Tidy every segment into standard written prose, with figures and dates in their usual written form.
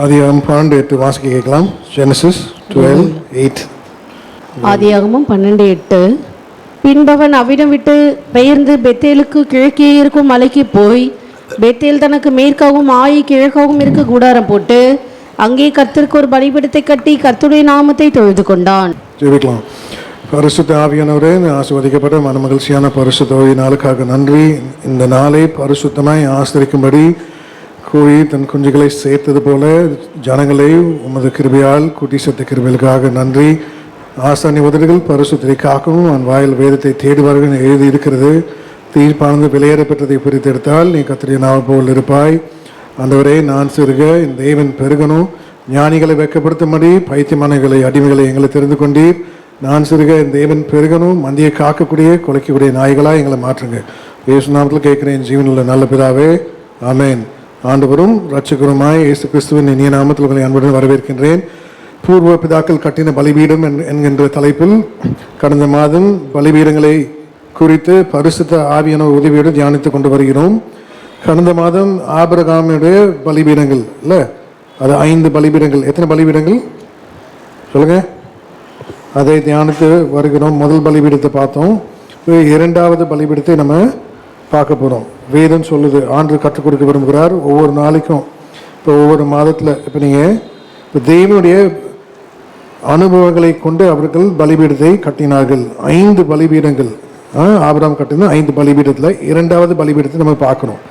ஆதியாகமம் 12:8 வாசிக்க கேட்கலாம். Genesis 12:8. ஆதியாகமம் 12:8. பின்பவன் அவ்விடம் விட்டு பெயர்ந்து பெத்தேலுக்கு கிழக்கே இருக்கும் மலைக்கு போய் பெத்தேல் தனக்கு மேற்காகவும் ஆயி கிழக்காகவும் இருக்க கூடாரம் போட்டு அங்கே கர்த்தருக்கு ஒரு பலிபீடத்தை கட்டி கர்த்தருடைய நாமத்தை தொழுது கொண்டான். ஜெபிக்கலாம். பரிசுத்த ஆவியானவரே, ஆசீர்வதிக்கப்பட்ட மனமகிழ்ச்சியான பரிசுத்த ஓய்வு நாளுக்காக நன்றி. இந்த நாளை பரிசுத்தமாய் ஆசரிக்கும்படி கூறி தன் குஞ்சுகளை சேர்த்தது போல ஜனங்களை உமது கிருபையால் கூட்டி சேர்த்த கிருபைகளுக்காக நன்றி. ஆசானி உதடுகள் பரிசுத்தத்தை காக்கவும் அவன் வாயில் வேதத்தை தேடுவார்கள் எழுதி இருக்கிறது. தீர்ப்பானது விலையேறப்பட்டதை பிரித்தெடுத்தால் நீ கர்த்தருடைய நாமம் போல் இருப்பாய். ஆண்டவரே, நான் சிறுக இந்த தேவன் பெருகணும். ஞானிகளை வெட்கப்படுத்தும்படி பைத்தியமானங்களை அடிமைகளை எங்களை தெரிந்து கொண்டீர். நான் சிறுக இந்த தேவன் பெருகணும். மந்தியை காக்கக்கூடிய கொலைக்கக்கூடிய நாய்களாக எங்களை மாற்றுங்க. இயேசு நாமத்தில் கேட்கிறேன் ஜீவனுள்ள நல்ல பிதாவே, ஆமேன். ஆண்டவரும் இரட்சகருமாய் இயேசு கிறிஸ்துவின் இனிய நாமத்தில் உங்களை அன்புடன் வரவேற்கின்றேன். பூர்வ பிதாக்கள் கட்டின பலிபீடம் என்கின்ற தலைப்பில் கடந்த மாதம் பலிபீடங்களை குறித்து பரிசுத்த ஆவியானவர் உதவியோடு தியானித்து கொண்டு வருகிறோம். கடந்த மாதம் ஆபிரகாமுடைய பலிபீடங்கள் இல்லை, அது 5 பலிபீடங்கள். எத்தனை பலிபீடங்கள் சொல்லுங்க? அதை தியானித்து வருகிறோம். முதல் பலிபீடத்தை பார்த்தோம். இரண்டாவது பலிபீடத்தை நம்ம பார்க்க போகிறோம். வேதம் சொல்லுது, ஆண்டு கற்றுக் கொடுக்க விரும்புகிறார். ஒவ்வொரு நாளைக்கும் இப்போ ஒவ்வொரு மாதத்தில் இப்போ நீங்கள் இப்போ தேவனுடைய அனுபவங்களை கொண்டு அவர்கள் பலிபீடத்தை கட்டினார்கள். 5 பலிபீடங்கள் ஆபிரகாம் கட்டின 5 பலிபீடத்தில் இரண்டாவது பலிபீடத்தை நம்ம பார்க்கணும்.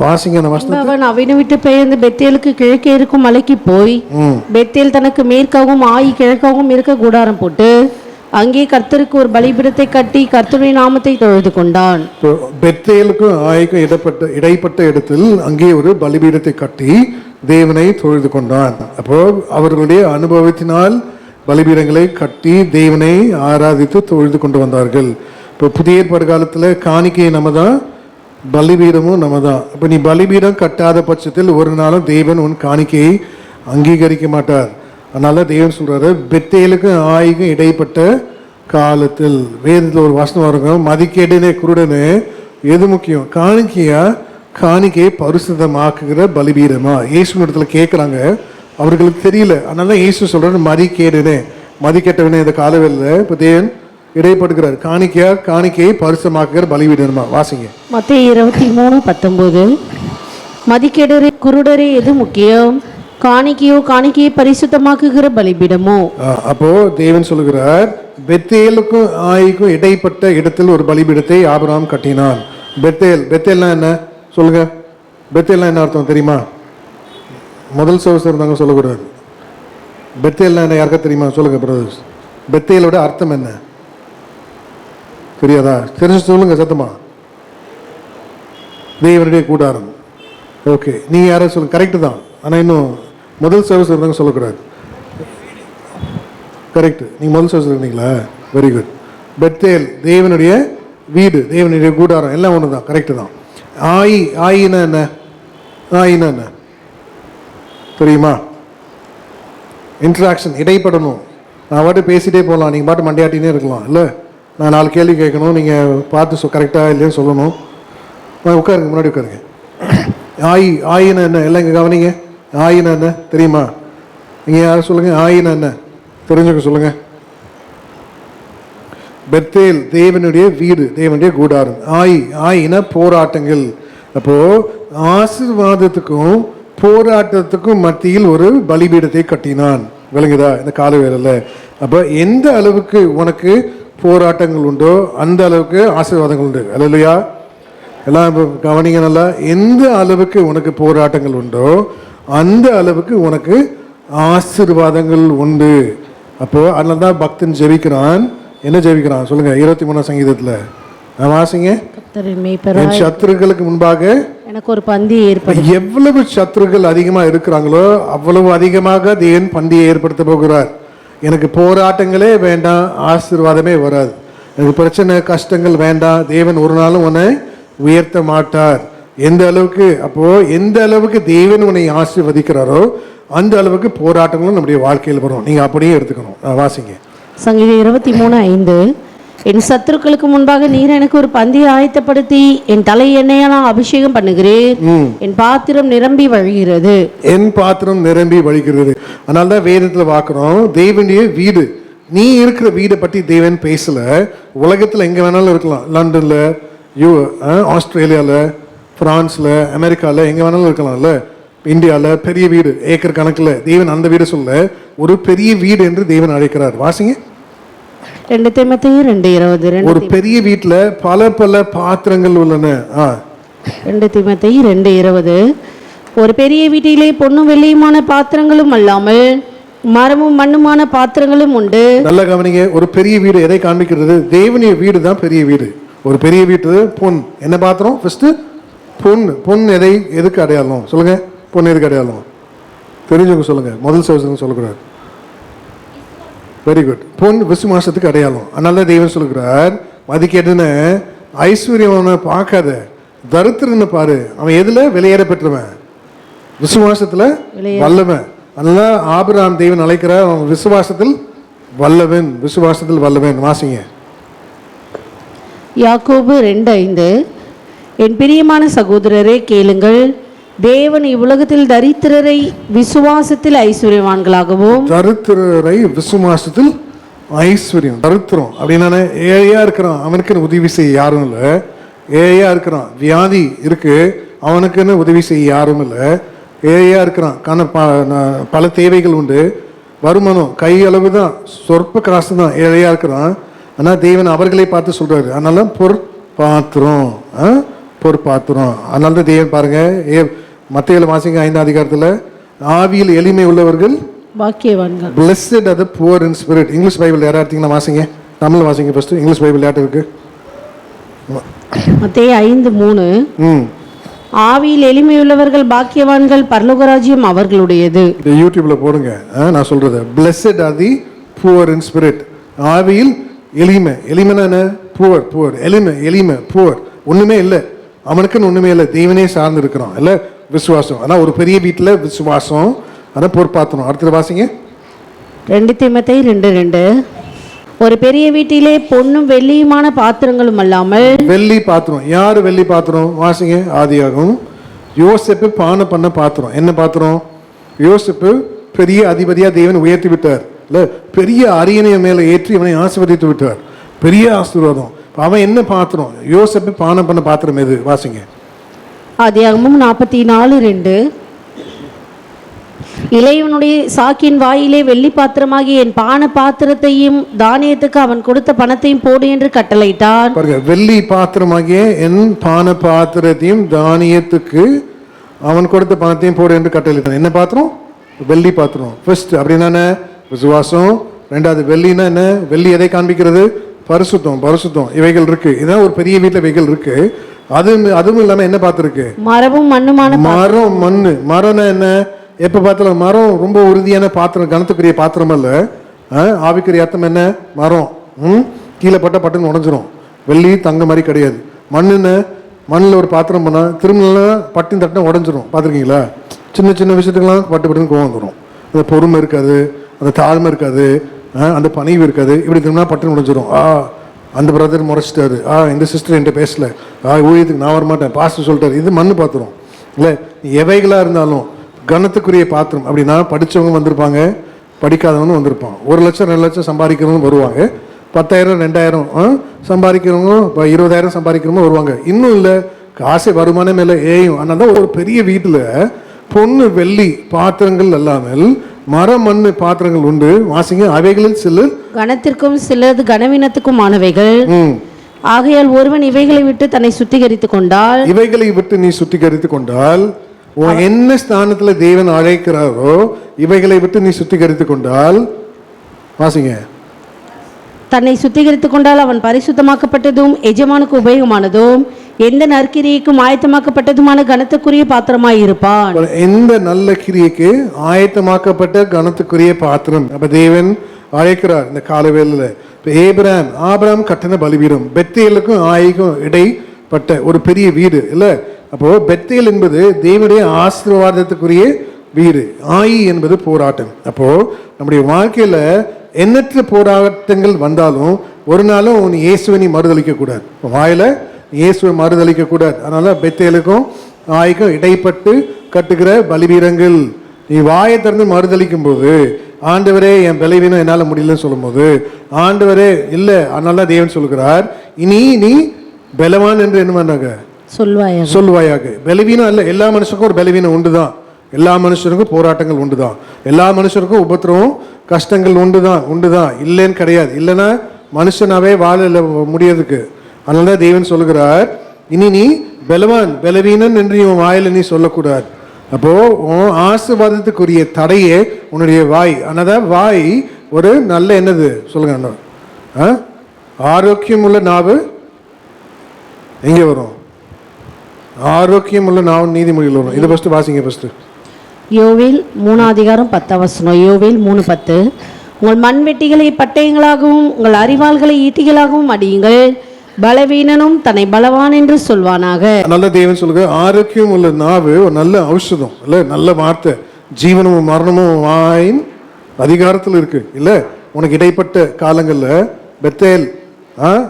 வாசிங்க அந்த வசனத்தை. அவன் அவிடம் விட்டு பெயர்ந்து பெத்தேலுக்கு கிழக்கே இருக்கும் மலைக்கு போய் பெத்தேல் தனக்கு மேற்காகவும் ஆயி கிழக்காகவும் இருக்க கூடாரம் போட்டு அங்கே கர்த்தருக்கு ஒரு பலிபீடத்தை கட்டி கர்த்தருடைய நாமத்தை தொழுது கொண்டான். பெத்தேலுக்கும் ஆய்க்கும் இடைப்பட்ட இடத்தில் அங்கே ஒரு பலிபீடத்தை கட்டி தேவனை தொழுது கொண்டான். அப்போ அவர்களுடைய அனுபவத்தினால் பலிபீடங்களை கட்டி தேவனை ஆராதித்து தொழுது கொண்டு வந்தார்கள். இப்போ புதிய ஏற்பாடு காலத்தில் காணிக்கையை நம்ம தான், பலிபீடமும் நம்ம தான். இப்போ நீ பலிபீடம் கட்டாத பட்சத்தில் ஒரு நாளும் தேவன் உன் காணிக்கையை அங்கீகரிக்க மாட்டார். அதனால தேவன் சொல்றாரு, பெத்தேலுக்கும் ஆய்க்கும் இடைப்பட்ட காலத்தில். வேதத்தில் ஒரு வசனம் வருங்க, மதிக்கேடனே குருடனே எது முக்கியம், காணிக்கையா காணிக்கையை பரிசுத்தமாக்குகிற பலிபீடமா? இயேசு இடத்துல கேட்குறாங்க, அவர்களுக்கு தெரியல. அதனால தான் இயேசு சொல்றாரு, மதிக்கேடனே மதிக்கெட்டவனே இந்த காலவெளியில் இப்போ தேவன் இடைப்படுகிறார். காணிக்கையா காணிக்கையை பரிசுத்தமாக்குகிற பலிபீடமா? வாசிங்க. மத்தேயு 23:19. மதிக்கேடரே குருடரே எது முக்கியம், காணிக்கையோ காணிக்கையை பரிசுத்தமாக்குகிற பலிபீடமோ? அப்போ தேவன் சொல்லுகிறார், பெத்தேலுக்கும் ஆய்க்கும் இடைப்பட்ட இடத்தில் ஒரு பலிபீடத்தை ஆபிரகாம் கட்டினான். பெத்தேல்னா என்ன சொல்லுங்க? பெத்தேல்னா என்ன அர்த்தம் தெரியுமா? முதல் சோர்ஸ் இருந்தாங்க சொல்லக்கூடாது. பெத்தேல்னா என்ன யாருக்கா தெரியுமா? சொல்லுங்க பிரதர்ஸ். பெத்தேலோட அர்த்தம் என்ன தெரியாதா? தெரிஞ்சு சொல்லுங்க சத்தமா. தேவனுடைய கூடாரம். ஓகே, நீங்க யாரும் சொல்லுங்க. கரெக்டு தான். ஆனால் இன்னும் முதல் சர்வீஸ் இருந்தாங்க சொல்லக்கூடாது. கரெக்டு, நீங்கள் முதல் சர்வீஸ் இருந்தீங்களா? Very good. பெத்தேல் தேவனுடைய வீடு, தேவனுடைய கூடாரம், எல்லாம் ஒன்று தான். கரெக்டு தான். ஆயினா என்ன? ஆயினா என்ன தெரியுமா? இன்ட்ராக்ஷன், இடைப்படணும். நான் பாட்டு பேசிகிட்டே போகலாம், நீங்கள் பாட்டு மண்டையாட்டினே இருக்கலாம். இல்லை, நான் 4 கேள்வி கேட்கணும், நீங்கள் பார்த்து கரெக்டாக இல்லைன்னு சொல்லணும். உட்காருங்க, முன்னாடி உட்காருங்க. ஆயினா என்ன? எல்லாம் இங்கே கவனிங்க. ஆயினா என்ன தெரியுமா? நீங்கள் யாரும் சொல்லுங்கள். ஆயினா என்ன தெரிஞ்சுக்க சொல்லுங்கள். பெத்தேல் தேவனுடைய வீடு, தேவனுடைய கூடாரம். ஆயினா போராட்டங்கள். அப்போது ஆசீர்வாதத்துக்கும் போராட்டத்துக்கும் மத்தியில் ஒரு பலிபீடத்தை கட்டினான். விளங்குதா இந்த கால வேளையில்? அப்போ எந்த அளவுக்கு உனக்கு போராட்டங்கள் உண்டோ அந்த அளவுக்கு ஆசீர்வாதங்கள் உண்டு. அல்லையா? எல்லாம் கவனிங்க நல்லா. எந்த அளவுக்கு உனக்கு போராட்டங்கள் உண்டோ அந்த அளவுக்கு உனக்கு ஆசீர்வாதங்கள் உண்டு. அப்போ அதனால தான் பக்தன் ஜெபிக்கிறான். என்ன ஜெபிக்கிறான் சொல்லுங்க? 23 சங்கீதத்தில் நான் வாசிங்க. என் சத்துருக்களுக்கு முன்பாக எனக்கு ஒரு பந்தி ஏற்படும். எவ்வளவு சத்துருக்கள் அதிகமாக இருக்கிறாங்களோ அவ்வளவு அதிகமாக தேவன் பந்தியை ஏற்படுத்த போகிறார். எனக்கு போராட்டங்களே வேண்டாம், ஆசீர்வாதமே வராது. எனக்கு பிரச்சனை கஷ்டங்கள் வேண்டாம், தேவன் ஒரு நாளும் உன்னை உயர்த்த மாட்டார். எந்த அளவுக்கு அப்போ எந்த அளவுக்கு தேவன் உன்னை ஆசீர்வதிக்கிறாரோ அந்த அளவுக்கு போராட்டங்களும் நம்முடைய வாழ்க்கையில் வரும். நீங்க அப்படியே எடுத்துக்கணும். வாசிங்க. சங்கீதம் 23:5. என் சத்துருக்களுக்கு முன்பாக நீர் எனக்கு ஒரு பந்தியை ஆயத்தப்படுத்தி என் தலை எண்ணெயால் அபிஷேகம் பண்ணுகிறேன். என் பாத்திரம் நிரம்பி வழிகிறது. என் பாத்திரம் நிரம்பி வழிகிறது. அதனால தான் வேதத்துல பார்க்கிறோம், தேவனுடைய வீடு, நீ இருக்கிற வீடை பற்றி தேவன் பேசல. உலகத்துல எங்க வேணாலும் இருக்கலாம், லண்டன்ல, ஆஸ்திரேலியால, பிரான்ஸ்ல, அமெரிக்கால, எங்க வேணாலும் இருக்கலாம்ல. இந்தியால பெரிய வீடு ஏக்கர் கணக்குல, தேவன் அந்த வீடு சொல்ல, ஒரு பெரிய வீடு என்று தேவன் அழைக்கிறார். வாசிங்க 2 தீமோத்தேயு 2:20. ஒரு பெரிய வீட்டுல பல பல பாத்திரங்கள் உள்ளன. 2 தீமோத்தேயு 2:20. ஒரு பெரிய வீட்டிலே பொன்னும் வெள்ளியுமான பாத்திரங்களும் அல்லாமல் மரமும் மண்ணுமான பாத்திரங்களும் உண்டு. நல்ல கவனிங்க, ஒரு பெரிய வீடு எதை காண்பிக்கிறது? தேவனுடைய வீடு தான் பெரிய வீடு. ஒரு பெரிய வீட்டு பொன் என்ன பாத்திரம்? ஃபர்ஸ்ட் பொன். பொன் எதுக்கு அடையாளம் சொல்லுங்க? பொன் எதுக்கு அடையாளம் தெரிஞ்சவங்க சொல்லுங்க. முதல் சோசனம் சொல்லக்கூடாது. Very good. பொன் விசுவாசத்துக்கு அடையாளம். அதனால தேவன் சொல்லுகிறார், அதுக்கு என்ன? ஐஸ்வர்யவனை பார்க்காத, தரித்திரன்னு பாரு. அவன் எதுல வெளியேற பெற்றவன்? விசுவாசத்துல வல்லவன். அதனால ஆபிரகாம் தேவன் அழைக்கிறார், அவன் விசுவாசத்தில் வல்லவன். விசுவாசத்தில் வல்லவன். வாசிங்க யாக்கோபு 2:5. என் பிரியமான சகோதரரே கேளுங்கள், தேவன் இவ்வுலகத்தில் தரித்திரரை விசுவாசத்தில் ஐஸ்வர்யவான்களாகவும். தரித்திரரை விசுவாசத்தில் ஐஸ்வர்யம். தரித்திரம் அப்படின்னா ஏழையா இருக்கிறான், அவனுக்குன்னு உதவி செய்ய யாரும் இல்லை. ஏழையா இருக்கிறான், வியாதி இருக்கு, அவனுக்குன்னு உதவி செய்ய யாரும் இல்லை. ஏழையா இருக்கிறான், பல தேவைகள் உண்டு, வருமானம் கை அளவு தான், சொற்ப காசு தான், ஏழையா இருக்கிறான். ஆனால் தேவன் அவர்களை பார்த்து சொல்றாரு, அதனால பொற்பாத்திரம். பொற்பாத்திரம். அதனால தான் தேவன் பாருங்க, மத்தேயுல வாசிங்க 5ஆம் அதிகாரத்துல, ஆவியில் எளிமை உள்ளவர்கள் பாக்கியவான்கள். Blessed are the poor in spirit. English Bible யாரா இருக்கீங்கன்னா வாசிங்க. தமிழ் வாசிங்க ஃபர்ஸ்ட். இங்கிலீஷ் பைபிள் யார்ட்ட இருக்கு? மத்தேயு 5:3. ஆவியில் எளிமையுள்ளவர்கள் பாக்கியவான்கள், பரலோக ராஜ்யம் அவர்களுடையது. இது யூடியூப்ல போடுங்க, நான் சொல்றது. Blessed are the poor in spirit. ஆவியில் எளிமை. எளிமைனா என்ன? புவர். புவர் எளிமை. எளிமை புவர். ஒண்ணுமே இல்லை, அவனுக்குன்னு ஒண்ணுமே இல்லை, தேவனே சார்ந்து இருக்கிறான் இல்ல. விசுவாசம். ஆனா ஒரு பெரிய வீட்டுல விசுவாசம், அதான் பொறுப்பாத்தணும். அடுத்தது வாசிங்க 2 தீமோத்தேயு 2:2. ஒரு பெரிய வீட்டிலே பொன்னும் வெள்ளியுமான பாத்திரங்களும் அல்லாமல். வெள்ளி பாத்திரம். யாரு வெள்ளி பாத்திரம்? வாசிங்க ஆதியாகமம். யோசேப்பு பானை பண்ண பாத்திரம். என்ன பாத்திரம்? யோசேப்பு பெரிய அதிபதியா தேவன் உயர்த்தி விட்டார் இல்ல, பெரிய அரியணைய மேல ஏற்றி அவனை ஆசீர்வதித்து விட்டார். பெரிய ஆசீர்வாதம். அவன் என்ன பாத்திரம்? யோசேப்பு பானை பண்ண பாத்திரம் எது? வாசிங்க ஆதியாகமம் 44:2. இளையவனுடைய சாக்கின் வாயிலே வெள்ளி பாத்திரமாகிய என் பான பாத்திரத்தையும் தானியத்துக்கு அவன் கொடுத்த பணத்தையும் போடு என்று கட்டளையிட்டான். வெள்ளி பாத்திரமாகிய என் பான பாத்திரத்தையும் தானியத்துக்கு அவன் கொடுத்த பணத்தையும் போடு என்று கட்டளையிட்டான். என்ன பாத்திரம்? வெள்ளி பாத்திரம். ஃபர்ஸ்ட் அப்படின்னா விசுவாசம். ரெண்டாவது வெள்ளினா என்ன? வெள்ளி எதை காண்பிக்கிறது? பரிசுத்தம். பரிசுத்தம் இவைகள் இருக்கு. இதான் ஒரு பெரிய வீட்டுல இவைகள் இருக்கு. அதுவும் இல்லாம என்ன பார்த்துருக்கு? மரமும் மண்ணுமான. மரம் மண்ணு. மரம்னா என்ன? எப்ப பார்த்தாலும் மரம் ரொம்ப உறுதியான பாத்திரம், கனத்துக்குரிய பாத்திரம் அல்ல. ஆவிக்குரிய அர்த்தம் என்ன? மரம் கீழே பட்ட பட்டுன்னு உடஞ்சிரும். வெள்ளி தங்க மாதிரி கிடையாது. மண்ணுன்னு மண்ணில் ஒரு பாத்திரம் பண்ணா திரும்ப பட்டின் தட்டினா உடஞ்சிரும். பார்த்துருக்கீங்களா? சின்ன சின்ன விஷயத்துக்கெல்லாம் பட்டு பட்டுன்னு கோவம் வந்துடும். அந்த பொறுமை இருக்காது, அந்த தாழ்மை இருக்காது, அந்த பணிவு இருக்காது. இப்படி திரும்பினா பட்டுன்னு உடஞ்சிரும். அந்த பிரதர் முறைச்சிட்டாரு, இந்த சிஸ்டர் என்கிட்ட பேசல, ஊழியத்துக்கு நான் வரமாட்டேன், பாஸ்டர் சொல்லிட்டாரு. இது மண்ணு பாத்திரம் இல்லை. எவைகளாக இருந்தாலும் கனத்துக்குரிய பாத்திரம். அப்படின்னா படித்தவங்க வந்திருப்பாங்க, படிக்காதவனும் வந்திருப்பான். 1 லட்சம் 2 லட்சம் சம்பாதிக்கிறவங்க வருவாங்க, 10,000 2,000 சம்பாதிக்கிறவங்க, 20,000 சம்பாதிக்கிறவங்க வருவாங்க. இன்னும் இல்லை காசு வருமானம் இல்லை ஏயும். அதனால தான் ஒரு பெரிய வீட்டில் பொண்ணு வெள்ளி பாத்திரங்கள் அல்லாமல் மர மண்ணு பாத்திரங்கள் உண்டு. வாசிங்க அவைகளில் சிலர் கனத்திற்கும் சிலது கனவீனத்துக்குமானவைகள். ஆகையால் ஒருவன் இவைகளை விட்டு தன்னை சுத்திகரித்துக் கொண்டால், இவைகளை விட்டு நீ சுத்திகரித்துக் கொண்டால், என்ன ஸ்தானத்துல தேவன் அழைக்கிறாரோ இவைகளை விட்டு நீ சுத்திகரித்துக் கொண்டால், வாசிங்க தன்னை சுத்திகரித்துக் கொண்டால் அவன் பரிசுத்தமாக்கப்பட்டதும் எஜமானுக்கு உபயோகமானதும் எந்த நற்கிரியைக்கும் ஆயத்தமாக்கப்பட்டதுமான கனத்துக்குரிய பாத்திரமாய் இருப்பான். எந்த நல்ல கிரியைக்கு ஆயத்தமாக்கப்பட்ட கனத்துக்குரிய பாத்திரம். அப்ப தேவன் அழைக்கிறார் இந்த காலவேளையில. ஆபிரகாம் கட்டின பலிபீடம், பெத்தேலுக்கும் ஆயிக்கும் இடைப்பட்ட ஒரு பெரிய வீடு இல்ல. அப்போ பெத்தேல் என்பது தேவனுடைய ஆசீர்வாதத்துக்குரிய வீடு, ஆயி என்பது போராட்டம். அப்போ நம்முடைய வாழ்க்கையில எண்ணற்ற போராட்டங்கள் வந்தாலும் ஒரு நாளும் உன் இயேசுவை நீ மறுதளிக்க கூடாது. வாயில இயேசுவை மறுதளிக்க கூடாது. அதனால பெத்தேலுக்கும் ஆய்க்கும் இடைப்பட்டு கட்டுகிற பலிபீடங்கள். நீ வாயை திறந்து மறுதளிக்கும் போது, ஆண்டவரே என் பலவீனம் என்னால் முடியலன்னு சொல்லும் போது, ஆண்டவரே இல்லை, அதனால தேவன் சொல்கிறார், இனி நீ பலவான் என்று என்ன பண்ணாங்க சொல்லுவாயாக. பலவீனம் இல்லை, எல்லா மனுஷருக்கும் ஒரு பலவீனம் உண்டு தான். எல்லா மனுஷருக்கும் போராட்டங்கள் உண்டு தான். எல்லா மனுஷருக்கும் உபத்திரவம் கஷ்டங்கள் உண்டு தான் இல்லைன்னு கிடையாது. இல்லைன்னா மனுஷனாவே வாழ முடியறதுக்கு. அதனால தான் தேவன் சொல்லுகிறார், இனி நீ பலவான் பலவீனன் என்று உன் வாயில நீ சொல்லக்கூடாது. அப்போ உன் ஆசீர்வாதத்துக்குரிய தடையே உன்னுடைய வாய். அதனால வாய் ஒரு நல்ல என்னது சொல்லுங்க, ஆரோக்கியம் உள்ள நாவு எங்கே வரும்? ஆரோக்கியம் உள்ள நாவு நீதிமொழியில் வரும். இதை ஃபர்ஸ்ட் வாசிங்க. ஃபர்ஸ்ட் யோவேல் 3:10. யோவேல் 3:10. உங்கள் மண்வெட்டிகளை பட்டயங்களாகவும் உங்கள் அரிவாள்களை ஈட்டிகளாகவும் அடியுங்கள், பலவீனனும் தன்னை பலவான் என்று சொல்வானாக. நல்ல தேவன் சொல்லுங்க, ஆரோக்கியம் உள்ள நாவு ஒரு நல்ல ஔஷதம் இல்ல, நல்ல வார்த்தை. ஜீவனமும் மரணமும் வாயின் அதிகாரத்தில் இருக்கு இல்ல. உனக்கு இடைப்பட்ட காலங்கள்ல பெத்தேல்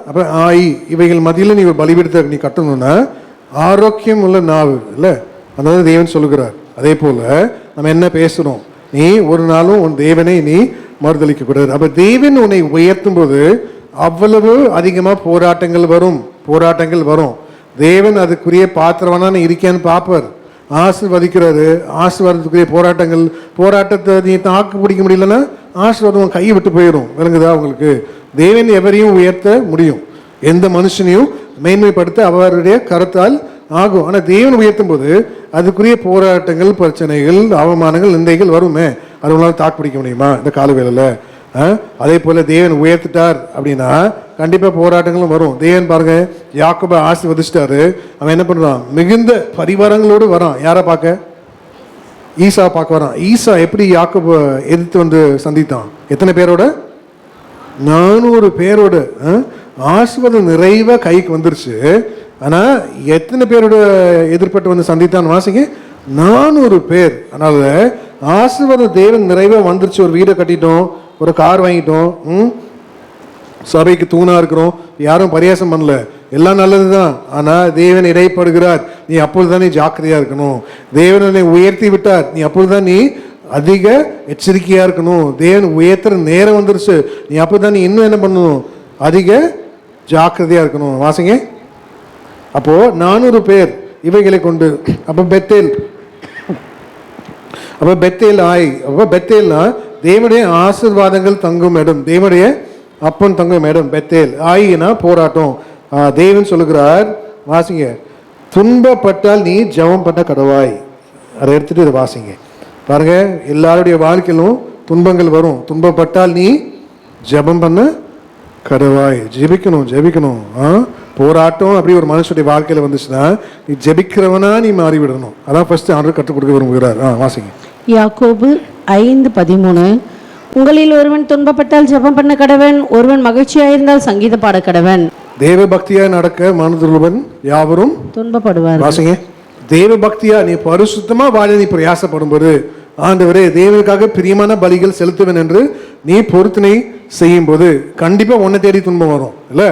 அப்ப ஆயி இவைகள் மத்தியில் நீ ஒரு பலிபீடத்தை நீ கட்டணும்னா ஆரோக்கியம் உள்ள நாவு இல்ல. அதனால தேவன் சொல்லுகிறார். அதே போல நம்ம என்ன பேசுறோம், நீ ஒரு நாளும் உன் தேவனை நீ மறுதளிக்க கூடாது. அப்ப தேவன் உன்னை உயர்த்தும் போது அவ்வளவு அதிகமா போராட்டங்கள் வரும். தேவன் அதுக்குரிய பாத்திரவான இருக்கியான்னு பார்ப்பார். ஆசீர்வதிக்கிறாரு, ஆசீர்வாதத்துக்குரிய போராட்டத்தை நீ தாக்கு பிடிக்க முடியலன்னா ஆசீர்வாதம் கையை விட்டு போயிடும். விளங்குதா உங்களுக்கு? தேவன் எவரையும் உயர்த்த முடியும், எந்த மனுஷனையும் மேன்மைப்படுத்த அவருடைய கருத்தால் ஆகும். ஆனால் தேவன் உயர்த்தும் போது அதுக்குரிய போராட்டங்கள், பிரச்சனைகள், அவமானங்கள், நிந்தைகள் வருமே. அது உங்களால் தாக்கு பிடிக்க முடியுமா இந்த காலவேளையில்? அதே போல தேவன் உயர்த்திட்டார் அப்படின்னா கண்டிப்பா போராட்டங்களும் வரும். தேவன் பாருங்க, யாக்கோபை ஆசீர்வதிச்சிட்டாரு. அவன் என்ன பண்றான்? மிகுந்த பரிவாரங்களோடு வரான். யாரை பார்க்க? ஈசா பார்க்க வரான். ஈசா எப்படி யாக்கோபை எதிர்த்து வந்து சந்தித்தான்? எத்தனை பேரோட? 400 பேரோட. ஆசீர்வாதம் நிறைவா கைக்கு வந்துருச்சு. ஆனா எத்தனை பேரோட எதிர்பட்டு வந்து சந்தித்தான் வாசிங்க? 400 பேர். அதனால ஆசீர்வாதம் தேவன் நிறைவா வந்துருச்சு. ஒரு வீடை கட்டிட்டோம், ஒரு கார் வாங்கிட்டோம், சபைக்கு தூணா இருக்கிறோம், யாரும் பரியாசம் பண்ணல, எல்லாம் நல்லதுதான். ஆனா தேவன் இடைப்படுகிறார், நீ அப்பொழுதுதான் நீ ஜாக்கிரதையா இருக்கணும். தேவனை உயர்த்தி விட்டார், நீ அப்பொழுதுதான் நீ அதிக எச்சரிக்கையா இருக்கணும். தேவன் உயர்த்துற நேரம் வந்துருச்சு, நீ அப்போதான் நீ இன்னும் என்ன பண்ணணும்? அதிக ஜாக்கிரதையா இருக்கணும். வாசிங்க. அப்போ 400 பேர் இவைகளை கொண்டு. அப்ப பெத்தேல் ஆய். அப்ப பெத்தேல்னா தேவனுடைய ஆசீர்வாதங்கள் தங்கும் இடம், தேவனுடைய அப்பன் தங்கும் இடம் பெத்தேல். ஆயினா போராட்டம். தேவன் சொல்லுகிறார், வாசிங்க, துன்பப்பட்டால் நீ ஜெபம் பண்ண கடவாய். அதை எடுத்துட்டு இதை வாசிங்க. பாருங்க, எல்லாருடைய வாழ்க்கையிலும் துன்பங்கள் வரும். துன்பப்பட்டால் நீ ஜெபம் பண்ண கடவாய். ஜெபிக்கணும். போராட்டம் அப்படி ஒரு மனுஷனுடைய வாழ்க்கையில வந்துச்சுன்னா நீ ஜெபிக்கிறவனா நீ மாறிவிடணும். அதான் ஃபர்ஸ்ட் ஆண்டவர் கற்றுக் கொடுக்க விரும்புகிறார். வாசிங்க. யாக்கோபு 5:13. உங்களில் ஒருவன் துன்பப்பட்டால் ஜெபம் பண்ண கடவன், ஒருவன் மகிழ்ச்சியாயிருந்தால் சங்கீத பாட கடவன். தேவ பக்தியா நடக்க மனதுள்ளவன் யாவரும் துன்பப்படுவார். வாசிங்க. தேவ பக்தியா நீ பரிசுத்தமா வாழ நீ பிரயாசப்படும் போது, ஆண்டவரே தேவனுக்காக பிரியமான பலிகள் செலுத்துவேன் என்று நீ பொருத்தனை செய்யும் போது கண்டிப்பா உன்னை தேடி துன்பம் வரும் இல்ல.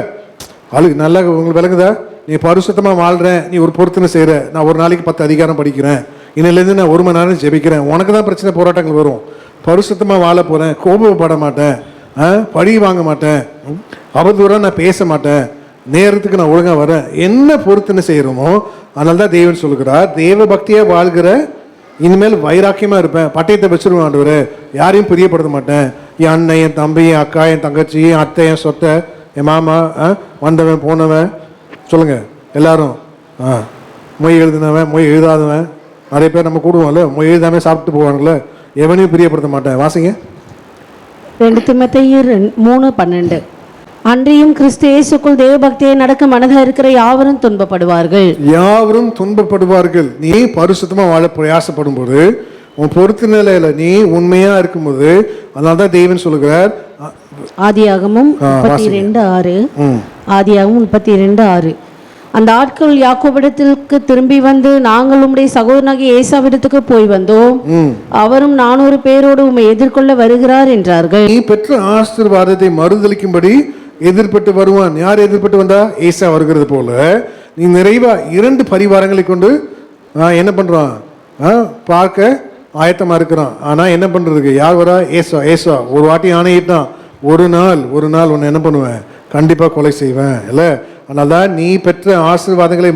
அதுக்கு நல்லா உங்களுக்கு விளங்குதா? நீ பரிசுத்தமா வாழ்றேன், நீ ஒரு பொருத்தனை செய்யற, நான் ஒரு நாளைக்கு 10 அதிகாரம் படிக்கிறேன், இன்னிலேருந்து நான் 1 மணி நேரம் ஜெபிக்கிறேன், உனக்கு தான் பிரச்சனை, போராட்டங்கள் வரும். பரிசுத்தமாக வாழ போகிறேன், கோபப்பட மாட்டேன், பழி வாங்க மாட்டேன், அவதூறாக நான் பேச மாட்டேன், நேரத்துக்கு நான் ஒழுங்காக வரேன், என்ன பொறுத்துன்னு செய்கிறோமோ அதனால தான் தேவன் சொல்லுகிறார், தேவ பக்தியாக வாழ்கிற இனிமேல் வைராக்கியமாக இருப்பேன், பட்டயத்தை வச்சிருவேன் ஆண்டவரே, யாரையும் பிரியப்படுத்த மாட்டேன், என் அண்ணன், என் தம்பி, என் அக்கா, என் தங்கச்சி, என் அத்தை, என் சொத்தை, என் மாமா, வந்தவன் போனவன், சொல்லுங்கள் எல்லாரும், மொய் எழுதினவன், மொய் எழுதாதவன், நிறைய பேர் நம்ம கூடுவோம்ல, மொய் எழுதாமே சாப்பிட்டு போவாங்கல்ல, எவனையும் பிரியப்படுத்த மாட்டேன். வாசிங்க. 2 தீமோத்தேயு 3:12. அன்றியும் கிறிஸ்து இயேசுக்குள் தேவபக்தியை நடக்க மனதாக இருக்கிற யாவரும் துன்பப்படுவார்கள். நீ பரிசுத்தமா வாழ பிரயாசப்படும் போது, உன் பொறுத்த நிலையில நீ உண்மையா இருக்கும்போது, அதனால்தான் தேவன் சொல்லுகிறார். ஆதியாகமம் 32:6. அந்த ஆட்கள் யாக்கோபிடத்திற்கு திரும்பி வந்து, நாங்கள் உம்முடைய சகோதரனாகிய ஏசாவிடத்துக்கு போய் வந்தோம், அவரும் 400 பேரோடு உம்மை எதிர்கொள்ள வருகிறார் என்றார்கள். நீ பெற்ற ஆசீர்வாதத்தை மறுதலிக்கும்படி எதிர்பட்டு வருவான். யார் எதிர்பட்டு வந்தா? ஏசா வருகிறது போல நீ நிறைவா 2 பரிவாரங்களை கொண்டு என்ன பண்றான்? பார்க்க ஆயத்தமா இருக்கிறான். ஆனா என்ன பண்றதுக்கு யார் வரா? ஏசா ஒரு வாட்டி ஆணையிட்டான், ஒரு நாள் உன்னை என்ன பண்ணுவேன்? கண்டிப்பா கொலை செய்வேன் இல்ல. அதனால தான் நீ பெற்ற ஆசீர்வாதங்களை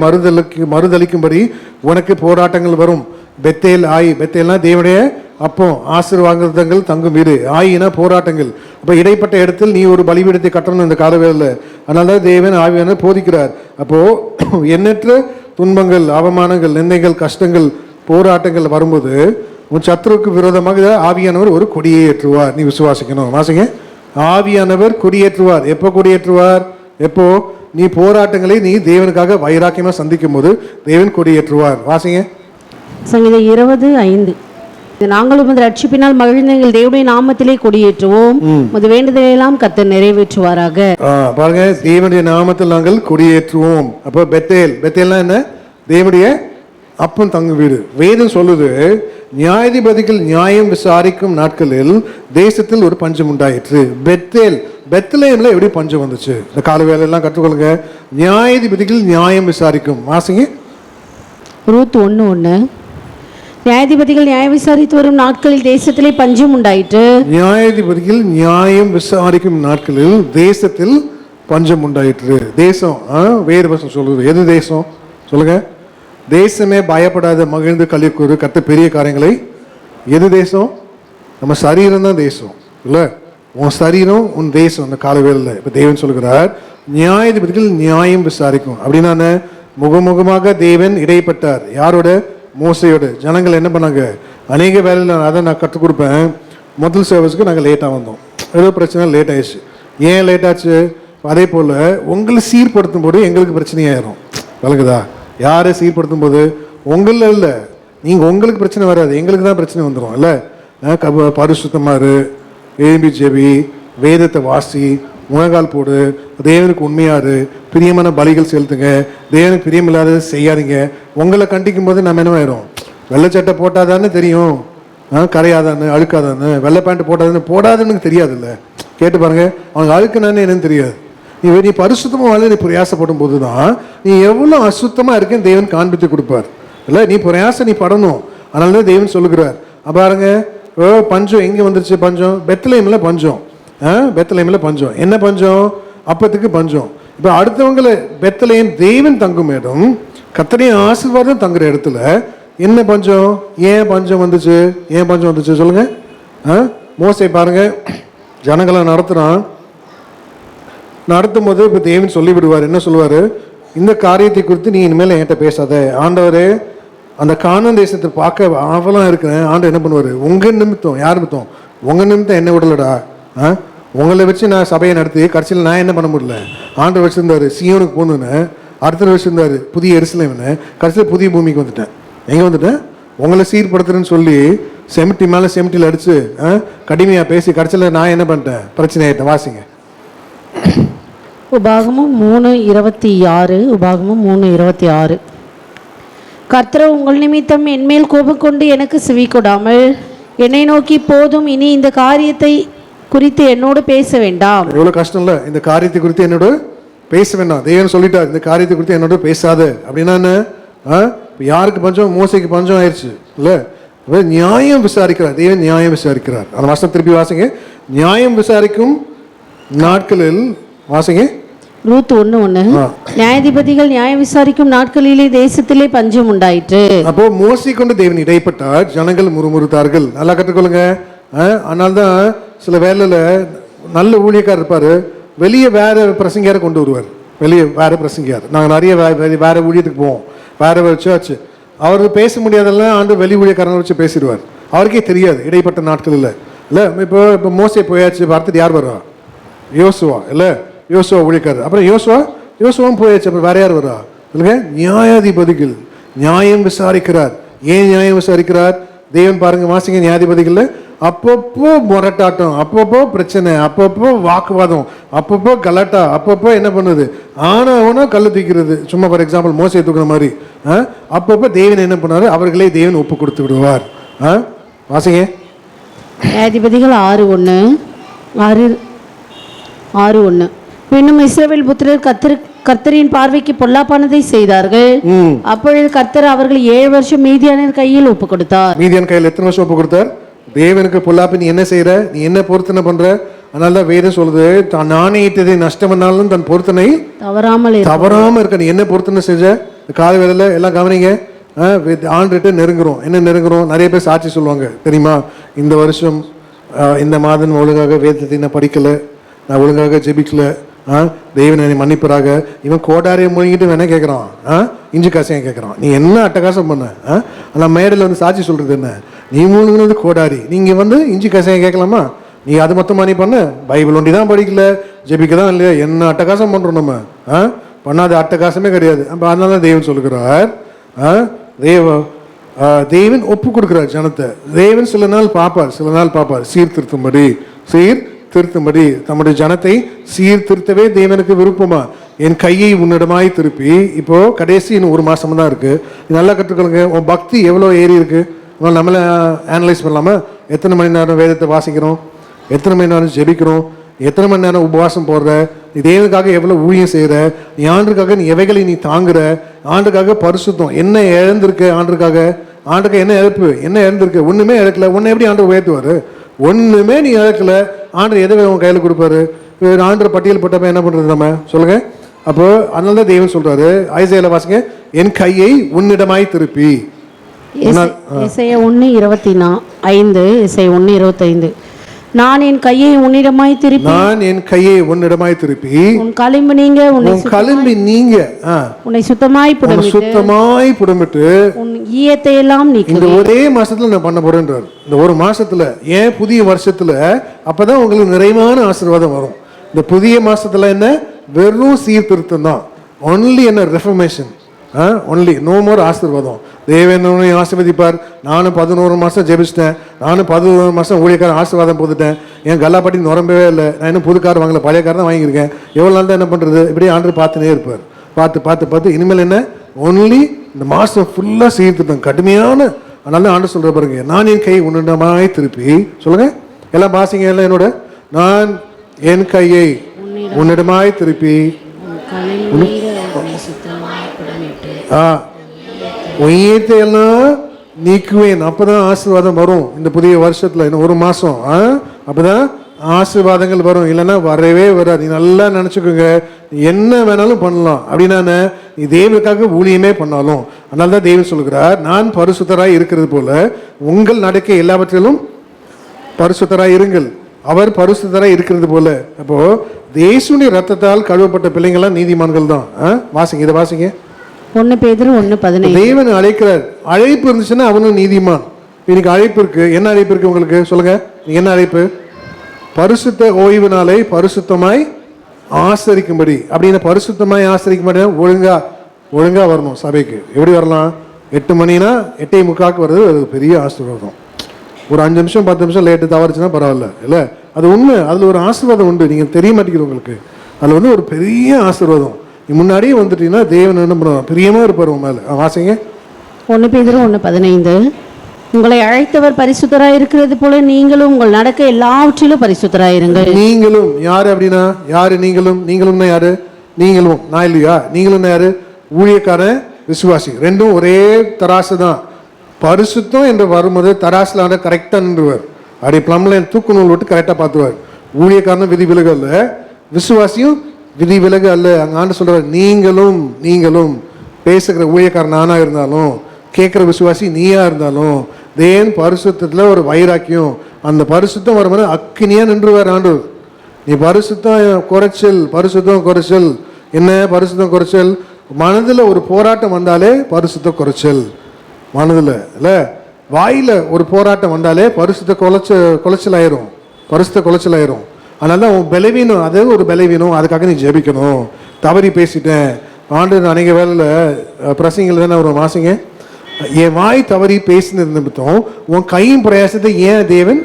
மறுதளிக்கும்படி உனக்கு போராட்டங்கள் வரும். பெத்தேல்னா தேவனுடைய அப்போ ஆசீர்வாதங்கள் தங்கும் வீடு, ஆயினா போராட்டங்கள். அப்போ இடைப்பட்ட இடத்தில் நீ ஒரு பலிபீடத்தை கட்டணும் இந்த காலவேளையில். அதனால தான் தேவன் ஆவியான போதிக்கிறார். அப்போ எண்ணற்ற துன்பங்கள், அவமானங்கள், நிந்தைகள், கஷ்டங்கள், போராட்டங்கள் வரும்போது உன் சத்துருவுக்கு விரோதமாக ஆவியானவர் ஒரு கொடியை ஏற்றுவார். நீ விசுவாசிக்கணும். வாசிங்க, ஆவியானவர் கொடியேற்றுவார். எப்போ கொடியேற்றுவார்? எப்போ நீ போராட்டங்களை நீ தேவனுக்காக வைராக்கியமா சந்திக்கும் போது தேவன் கொடியேற்றுவார். வாசிங்க சங்கீதம் 20:5. நாங்கள் உமது ரட்சிப்பினால் மகிழ்ந்து எங்கள் தேவனுடைய நாமத்திலே கொடியேற்றுவோம், உமது வேண்டுதலையெல்லாம் கர்த்தர் நிறைவேற்றுவாராக. பாருங்க, தேவனுடைய நாமத்தில் நாங்கள் கொடியேற்றுவோம். அப்போ பெத்தேல்னா என்ன? தேவனுடைய அப்பன் தங்கும் வீடு. வேதம் சொல்லுது, நியாயாதிபதிகள் நியாயம் விசாரிக்கும் நாட்களில் தேசத்தில் ஒரு பஞ்சம் உண்டாயிற்று. பெத்லேம்ல எப்படி பஞ்சம் வந்துச்சு? இந்த கால வேலையெல்லாம் கற்றுக்கொள்ளுங்க. நியாயாதிபதிகள் நியாயம் விசாரிக்கும். வாசிங்க ரூத் 1:1. நியாயாதிபதிகள் நியாயம் விசாரித்து வரும் நாட்களில் தேசத்திலே பஞ்சம் உண்டாயிற்று. நியாயாதிபதிகள் நியாயம் விசாரிக்கும் நாட்களில் தேசத்தில் பஞ்சம் உண்டாயிற்று. தேசம் வேறு வருஷம் சொல்லுது. எது தேசம் சொல்லுங்க? தேசமே பயப்படாத மகிழ்ந்து கலிக்கூறு கத்த பெரிய காரியங்களை. எது தேசம்? நம்ம சரீரம் தான் தேசம் இல்ல. உன் சரீரம் உன் தேசம். அந்த காலவேளையில் இப்ப தேவன் சொல்கிறார், நியாயாதிபதிகள் நியாயம் விசாரிக்கும். அப்படின்னா முகமுகமாக தேவன் இடைப்பட்டார். யாரோட? மோசையோடு. ஜனங்கள் என்ன பண்ணாங்க? அநேக வேலையில் அதை நான் கற்றுக் கொடுப்பேன். முதல் சர்வீஸ்க்கு நாங்கள் லேட்டாக வந்தோம். ஏதோ பிரச்சனை லேட் ஆயிடுச்சு. ஏன் லேட் ஆச்சு? அதே போல் உங்களை சீர்படுத்தும் போது எங்களுக்கு பிரச்சனையாயிரும். விளங்குதா? யாரை சீர்படுத்தும் போது உங்களில் இல்லை, நீங்கள் உங்களுக்கு பிரச்சனை வராது, எங்களுக்கு தான் பிரச்சனை வந்துடும் இல்லை. பரிசுத்தமாரு, எழும்பி ஜெபி, வேதத்தை வாசி, முழங்கால் போடு, தேவனுக்கு உண்மையாரு, பிரியமான பலிகள் செலுத்துங்க, தேவனுக்கு பிரியமில்லாதது செய்யாதீங்க. உங்களை கண்டிக்கும் போது நம்ம என்ன ஆயிரும்? வெள்ளைச்சட்டை போட்டாதானே தெரியும் கரையாதான்னு அழுக்காதான்னு, வெள்ளை பேண்ட் போடாதுன்னு தெரியாதுல்ல. கேட்டு பாருங்க, அவங்க அழுக்குனான்னு என்னன்னு தெரியாது. நீ பரிசுத்தமாக வாழ நீ பிரயாசப்படும் போது தான் நீ எவ்வளோ அசுத்தமாக இருக்கேன்னு தேவன் காண்பித்து கொடுப்பார் இல்லை. நீ பிரயாசம் நீ படணும். அதனால தான் தேவன் சொல்லுகிறார். பாருங்க, பஞ்சம் எங்கே வந்துருச்சு? பஞ்சம் பெத்லேமில் பஞ்சம். பெத்லேமில் பஞ்சம். என்ன பஞ்சம்? அப்பத்துக்கு பஞ்சம். இப்போ அடுத்தவங்களை பெத்லேம் தேவன் தங்கும் இடம், கர்த்தருடைய ஆசீர்வாதம் தங்குற இடத்துல என்ன பஞ்சம்? ஏன் பஞ்சம் வந்துச்சு? ஏன் பஞ்சம் வந்துச்சு சொல்லுங்க? மோசே பாருங்க, ஜனங்களை நடத்தும் போது இப்போ தேவன் சொல்லி விடுவார். என்ன சொல்லுவார்? இந்த காரியத்தை குறித்து நீ இனிமேல் என்கிட்ட பேசாத. ஆண்டவரே, அந்த கானான் தேசத்தை பார்க்க ஆவலாம் இருக்கிறேன். ஆண்டு என்ன பண்ணுவார்? உங்கள் நிமித்தம். யார் நிமித்தம்? உங்கள் நிமித்தம் என்ன விடலடா. உங்களை வச்சு நான் சபையை நடத்தி கடைசியில் நான் என்ன பண்ண முடியல. ஆண்டு வச்சுருந்தாரு சியோனுக்கு போகணுன்னு, அடுத்த வச்சுருந்தாரு புதிய எருசலேம்னு, கடைசியில் புதிய பூமிக்கு வந்துட்டேன். எங்கே வந்துட்டேன்? உங்களை சீர்படுத்துறேன்னு சொல்லி செமிட்டி மேலே செமிட்டியில் அடித்து கடுமையாக பேசி கடைசியில் நான் என்ன பண்ணிட்டேன்? பிரச்சனை ஆகிட்டேன். வாசிங்க உபாகமம் 3:26. உபாகமம் 3:26. கர்த்தர் உங்கள் நிமித்தம் என்மேல் கோபம் கொண்டு எனக்கு செவி கொடாமல் என்னை நோக்கி, போதும், இனி இந்த காரியத்தை குறித்து என்னோடு பேச வேண்டாம். எவ்வளோ கஷ்டம் இல்லை? இந்த காரியத்தை குறித்து என்னோட பேச வேண்டாம். தேவன் சொல்லிட்டார், இந்த காரியத்தை குறித்து என்னோட பேசாத. அப்படின்னா என்ன? யாருக்கு பஞ்சம்? மோசைக்கு பஞ்சம் ஆயிடுச்சு இல்லை. நியாயம் விசாரிக்கிறார் தேவன், நியாயம் விசாரிக்கிறார். அந்த வருஷம் திருப்பி வாசிங்க. நியாயம் விசாரிக்கும் நாட்களில் வாசிங்க ரூத் 1:1. நியாயாதிபதிகள் நியாயம் விசாரிக்கும் நாட்களிலே தேசத்திலே பஞ்சம் உண்டாயிற்று. அப்போ மோசை கொண்டு தேவன் இடைப்பட்டார், ஜனங்கள் முறுமுறுத்தார்கள். நல்லா கற்றுக்கொள்ளுங்க. அதனால்தான் சில வேலையில் நல்ல ஊழியக்காரர் இருப்பார், வெளியே வேற பிரசங்கியாரை கொண்டு வருவார். வெளியே வேற பிரசங்கியார். நாங்கள் நிறைய வேற ஊழியத்துக்கு போவோம், வேற சர்ச். அவர் பேச முடியாதெல்லாம் ஆண்டு வெளி ஊழியக்காரனை வச்சு பேசிடுவார். அவருக்கே தெரியாது இடைப்பட்ட நாட்கள் இல்லை. இப்போ மோசை போயாச்சு, பார்த்துட்டு யார் வருவா? யோசுவா இல்லை. யோசுவா ஊழியக்காரர். அப்புறம் யோசுவாவும் போயாச்சு, அப்புறம் வேற யார் வருவா? இல்லைங்க, நியாயாதிபதிகள் நியாயம் விசாரிக்கிறார். ஏன் நியாயம் விசாரிக்கிறார்? தேவன் பாருங்க, வாசிங்க நியாயாதிபதிகள். அப்பப்போ முரட்டாட்டம், அப்பப்போ பிரச்சனை, அப்பப்போ வாக்குவாதம், அப்பப்போ கலாட்டா, அப்பப்போ என்ன பண்ணுது? ஆனா கல்லு தூக்கிறது. சும்மா ஃபார் எக்ஸாம்பிள் மோசையை தூக்குற மாதிரி. அப்பப்போ தேவன் என்ன பண்ணாரு? அவர்களே தேவன் ஒப்பு கொடுத்து விடுவார். வாசிங்க நியாயாதிபதிகள் 6:1. பின்னும் இஸ்ரவேல் புத்திரர் கர்த்தரின் பார்வைக்கு பொல்லாப்பானதை செய்தார்கள். அப்பொழுது கர்த்தர் அவர்கள் 7 வருஷம் மீதியானின் கையில் ஒப்பு கொடுத்தார். மீதியான் கையில் எத்தனை வருஷம் ஒப்பு கொடுத்தார்? தேவனுக்கு பொல்லாப்பு நீ என்ன செய்யற, நீ என்ன பொருத்தனை பண்ற? அதனால தான் வேதம் சொல்லுது, தான் நாணயிட்டதை நஷ்டம் பண்ணாலும் தன் பொருத்தனை தவறாம இருக்க. நீ என்ன பொருத்தனை செஞ்ச? கால வேலையில எல்லாம் கவனிங்க. ஆண்டுகிட்ட நெருங்குறோம். என்ன நெருங்குறோம்? நிறைய பேர் சாட்சி சொல்லுவாங்க தெரியுமா, இந்த வருஷம் இந்த மாதம் ஒழுங்காக வேதத்தை நான் படிக்கல, நான் ஒழுங்காக ஜெபிக்கல, தெய்வன் என்னை மன்னிப்பராக. இவன் கோடாரியை மூழ்கிட்டு வேணா கேட்குறான், இஞ்சி காசையும் கேட்குறான். நீ என்ன அட்டகாசம் பண்ண? ஆனால் மேடையில் வந்து சாட்சி சொல்றது என்ன? நீ மூழ்கினது கோடாரி, நீங்க வந்து இஞ்சி காசையும் கேட்கலாமா? நீ அது மொத்தமா நீ பண்ண, பைபிள் ஒண்டி தான் படிக்கல, ஜெபிக்க தான் இல்லையா? என்ன அட்டகாசம் பண்றோம் நம்ம? பண்ணாத அட்டகாசமே கிடையாது. அதனால தேவன் சொல்லுகிறார், தேவன் ஒப்பு கொடுக்கிறார் ஜனத்தை. தேவன் சில நாள் பார்ப்பார் சீர்திருத்தும்படி தம்முடைய ஜனத்தை சீர்திருத்தவே தேவனுக்கு விருப்பமா. என் கையை உன்னிடமாய் திருப்பி, இப்போ கடைசி இன்னும் 1 மாசம் தான் இருக்கு, நல்லா கற்றுக்கொள்ளுங்க. உன் பக்தி எவ்வளோ ஏறி இருக்கு நம்மள அனலைஸ் பண்ணலாமா? எத்தனை மணி நேரம் வேதத்தை வாசிக்கிறோம், எத்தனை மணி நேரம் ஜெபிக்கிறோம், எத்தனை மணி நேரம் உபவாசம் போடுற, நீ தேவனுக்காக எவ்வளவு ஊழியம் செய்யற, நீ ஆண்டுக்காக நீ எவைகளை நீ தாங்குற, ஆண்டுக்காக பரிசுத்தம் என்ன இழந்திருக்க, ஆண்டுக்கு என்ன இழந்திருக்கு? ஒண்ணுமே இழக்கல. ஒன்னு எப்படி ஆண்டு உயர்த்துவாரு? ஒண்ணுமே நீ இழக்கல, ஆண்டு எதை உன் கையில கொடுப்பாரு? ஆண்டு பட்டியல் போட்டப்ப என்ன பண்றது நம்ம சொல்லுங்க? அப்போ அதனால தான் தேவன் சொல்றாரு, ஐசாயால வாசிங்க, என் கையை உன்னிடமாய் திருப்பி. எசையா 1:25, எசையா 1:25, நான் என் கையை உன்னிடமாய் திருப்பி உன் களிம்பு நீங்க உன்னை சுத்தமாய் புடமிட்டு உன் ஈயத்தை எல்லாம் நீக்கி. இந்த ஒரே மாசத்துல நான் பண்ண போறேன்றார். இந்த 1 மாசத்துல, ஏன் புதிய வருஷத்துல, அப்பதான் உங்களுக்கு நிறைவான ஆசீர்வாதம் வரும். இந்த புதிய மாசத்துல என்ன? வெறும் சீர்திருத்தம் தான். ஒன்லி என்ன? ரெஃபர்மேஷன். ஒன்லி, நோ மோர் ஆசீர்வாதம். தேவன் ஆசீர்வதிப்பார். நானும் 11 மாசம் ஜெபிச்சிட்டேன், நானும் 11 மாசம் ஊழியக்காரன் ஆசீர்வாதம் போட்டுட்டேன், என் கல்லாப்பட்டி நுரம்பவே இல்லை, நான் இன்னும் புது கார் வாங்கல, பழைய கார் தான் வாங்கியிருக்கேன். எவ்வளோ நாள் தான் என்ன பண்றது? இப்படியே ஆண்டு பார்த்துனே இருப்பார். பார்த்து இனிமேல் என்ன? ஒன்லி இந்த மாசம் ஃபுல்லா சீர்திருத்தம், கடுமையான. அதனால ஆண்டு சொல்ற பாருங்க, நான் என் கை உன்னிடமாய் திருப்பி. சொல்லுங்க எல்லாம் பாசிங்க, எல்லாம் என்னோட, நான் என் கையை உன்னிடமாய் திருப்பி உயிர்த்தை எல்லாம் நீக்குவேன். அப்பதான் ஆசீர்வாதம் வரும். இந்த புதிய வருஷத்துல இன்னும் 1 மாசம், அப்பதான் ஆசீர்வாதங்கள் வரும். இல்லைன்னா வரவே வராது. நீ நல்லா நினைச்சுக்கோங்க, என்ன வேணாலும் பண்ணலாம். அப்படின்னா நீ தேவனுக்காக ஊழியமே பண்ணாலும். அதனால தான் தேவன் சொல்லுகிறார், நான் பரிசுத்தராய் இருக்கிறது போல உங்கள் நடக்கை எல்லாவற்றிலும் பரிசுத்தராய் இருங்கள். அவர் பரிசுத்தராய் இருக்கிறது போல. அப்போ தேவனுடைய ரத்தத்தால் கழுவப்பட்ட பிள்ளைங்களாம் நீதிமான்கள் தான். வாசிங்க, இதை வாசிங்க. 1 பேதுரு 1:15. தேவன் அழைக்கிறார். அழைப்பு இருந்துச்சுன்னா அவனும் நீதிமான். இன்னைக்கு அழைப்பு இருக்கு. என்ன அழைப்பு இருக்கு உங்களுக்கு? சொல்லுங்க, என்ன அழைப்பு? பரிசுத்த ஓய்வு நாளை பரிசுத்தமாய் ஆசரிக்கும்படி. அப்படின்னு பரிசுத்தமாய் ஆசரிக்கும்படி ஒழுங்கா வரணும் சபைக்கு. எப்படி வரலாம்? 8 மணினா 8:45 வருது, அது பெரிய ஆசீர்வாதம். ஒரு 5 நிமிஷம் 10 நிமிஷம் லேட்டு தவறுச்சுன்னா பரவாயில்ல, இல்ல அது உண்மை. அதுல ஒரு ஆசீர்வாதம் உண்டு, நீங்க தெரிய மாட்டேங்குது உங்களுக்கு. அதுல வந்து ஒரு பெரிய ஆசீர்வாதம். நீ முன்னாடியே வந்துட்டீங்கன்னா தேவன் என்ன பண்ணுவான்? பிரியமா இருப்பார் உன் மேல. வாசிங்க. 1 பேதுரு 1:15. உங்களை அழைத்தவர் பரிசுத்தராய் இருக்கிறது போல நீங்களும் உங்கள் நடக்க எல்லாவற்றிலும் பரிசுத்தராயிருங்கள். நீங்களும் யாரு? அப்படின்னா யாரு நீங்களும்னா யாரு? நீங்களும் நான் இல்லையா? நீங்களும் யாரு? ஊழியக்காரன், விசுவாசி, ரெண்டும் ஒரே தராசு தான். பரிசுத்தம் என்று வரும்போது தராசுல கரெக்டா நின்றுவார். அப்படி பிளம்ல தூக்கு நூல் விட்டு கரெக்டா பார்த்துவார். ஊழியக்காரனும் விதி விலகு அல்ல, விசுவாசியும் விதி விலகு அல்ல. அங்க ஆண்டு சொல்றார், நீங்களும் பேசுகிற ஊழியக்காரன் நானா இருந்தாலும், கேட்கிற விசுவாசி நீயா இருந்தாலும், தேவன் பரிசுத்தத்துல ஒரு வைராக்கியம், அந்த பரிசுத்தம் வரும்போது அக்கினியா நின்றுவார் ஆண்டு. நீ பரிசுத்தம் குறைச்சல் என்ன? பரிசுத்தம் குறைச்சல். மனதுல ஒரு போராட்டம் வந்தாலே பரிசுத்த குறைச்சல். மனதுல இல்ல, வாயில ஒரு போராட்டம் வந்தாலே பரிசுத்த குலைச்சல் ஆயிரும். அதனால உன் பலவீனம், அது ஒரு பலவீனம், அதுக்காக நீ ஜெபிக்கணும். தவறி பேசிட்டேன் ஆண்டு. அநேக வேலையில் பிரசங்கில் தானே ஒரு மாசிங்க, என் வாய் தவறி பேசினது நிமித்தம் உன் கையும் பிரயாசத்தை ஏன் தேவன்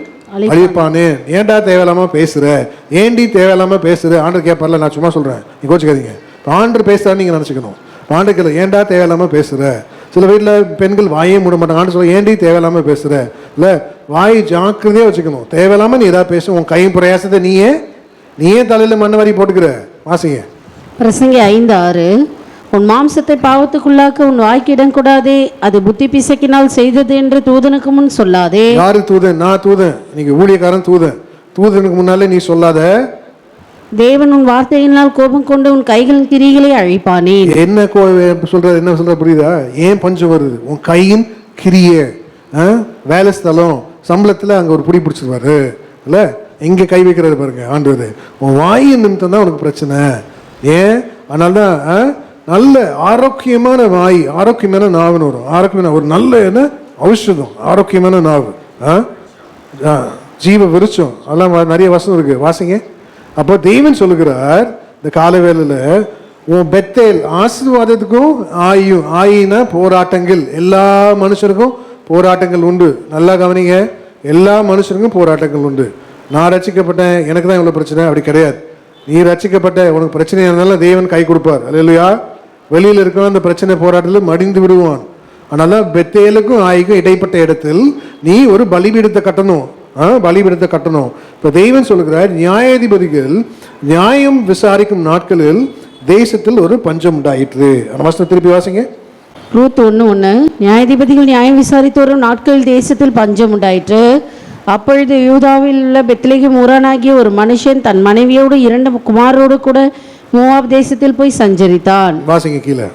அழிப்பானு? ஏன்டா தேவையில்லாம பேசுற, ஆண்டு கேட்பார்ல. நான் சும்மா சொல்றேன், நீ கோச்சுக்காதீங்க. ஆண்டு பேசுறான்னு நீங்க நினைச்சுக்கணும். ஆண்டுக்கு ஏன்டா தேவையில்லாம பேசுற. சில வீட்டில் பெண்கள் வாயே மூட மாட்டாங்க. ஆண்டு சொல்ல, ஏன்டி தேவையில்லாம பேசுற? இல்ல, வாய் ஜாக்கிரதையா வச்சுக்கணும். தேவையில்லாம நீ ஏதாவது பேச, உன் கையும் பிரயாசத்தை நீயே நீ ஏன் தலையில் மண்ணை வாரி போட்டுக்கிற? வாசிங்க. பிரசங்கி 5:6. உன் மாம்சத்தை பாவத்துக்குள்ளாக்க உன் வாய்க்கு இடம் கூடாதே, அது புத்தி பிசக்கினால் செய்தது என்று தூதனுக்கு முன் சொல்லாதே. யாரு தூதன்? நான் தூதன். நீங்க ஊழியக்காரன் தூதன். தூதனுக்கு முன்னாலே நீ சொல்லாத. தேவன் உன் வார்த்தையினால் கோபம் கொண்டு உன் கைகளின் கிரிகளை அழிப்பானே. என்ன சொல்ற? என்ன சொல்ற? புரியுதா? ஏன் பஞ்சம் வருது? உன் கையின் கிரிய, வேலை ஸ்தலம், சம்பளத்துல அங்க ஒரு புடி பிடிச்சிருவாரு இல்ல, எங்க கை வைக்கிறது பாருங்க ஆண்டவர். உன் வாயின் நிமித்தம் தான் உனக்கு பிரச்சனை. ஏன்? அதனால்தான் நல்ல ஆரோக்கியமான வாய், ஆரோக்கியமான நாவுன்னு வரும். ஆரோக்கியமான ஒரு நல்ல என்ன ஔஷதம், ஆரோக்கியமான நாவு, ஜீவ விருச்சம், அதெல்லாம் நிறைய வசனம் இருக்கு. வாசிங்க. அப்போ தெய்வன் சொல்லுகிறார் இந்த கால வேளையில, உன் பெத்தேல் ஆசீர்வாதத்துக்கும் ஆயும், ஆயினா போராட்டங்கள், எல்லா மனுஷருக்கும் போராட்டங்கள் உண்டு. நல்லா கவனிங்க, எல்லா மனுஷருக்கும் போராட்டங்கள் உண்டு. நான் ரட்சிக்கப்பட்டேன், எனக்கு தான் இவ்வளோ பிரச்சனை, அப்படி கிடையாது. நீ ரட்சிக்கப்பட்ட, உனக்கு பிரச்சனையாக இருந்தாலும் தேவன் கை கொடுப்பார். அல்லேலூயா. வெளியில் இருக்கிற அந்த பிரச்சனை போராட்டத்தில் மடிந்து விடுவான். அதனால பெத்தேலுக்கும் ஆய்க்கும் இடைப்பட்ட இடத்தில் நீ ஒரு பலிபீடத்தை கட்டணும், பலிபீடத்தை கட்டணும். இப்போ தெய்வன் சொல்லுகிறார், நியாயாதிபதிகள் நியாயம் விசாரிக்கும் நாட்களில் தேசத்தில் ஒரு பஞ்சம் உண்டாயிற்று. அந்த திருப்பி வாசிங்க. ரூத் 1:1. நியாயாதிபதிகள் நியாயம் விசாரித்து வரும் நாட்களில் தேசத்தில் பஞ்சம் உண்டாயிற்று. அப்பொழுது யூதாவில் உள்ள பெத்லெகேம் ஊரானாகிய ஒரு மனுஷன் தன் மனைவியோடு 2 குமாரோடு கூட மோவாப் தேசத்தில் போய் சஞ்சரித்தான். வாசிங்க கீழே.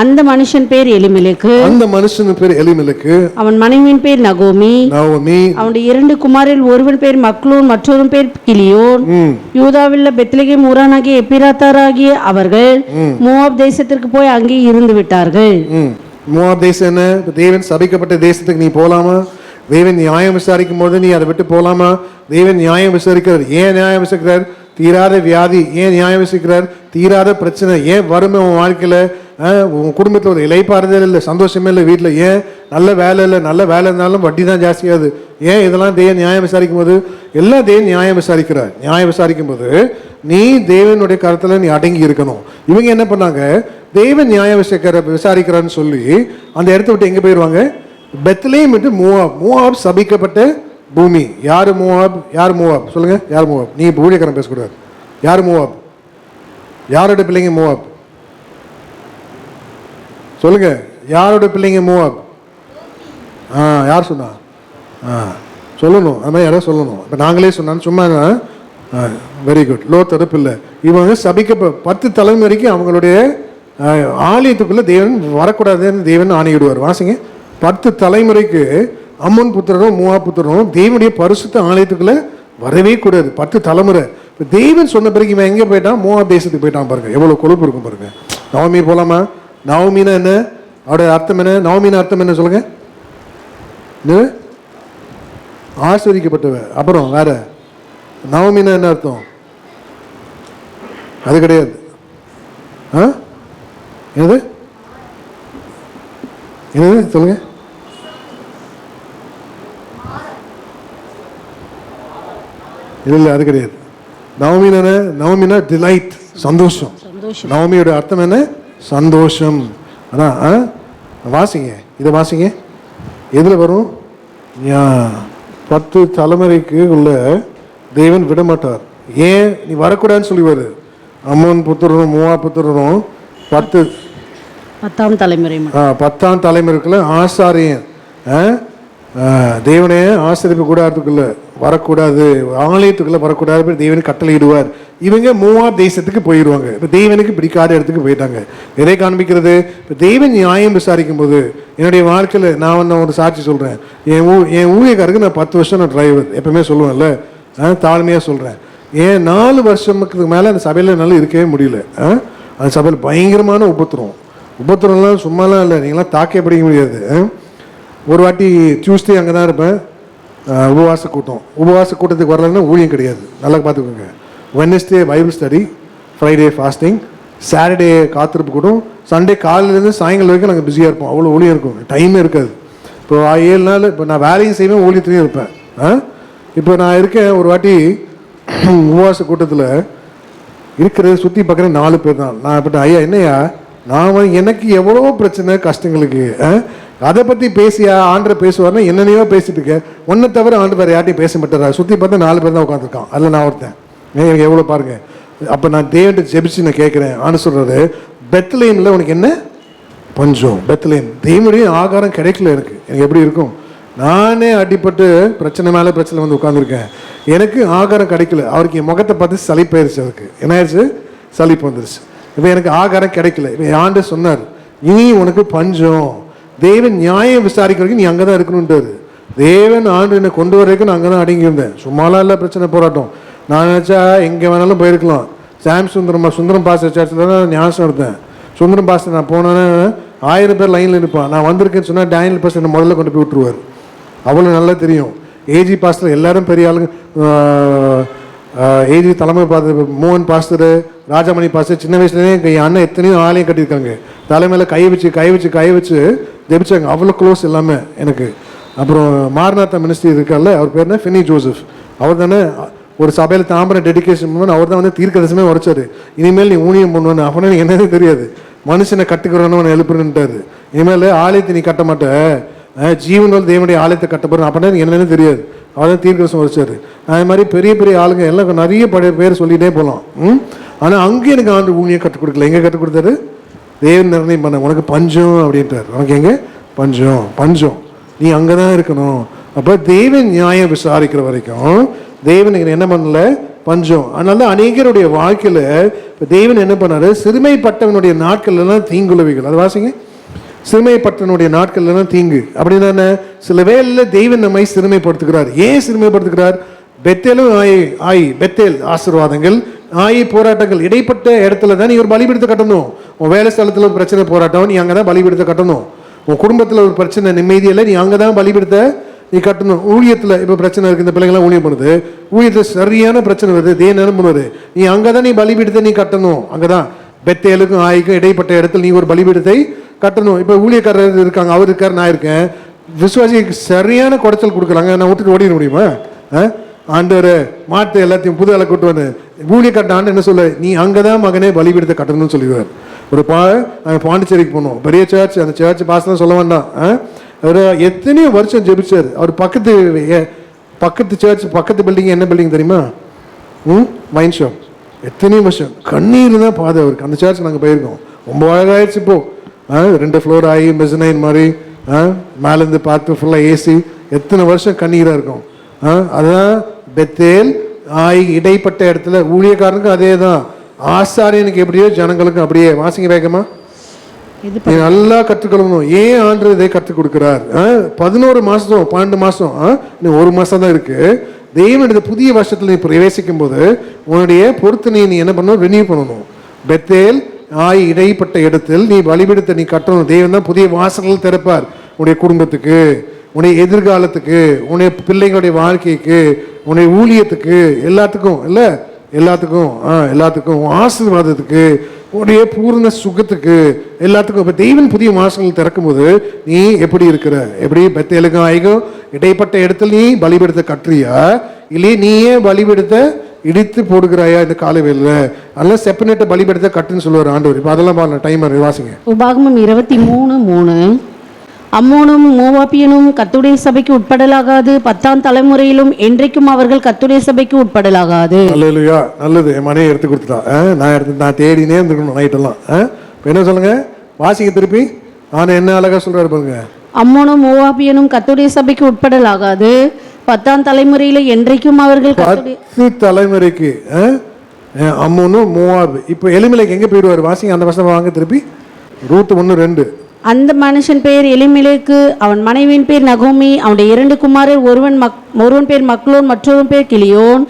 அந்த மனுஷன் பேர் எலிமெலெக்கு. அந்த மனுஷன் பேர் எலிமெலெக்கு. அவன் மனைவியின் பேர் நகோமி. அவனுடைய 2 குமாரில் ஒருவன் பேர் மக்லூன், மற்றொரு பேர் கிலியோன். யூதாவில் பெத்லெகேம் ஊரானாகிய எப்பிராத்தாராகிய அவர்கள் மோவாப் தேசத்திற்கு போய் அங்கே இருந்து விட்டார்கள். மோவாப் தேசம் என்ன? தேவன் சபிக்கப்பட்ட தேசத்துக்கு நீ போலாமா? தேவன் நியாயம் விசாரிக்கும் போது நீ அதை விட்டு போலாமா? தேவன் நியாயம் விசாரிக்கிறார். ஏன் நியாயம் விசாரிக்கிறார்? தீராத வியாதி. ஏன் நியாயம் விசாரிக்கிறார்? தீராத பிரச்சனை. ஏன் வறுமை உன் வாழ்க்கையில், உன் குடும்பத்தில் ஒரு இலைப்பாறுதல் இல்லை, சந்தோஷமே இல்லை வீட்டில். ஏன்? நல்ல வேலை இல்லை. நல்ல வேலை இருந்தாலும் வட்டி தான் ஜாஸ்தியாகுது. ஏன்? இதெல்லாம் தேவன் நியாயம் விசாரிக்கும் போது எல்லாம் தேவன் நியாயம் விசாரிக்கிறார். நியாயம் விசாரிக்கும் போது நீ தேவனுடைய கருத்தில் நீ அடங்கி இருக்கணும். இவங்க என்ன பண்ணாங்க? தேவன் நியாயம் விசாரிக்கிறான்னு சொல்லி அந்த இடத்த விட்டு எங்கே போயிடுவாங்க? பெத்லெகேம் என்று மோவாப். மோவாப் சபிக்கப்பட்ட பூமி. யாரு மோவாப்? யார் மோவாப்? சொல்லுங்க, யார் மோவாப்? நீ ஊழியக்காரன் பேசக்கூடாது. யார் மோவாப்? யாரோட பிள்ளைங்க மோவாப்? சொல்லுங்க, யாரோட பிள்ளைங்க மோவாப்? யார் சொன்னா? சொல்லணும், அது மாதிரி யாராவது சொல்லணும். இப்போ நாங்களே சொன்னான்னு சும்மா. Very good. லோத்தோட பிள்ளை. இவங்க சபிக்க 10 தலைமுறைக்கு அவங்களுடைய ஆலயத்துக்குள்ள தேவன் வரக்கூடாதுன்னு தேவன் ஆணையிடுவார். வாசிங்க. 10 தலைமுறைக்கு அம்மன் புத்திரரும் மோவாப் புத்திரரும் தேவனுடைய பரிசுத்த ஆலயத்துக்குள்ள வரவே கூடாது. 10 தலைமுறை. இப்போ தேவன் சொன்ன பிறகு இவன் எங்கே போயிட்டான்? மோவாப் தேசத்துக்கு போயிட்டான். பாருங்க எவ்வளோ கொழுப்பு இருக்கும் பாருங்க. நவமி போலாமா? நவமினா என்ன? அவருடைய அர்த்தம் என்ன? நவமினா அர்த்தம் என்ன சொல்லுங்க? ஆஸ்வதிக்கப்பட்டவ. அப்புறம் வேற நவமினா என்ன அர்த்தம்? அது கிடையாது. என்னது என்னது சொல்லுங்க. இல்லை, அது கிடையாது. நவமினா என்ன? நவமினா டிலைட், சந்தோஷம். நவமியோட அர்த்தம் என்ன? சந்தோஷம். ஆனால் வாசிங்க, இதை வாசிங்க. எதில் வரும்? 10 தலைமுறைக்கு உள்ள தேவன் விட மாட்டார். ஏன்? நீ வரக்கூடாதுன்னு சொல்லுவார். அம்மன் புத்திரரும் மோவாப் புத்திரரும் 10ஆம் தலைமுறை 10ஆம் தலைமுறைக்குள்ள ஆசாரியன் தேவனே ஆசிரியப்பு கூடாரத்துக்குள்ள வரக்கூடாது, ஆலயத்துக்குள்ள வரக்கூடாது, தேவனுக்கு கட்டளையிடுவார். இவங்க மோவாப் தேசத்துக்கு போயிடுவாங்க. இப்போ தேவனுக்கு பிடிக்காத இடத்துக்கு போயிட்டாங்க. எதை காண்பிக்கிறது? இப்போ தேவன் நியாயம் விசாரிக்கும் போது என்னுடைய வாழ்க்கையில் நான் ஒரு சாட்சி சொல்கிறேன். என் ஊழியக்காருக்கு நான் 10 வருஷம் நான் டிரைவர் எப்பவுமே சொல்லுவேன்ல, தாழ்மையாக சொல்கிறேன். ஏன் 4 வருஷத்துக்கு மேலே அந்த சபையில் என்னால் இருக்கவே முடியல. அந்த சபையில் பயங்கரமான உபத்திரம்லாம் சும்மாலாம் இல்லை, நீங்களாம் தாக்கே பிடிக்க முடியாது. ஒரு வாட்டி டியூஸ்டே அங்கே தான் இருப்பேன், உபவாச கூட்டத்துக்கு வரலன்னா ஊழியம் கிடையாது. நல்லா பார்த்துக்கோங்க. Wednesday Bible study, Friday fasting, Saturday காத்திருப்பு கூட்டம், சண்டே காலையிலேருந்து சாயங்காலம் வரைக்கும் நாங்கள் பிஸியாக இருப்போம். அவ்வளோ ஊழியம் இருக்கும், டைமே இருக்காது. இப்போ 7 நாள் இப்போ நான் வேலையும் செய்வேன், ஊழியத்துலேயும் இருப்பேன். இப்போ நான் இருக்கேன். ஒரு வாட்டி உபவாச கூட்டத்தில் இருக்கிறத சுற்றி பார்க்குற 4 பேர் தான். நான் இப்போ ஐயா என்னையா நான் எனக்கு எவ்வளோ பிரச்சனை கஷ்டங்களுக்கு அதை பற்றி பேசியா ஆண்டரை பேசுவார்னா என்னென்னையோ பேசிட்டு இருக்கேன். ஒன்றை தவிர ஆண்டு வேறு யார்ட்டையும் பேச மாட்டாரா? சுற்றி பார்த்தா 4 பேர் தான் உட்காந்துருக்கான். அதில் நான் ஒருத்தன். எனக்கு எவ்வளோ பாருங்கள். அப்போ நான் தேவன்கிட்ட ஜெபிச்சு நான் கேட்குறேன். ஆண்டு சொல்கிறது, பெத்லஹேமில் உனக்கு என்ன பஞ்சம்? பெத்லஹேம் தேவனுடைய ஆகாரம் கிடைக்கல. எனக்கு எப்படி இருக்கும்? நானே அடிப்பட்டு பிரச்சனை மேலே பிரச்சனை வந்து உட்காந்துருக்கேன். எனக்கு ஆகாரம் கிடைக்கல. அவருக்கு என் முகத்தை பார்த்து சலிப்பாயிருச்சு. அவருக்கு என்ன ஆயிடுச்சு? சலிப்பு வந்துருச்சு. இப்போ எனக்கு ஆகாரம் கிடைக்கல. இப்போ ஆண்டு சொன்னார், இனி உனக்கு பஞ்சம். தேவன் நியாயம் விசாரிக்க வரைக்கும் நீ அங்கே தான் இருக்கணுன்ட்டாரு. தேவன் ஆண்டு என்னை கொண்டு வர வரைக்கும் நான் அங்கே தான் அடங்கியிருந்தேன். சும்மாலாம் இல்லை பிரச்சனை போராட்டம். நான் நினச்சா எங்கே வேணாலும் போயிருக்கலாம். சுந்தரம் பாஸ்டர் சர்ச்சில் தான் ஞாபகம் எடுத்தேன். சுந்தரம் பாஸ்டர் நான் போனேன்னா 1000 பேர் லைனில் இருப்பான். நான் வந்திருக்கேன்னு சொன்னால் டேனியல் பாஸ்டர் என்னை முதல்ல கொண்டு போய் விட்டுருவார். அவ்வளோ நல்லா தெரியும். ஏஜி பாஸ்டர் எல்லாரும் பெரிய ஆளுங்க. ஏஜி தலைமை பாஸ்டர் மோகன் பாஸ்டர், ராஜாமணி பாஸ்டர் சின்ன வயசுலேயே என் அண்ணன் எத்தனையோ ஆலயம் கட்டியிருக்காங்க. தலைமையில் கை வச்சு ஜெபிச்சாங்க. அவ்வளோ க்ளோஸ் எல்லாமே எனக்கு. அப்புறம் மாரநாத்தா மினிஸ்ட்ரி இருக்கார்ல, அவர் பேர் என்ன, ஃபினி ஜோசப். அவர் தானே ஒரு சபையில் தாம்பரம் டெடிகேஷன் பண்ணுவேன். அவர் தான் வந்து தீர்க்கதரிசனமே உரைச்சார். இனிமேல் நீ ஊழியம் பண்ணுவேன்னு. அப்படின்னா எனக்கு என்னன்னே தெரியாது. மனுஷனை கட்டுக்கிறவனு எழுப்புறேன்ட்டாரு. இனிமேல் ஆலயத்தை நீ கட்ட மாட்ட, ஜீவனோல் தேவனுடைய ஆலயத்தை கட்ட போகிறேன். அப்படின்னா எனக்கு என்னன்னு தெரியாது. அவர் தான் தீர்க்கதரிசனம் உரைச்சார். அது மாதிரி பெரிய பெரிய ஆளுங்க எல்லாம் நிறைய பேர் சொல்லிகிட்டே போகலாம். ஆனால் அங்கே எனக்கு ஆண்டு ஊழியம் கற்றுக் கொடுக்கல. எங்கே கற்றுக் கொடுத்தாரு? தேவன் நிர்ணயம் பண்ண, உனக்கு பஞ்சம் அப்படின்ட்டார். உனக்கு எங்கே பஞ்சம், நீ அங்கே தான் இருக்கணும். அப்போ தேவன் நியாயம் விசாரிக்கிற வரைக்கும் தேவன் என்ன பண்ணல? பஞ்சம். அதனால தான் அநேகருடைய வாழ்க்கையில் இப்போ தேவன் என்ன பண்ணாரு? சிறுமைப்பட்டவனுடைய நாட்கள்லாம் தீங்குலவிகள். அது வாசிங்க. சிறுமைப்பட்டவனுடைய நாட்கள்லாம் தீங்கு அப்படின்னா என்ன? சில வேளையில் தெய்வன் நம்மை சிறுமைப்படுத்துகிறார். ஏன் சிறுமைப்படுத்துகிறார்? பெத்தேலும் பெத்தேல் ஆசீர்வாதங்கள், போராட்டங்கள் இடைப்பட்ட இடத்துல தான் நீ ஒரு பலிபீடத்தை கட்டணும். உன் வேலை ஸ்தலத்தில் ஒரு பிரச்சனை போராட்டம், நீ அங்கே தான் பலிபீடத்தை கட்டணும். உன் குடும்பத்தில் ஒரு பிரச்சனை நிம்மதியில், நீ அங்கே தான் பலிபீடத்தை நீ கட்டணும். ஊழியத்தில் இப்போ பிரச்சனை இருக்குது, இந்த பிள்ளைங்களாம் ஊழியம் பண்ணுது, ஊழியத்தில் சரியான பிரச்சனை வருது, தேவன் என்ன பண்ணுவார்? நீ அங்கே தான் நீ பலிபீடத்தை நீ கட்டணும். அங்கே தான் பெத்தேலுக்கும் ஆய்க்கும் இடைப்பட்ட இடத்துல நீ ஒரு பலிபீடத்தை கட்டணும். இப்போ ஊழியக்காரர் இருக்காங்க, அவர் இருக்கார், நான் இருக்கேன். விசுவாசிக்கு சரியான குடைச்சல் கொடுக்குறாங்க. நான் விட்டுட்டு ஓடிட முடியுமா? ஆண்டவர் மாட்டு எல்லாத்தையும் புது ஆளை கூட்டு வந்து ஊழியக்காரன் ஆண்டு என்ன சொல்ல? நீ அங்கே தான் மகனே பலிபீடத்தை கட்டணும்னு சொல்லிடுவார். ஒரு பாண்டிச்சேரிக்கு போனோம், பெரிய சர்ச். அந்த சர்ச் பாசலாம் சொல்ல வேண்டாம். அவர் எத்தனையோ வருஷம் ஜெபிச்சார். அவர் பக்கத்து சர்ச் பக்கத்து பில்டிங் என்ன பில்டிங் தெரியுமா? Wine shop. எத்தனையோ வருஷம் கண்ணீர் தான் பாதை அவருக்கு. அந்த சர்ச் நாங்கள் போயிருக்கோம். ரொம்ப அழகாயிடுச்சு. இப்போ 2 ஃப்ளோர் ஆகி மெசனைன் மாதிரி மேலேருந்து பார்த்து ஃபுல்லாக ஏசி. எத்தனை வருஷம் கண்ணீராக இருக்கும். அதுதான் பெத்தேல் இடைப்பட்ட இடத்துல. ஊழியக்காரனுக்கும் அதே தான், ஆசாரியனுக்கு எப்படியோ ஜனங்களுக்கும் அப்படியே. வாசிங்க வேகமா. நீ நல்லா கற்றுக்கொள்ளணும். ஏன் ஆண்டு இதை கற்றுக் கொடுக்கிறார்? 11 மாதம் 12 மாதம் இன்னும் 1 மாதம் தான் இருக்கு. தெய்வனுடைய புதிய வருஷத்தில் நீ பிரவேசிக்கும் போது உன்னுடைய பொருத்தனையை நீ என்ன பண்ணணும்? ரினியூ பண்ணணும். பெத்தேல் இடைப்பட்ட இடத்தில் நீ பலிபீடத்தை நீ கட்டணும். தேவன் தான் புதிய வாசல்கள் திறப்பார். உன்னுடைய குடும்பத்துக்கு, உன்னுடைய எதிர்காலத்துக்கு, உன்னுடைய பிள்ளைங்களுடைய வாழ்க்கைக்கு, உன்னுடைய ஊழியத்துக்கு, எல்லாத்துக்கும் இல்லை, எல்லாத்துக்கும் ஆசீர்வாதத்துக்கு, உன்னுடைய பூர்ண சுகத்துக்கு, எல்லாத்துக்கும். இப்போ தெய்வன் புதிய வாசல்கள் திறக்கும் போது நீ எப்படி இருக்கிற? எப்படி பெத்தேலுக்கும் ஆய்க்கும் இடைப்பட்ட இடத்துல நீ பலிபீடத்தை கட்டுறியா, இல்லையே நீயே பலிபீடத்தை இடித்து போடுகிறாயா இந்த காலை வேளையில்? அதெல்லாம் செப்பரேட்டாக பலிபீடத்தை கட்டுன்னு சொல்லுவார் ஆண்டவர். இப்போ அதெல்லாம் பாருங்க. டைமர் வாசிங்க. உபாகமம் 23:3. அம்மோனும் மோவாபியனும் கர்த்தருடைய சபைக்கு உட்படலாகாது, 10ஆம் தலைமுறையிலும் என்றைக்கும் அவர்கள் கர்த்தருடைய சபைக்கு உட்படலாகாது. அல்லேலூயா. நல்லது. என் மனையை எடுத்து கொடுத்துட்டா. நான் தேடினே இருந்துக்கணும் நைட்டெல்லாம். என்ன சொல்லுங்க, வாசிங்க திருப்பி. ஆனால் என்ன அழகா சொல்றாரு பாருங்க. அம்மோனும் மோவாபியனும் கர்த்தருடைய சபைக்கு உட்படலாகாது, 10ஆம் தலைமுறையில என்றைக்கும் அவர்கள் 10 தலைமுறைக்கு. அம்மோனும் மோவாப். இப்போ எலிமெலேக்கு எங்கே போயிடுவார்? வாசிங்க அந்த வசனம் வாங்க திருப்பி. ரூத் 1:2. அந்த மனுஷன் பேர் எலிமெலேக்கு, அவன் மனைவியின் பேர் நகோமி, அவனுடைய 2 குமாரர், ஒருவன் பேர் மக்லோன், மற்றொரு பேர் கிளியோன்.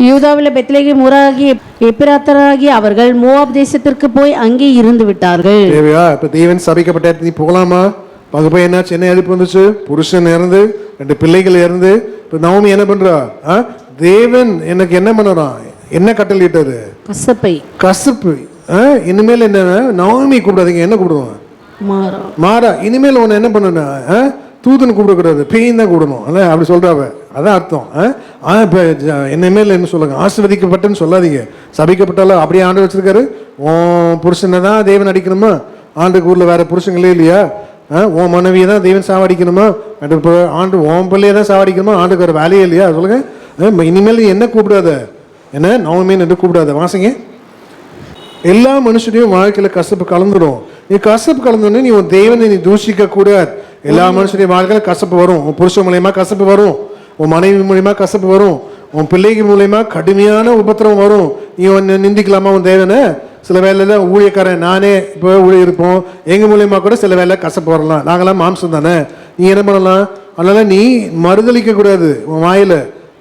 யூதாவில் பெத்லகேம் ஊராகிய எப்பிராத்தராகிய அவர்கள் மோவாப் தேசத்திற்கு போய் அங்கே இருந்து விட்டார்கள். தேவையா? இப்போ தேவன் சபிக்கப்பட்ட நீ போகலாமா? பகுப்பை என்னாச்சு? என்ன எதிர்ப்பு வந்துச்சு? புருஷன் இறந்து 2 பிள்ளைகள் இறந்து. இப்போ நவமி என்ன பண்றா? தேவன் எனக்கு என்ன பண்ணுறான்? என்ன கட்டளையிட்டாரு? கசப்பு. இனிமேல் என்ன? நவமி கூப்பிடாதீங்க. என்ன கூப்பிடுவான்? மாறா. இனிமேல் உன்னை என்ன பண்ணணும்? தூதுன்னு கூப்பிடக்கூடாது, பேயின் தான் கூடணும். அதான் அப்படி சொல்றாவ. அதான் அர்த்தம். இப்போ இனிமேல் என்ன சொல்லுங்க? ஆசீர்வதிக்கப்பட்டன்னு சொல்லாதீங்க. சபிக்கப்பட்டாலும் அப்படியே ஆண்டு வச்சிருக்காரு. உன் புருஷனை தான் தேவன் அடிக்கணுமா? ஆண்டுக்கு ஊரில் வேற புருஷங்களே இல்லையா? உன் மனைவியை தான் தேவன் சாவடிக்கணுமா? ஆண்டு உன் பிள்ளையை தான் சாவடிக்கணுமா? ஆண்டுக்கு வேற வேலையே இல்லையா? சொல்லுங்க. இனிமேல் நீ என்ன கூப்பிடாத, என்ன நவமீன் என்று கூப்பிடாத. வாசிங்க. எல்லா மனுஷனையும் வாழ்க்கையில கசப்பு கலந்துடும். நீ கசப்பு கலந்தோடனே நீ உன் தேவனை நீ தூஷிக்க கூடாது. எல்லா மனுஷனுடைய வாழ்க்கையில கசப்பு வரும். உன் புருஷன் மூலியமா கசப்பு வரும், உன் மனைவி மூலியமா கசப்பு வரும், உன் பிள்ளைக்கு மூலியமா கடுமையான உபத்திரம் வரும். நீ ஒன்று நிந்திக்கலாமா உன் தேவனை? சில வேலையில ஊழியக்காரன் நானே இப்போ ஊழிய இருப்போம், எங்க மூலியமா கூட சில வேலை கசப்பு வரலாம். நாங்களாம் மாம்சம் தானே. நீ என்ன பண்ணலாம்? அதனால நீ மறுதளிக்க கூடாது உன் வாயில.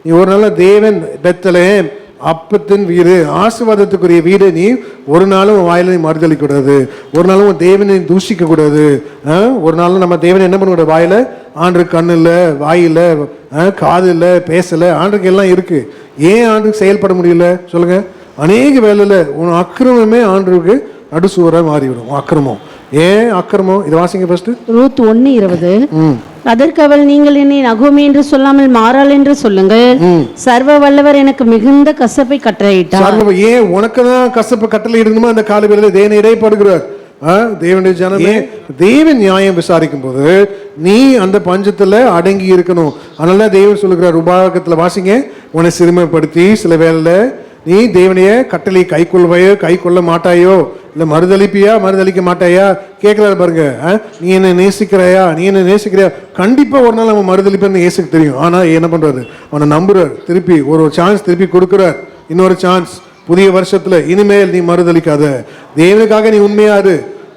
நீ ஒரு நாள் தேவன் பெத்தலேம் அப்பத்தின் வீடு, ஆசீர்வாதத்துக்குரிய வீடு, நீ ஒரு நாளும் உன் வாயில நீ மறுதளிக்க கூடாது. ஒரு நாளும் உன் தேவனை தூஷிக்க கூடாது. ஒரு நாளும் நம்ம தேவனை என்ன பண்ணக்கூடாது? வாயில ஆண்டு கண்ணு இல்லை, வாயில காது இல்லை, பேசலை. ஆண்டுக்கு எல்லாம் இருக்கு. ஏன் ஆண்டுக்கு செயல்பட முடியல சொல்லுங்க? அநேக வேலையில உன் அக்கிரமமே ஆண்டுக்கு நடுசுவராக மாறிவிடும். உன் அக்கிரமம். ஏன் அக்கிரமம்? இதை வாசிங்க ஃபர்ஸ்ட். ரூத் 1:20. அதற்கு அவள், நீங்கள் என்னை நகோமி என்று சொல்லாமல் மாறாள் என்று சொல்லுங்கள், சர்வ வல்லவர் எனக்கு மிகுந்த கசப்பை கட்டளையிட்டார். ஏன் உனக்கு தான் கசப்பு கட்டளை இடணுமோ அந்த கால வேளையில தேவனை இடைப்படுகிறார். தேவனுடைய ஜனமே, தேவன் நியாயம் விசாரிக்கும் போது நீ அந்த பஞ்சத்துல அடங்கி இருக்கணும். அதனால தேவன் சொல்லுகிறார் உபாகத்துல வாசிங்க, உன்னை சிறுமைப்படுத்தி சில வேலையில நீ தேவனைய கட்டளை கை கொள்வையோ கை கொள்ள மாட்டாயோ, இல்லை மறுதளிப்பியா மறுதளிக்க மாட்டாயா கேட்கலாம் பாருங்க. நீ என்ன நேசிக்கிறாயா, நீ என்ன நேசிக்கிறியா? கண்டிப்பா ஒரு நாள் அவன் மறுதளிப்பேன்னு இயேசுக்கு தெரியும். ஆனா என்ன பண்றாரு? அவனை நம்புறார். திருப்பி ஒரு சான்ஸ் திருப்பி கொடுக்குறார். இன்னொரு சான்ஸ் புதிய வருஷத்துல. இனிமேல் நீ மறுதளிக்காத. தேவனுக்காக நீ உண்மையாரு.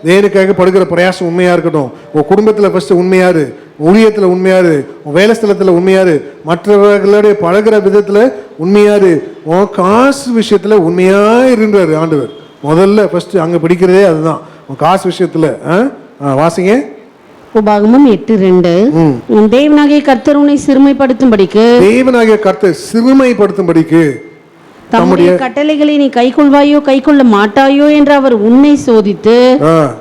தேவனுக்காக படுகிற பிரயாசம் உண்மையா இருக்கட்டும். உன் குடும்பத்துல ஃபர்ஸ்ட் உண்மையாரு, ஊழியத்துல உண்மையாரு, உன் வேலை ஸ்தலத்துல உண்மையாரு, மற்றவர்களுடைய பழகிற விதத்துல உண்மையாரு, உன் காசு விஷயத்துல உண்மையா இருந்தாரு ஆண்டவர். முதல்ல ஃபர்ஸ்ட் அங்க பிடிக்கிறதே அதுதான், உன் காசு விஷயத்துல. வாசிங்க. உபாகமம் 8:2. உன் தேவனாகிய கர்த்தர் உன்னை சிறுமைப்படுத்தும்படிக்கு, தேவனாகிய கர்த்தர் சிறுமைப்படுத்தும்படிக்கு தம்முடைய கட்டளைகளை நீ கைக்கொள்வாயோ கைக்கொள்ள மாட்டாயோ என்று அவர் உன்னை சோதித்து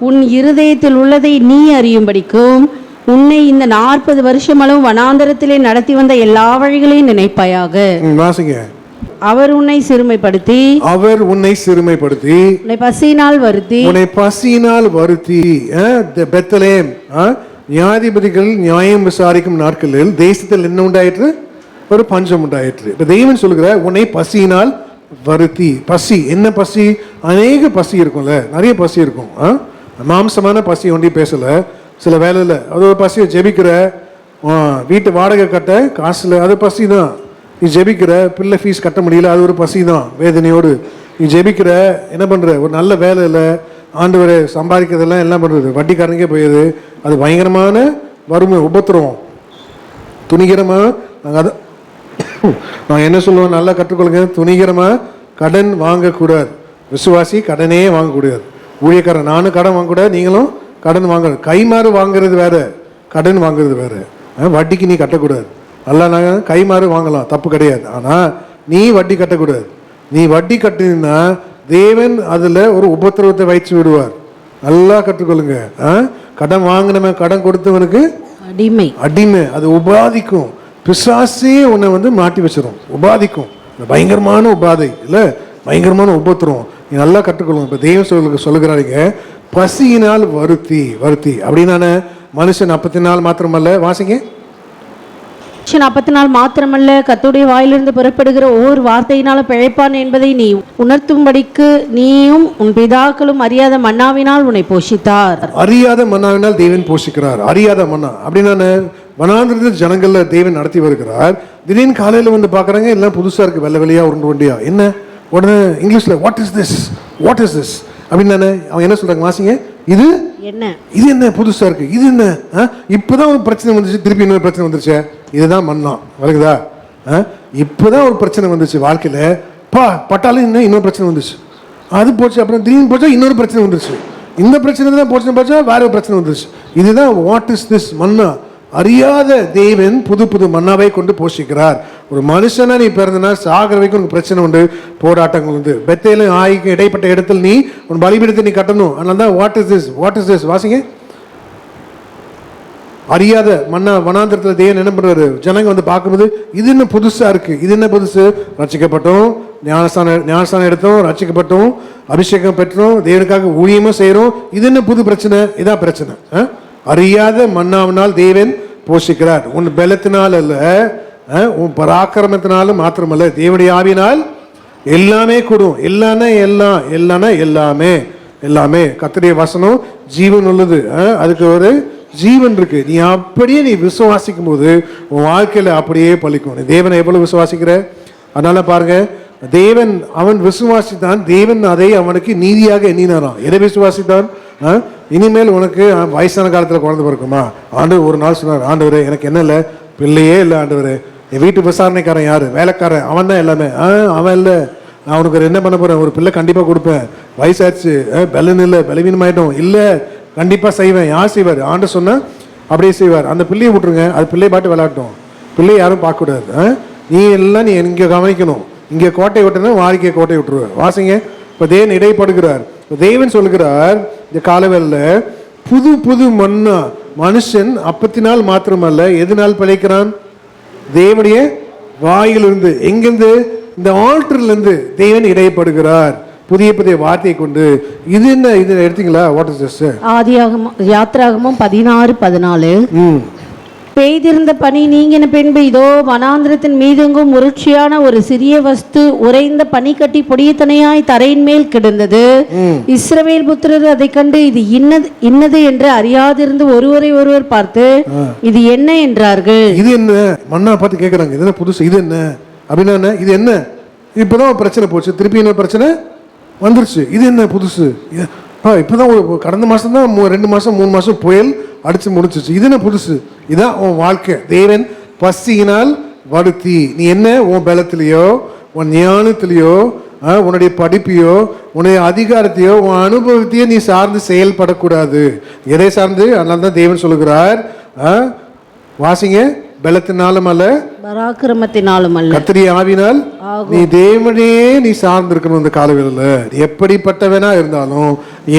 உன் இருதயத்தில் உள்ளதை நீ அறியும்படிக்கும் உன்னை இந்த 40 வருஷம் அளவு வனாந்தரத்திலே நடத்தி வந்த எல்லா வழிகளையும் நினைப்பாயாக. அவர் உன்னை சிறுமைப்படுத்தி உன்னை பசியினால் வருத்தி பெத்லெஹேம் நியாயாதிபதிகள் நியாயம் விசாரிக்கும் நாட்களில் தேசத்தில் என்ன உண்டாயிற்று? ஒரு பஞ்சம் உண்டாயிற்று. இப்ப தெய்வன் சொல்லுகிற உன்னை பசியினால் வருத்தி. பசி என்ன பசி? அநேக பசி இருக்கும்ல, நிறைய பசி இருக்கும். மாம்சமான பசி ஒண்டி பேசல. சில வேலையில அது ஒரு பசியை ஜெபிக்கிற, வீட்டு வாடகை கட்ட காசுல அது பசி தான். நீ ஜெபிக்கிற, பிள்ளை ஃபீஸ் கட்ட முடியல, அது ஒரு பசி தான். வேதனையோடு நீ ஜெபிக்கிற, என்ன பண்ற? ஒரு நல்ல வேலையில ஆண்டவரை சம்பாதிக்கிறதெல்லாம் என்ன பண்றது? வட்டிக்காரனுக்கே போயிடுது. அது பயங்கரமான வறுமை, உபத்திரம், துணிகரமா. நான் என்ன சொல்லுவேன்? நல்லா கற்றுக்கொள்ளுங்க. துணிகரமா கடன் வாங்கக்கூடாது. விசுவாசி கடனே வாங்கக்கூடாது. ஊழியக்காரன் நானும் கடன் வாங்கக்கூடாது, நீங்களும் கடன் வாங்கக்கூடாது. கைமாறு வாங்குறது வேற, கடன் வாங்குறது வேற. வட்டிக்கு நீ கட்டக்கூடாது. நல்லா நாங்கள் கைமாறு வாங்கலாம், தப்பு கிடையாது. ஆனால் நீ வட்டி கட்டக்கூடாது. நீ வட்டி கட்டினா தேவன் அதில் ஒரு உபத்திரவத்தை வைத்து விடுவார். நல்லா கற்றுக்கொள்ளுங்க. கடன் வாங்கினவன் கடன் கொடுத்தவனுக்கு அடிமை. அது உபாதிக்கும். பிசாசே உன்னை மாட்டி வச்சிடும், உபாதிக்கும். பயங்கரமான உபாதை இல்லை, பயங்கரமான உபத்திரம். நீ நல்லா கற்றுக்கொள்ளும். இப்போ தெய்வம் சொல்லுகிறாருங்க, பசியினால் வருத்தி அப்படின்னா மனுஷன் அப்பத்தினால் மாத்திரமல்ல. வாசிங்க. அப்பத்தினால் மாத்திரமல்ல, கர்த்தருடைய வாயிலிருந்து புறப்படுகிற ஒவ்வொரு வார்த்தையினாலும் பிழைப்பான் என்பதை நீ உணர்த்தும்படிக்கு நீயும் உன் பிதாக்களும் அறியாத மன்னாவினால் உன்னை போஷித்தார். அறியாத மன்னாவினால் தேவன் போஷிக்கிறார். அறியாத மன்னா அப்படின்னா வனாந்திரத்தில் ஜனங்கள்ல தேவன் நடத்தி வருகிறார். திடீர்னு காலையில பாக்குறாங்க, எல்லாம் புதுசா இருக்கு, வெள்ளை வெளியா உருண்டு வண்டியா. என்ன உடனே இங்கிலீஷ்ல வாட் இஸ் திஸ் அப்படின்னு அவங்க என்ன சொல்றாங்க? வாசிங்க. இது என்ன புதுசா இருக்கு, இது என்ன? இப்பதான் ஒரு பிரச்சனை வந்துச்சு, திருப்பி இன்னொரு பிரச்சனை வந்துருச்சு. இதுதான் மன்னா வழங்குதா? இப்பதான் ஒரு பிரச்சனை வந்துச்சு வாழ்க்கையில, பட்டாலும் இன்னொரு பிரச்சனை வந்துச்சு, அது போச்சு. அப்புறம் திடீர்னு போச்சா இன்னொரு பிரச்சனை வந்துருச்சு. இந்த பிரச்சனை தான் போச்சா வேற ஒரு பிரச்சனை வந்துருச்சு. இதுதான் வாட் இஸ் திஸ் மன்னா. அறியாத தேவன் புது புது மன்னாவை கொண்டு போஷிக்கிறார். ஒரு மனுஷனா நீ பிறந்தனா சாகிற வரைக்கும் உனக்கு பிரச்சனை உண்டு, போராட்டங்கள் உண்டு. பெத்தேலும் ஆய்க்கு இடைப்பட்ட இடத்துல நீ உன் பலிபீடத்தை நீ கட்டணும். அதனால தான் வாட் இஸ் திஸ் வாசிங்க. அறியாத மன்னா வனாந்திரத்தில் தேவன் என்ன பண்றாரு? ஜனங்க பார்க்கும்போது இது என்ன புதுசா இருக்கு, இது என்ன புதுசு? ரட்சிக்கப்பட்டோம், ஞானஸ்தானம் எடுத்தோம், ரட்சிக்கப்பட்டோம், அபிஷேகம் பெற்றோம், தேவனுக்காக ஊழியமும் செய்யறோம். இது என்ன புது பிரச்சனை? இதான் பிரச்சனை. அறியாத மன்னாவினால் தேவன் போஷிக்கிறார். உன் பலத்தினால் அல்ல, உன் பராக்கிரமத்தினாலும் மாத்திரமல்ல, தேவனுடைய ஆவியினால் எல்லாமே கூடும். எல்லாமே எல்லாம், எல்லாமே எல்லாமே எல்லாமே. கர்த்தருடைய வசனம் ஜீவன் உள்ளது. அதுக்கு ஒரு ஜீவன் இருக்கு. நீ அப்படியே நீ விசுவாசிக்கும் போது உன் வாழ்க்கையில அப்படியே பலிக்கும். நீ தேவனை எவ்வளவு விசுவாசிக்கிற? அதனால பாருங்க, தேவன் அவன் விசுவாசித்தான், தேவன் அதை அவனுக்கு நீதியாக எண்ணினாராம். எதை விசுவாசித்தான்? இனிமேல் உனக்கு வயசான காலத்தில் குழந்தை பிறக்குமா? ஆண்டவர் ஒரு நாள் சொன்னார், ஆண்டவரே எனக்கு என்ன இல்லை, பிள்ளையே இல்லை ஆண்டவரே. என் வீட்டு விசாரணைக்காரன் யாரு? வேலைக்காரன். அவன் தான் எல்லாமே. அவன் இல்லை, நான் உனக்கு என்ன பண்ண போறேன்? ஒரு பிள்ளை கண்டிப்பாக கொடுப்பேன். வயசாச்சு, பலன் இல்லை, பலவீனமாயிட்டோம், இல்லை கண்டிப்பாக செய்வேன். யார் செய்வார்? ஆண்டு சொன்னால் அப்படியே செய்வார். அந்த பிள்ளையை விட்டுருங்க, அது பிள்ளையை பாட்டு விளையாட்டும். பிள்ளையை யாரும் பார்க்கக்கூடாது. நீ எல்லாம் நீ இங்கே கவனிக்கணும். இங்கே கோட்டை விட்டுனா வாழ்க்கையை கோட்டை விட்டுருவார். வாசிங்க. இப்போ தேவன் இடைப்படுகிறார். தேவன் சொல்லுகிறார், இந்த காலவேளையில் புது புது மண்ணா மனுஷன் அப்பத்தினால் மாத்திரமல்ல எதனால் பிழைக்கிறான்? தேவனுடைய வாயிலிருந்து. எங்கிருந்து? இந்த ஆல்டர்லேருந்து தேவன் இடைப்படுகிறார் புதிய புதிய வார்த்தையை கொண்டு. இது என்ன? இது எடுத்தீங்களா? What is this? ஆதியாகமம் யாத்திராகமம் 16:14. பெய்திருந்த பனி நீங்கின பின்பு இதோ வனாந்திரத்தின் மீதெங்கும் உருட்சியான ஒரு சிறிய வஸ்து உறைந்த பனிக்கட்டி பொடியத்தனையாய் தரையின் மேல் கிடந்தது. இஸ்ரவேல் புத்திரர் அதை கண்டு இது இன்னது என்று அறியாதிருந்து ஒருவரை ஒருவர் பார்த்து இது என்ன என்றார்கள். இது என்ன? மண்ணா பார்த்து கேட்கறாங்க, இது என்ன புதுசு? இது என்ன அப்படின்னா இது என்ன? இப்பதான் பிரச்சனை போச்சு, திருப்பி என்ன பிரச்சனை வந்துருச்சு. இது என்ன புதுசு? இப்பதான் கடந்த மாசம் தான் 2 மாசம் 3 மாசம் புயல் அடிச்சு முடிச்சிச்சு. இது என்ன புதுசு? இதான் உன் வாழ்க்கை. தேவன் பசியினால் வருத்தி. நீ என்ன உன் பலத்திலேயோ உன் ஞானத்திலேயோ உன்னுடைய படிப்பையோ உன்னுடைய அதிகாரத்தையோ உன் அனுபவத்தையோ நீ சார்ந்து செயல்படக்கூடாது. எதை சார்ந்து? அதனால தான் தேவன் சொல்லுகிறார், வாசிங்க, பலத்தினாலும் அல்ல பராக்கிரமத்தினாலும் அல்ல கர்த்தருடைய ஆவியினால் நீ தேவனையே நீ சார்ந்திருக்கணும். இந்த காலவேளையில் எப்படிப்பட்டவனா இருந்தாலும்,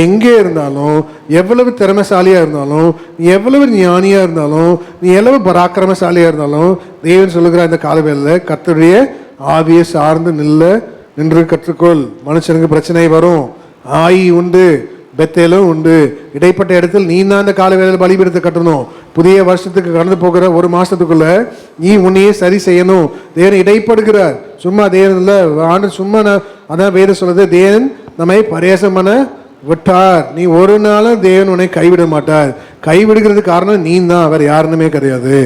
எங்கே இருந்தாலும், எவ்வளவு திறமைசாலியா இருந்தாலும், நீ எவ்வளவு ஞானியா இருந்தாலும், நீ எவ்வளவு பராக்கிரமசாலியா இருந்தாலும், தேவன் சொல்லுகிற இந்த காலவேளையில் கர்த்தருடைய ஆவியை சார்ந்து நின்று கற்றுக்கொள். மனுஷனுக்கு பிரச்சனை வரும், ஆயி உண்டு, பெத்தேலும் உண்டு. இடைப்பட்ட இடத்தில் நீ தான் அந்த காலவேளையில் பலிபீடத்தை கட்டணும். புதிய வருஷத்துக்கு கடந்து போகிற 1 மாசத்துக்குள்ள நீ உன்னையே சரி செய்யணும். தேவன் இடைப்படுகிறார். சும்மா தேவன் இல்லை, ஆண்டு சும்மா அதான் வேறு சொல்லுது, தேவன் நம்மை பரியாசம் பண்ண விட்டார். நீ ஒரு நாளும் தேவன் உன்னை கைவிட மாட்டார். கைவிடுகிறதுக்கு காரணம் நீ தான், வேற யாருன்னுமே கிடையாது.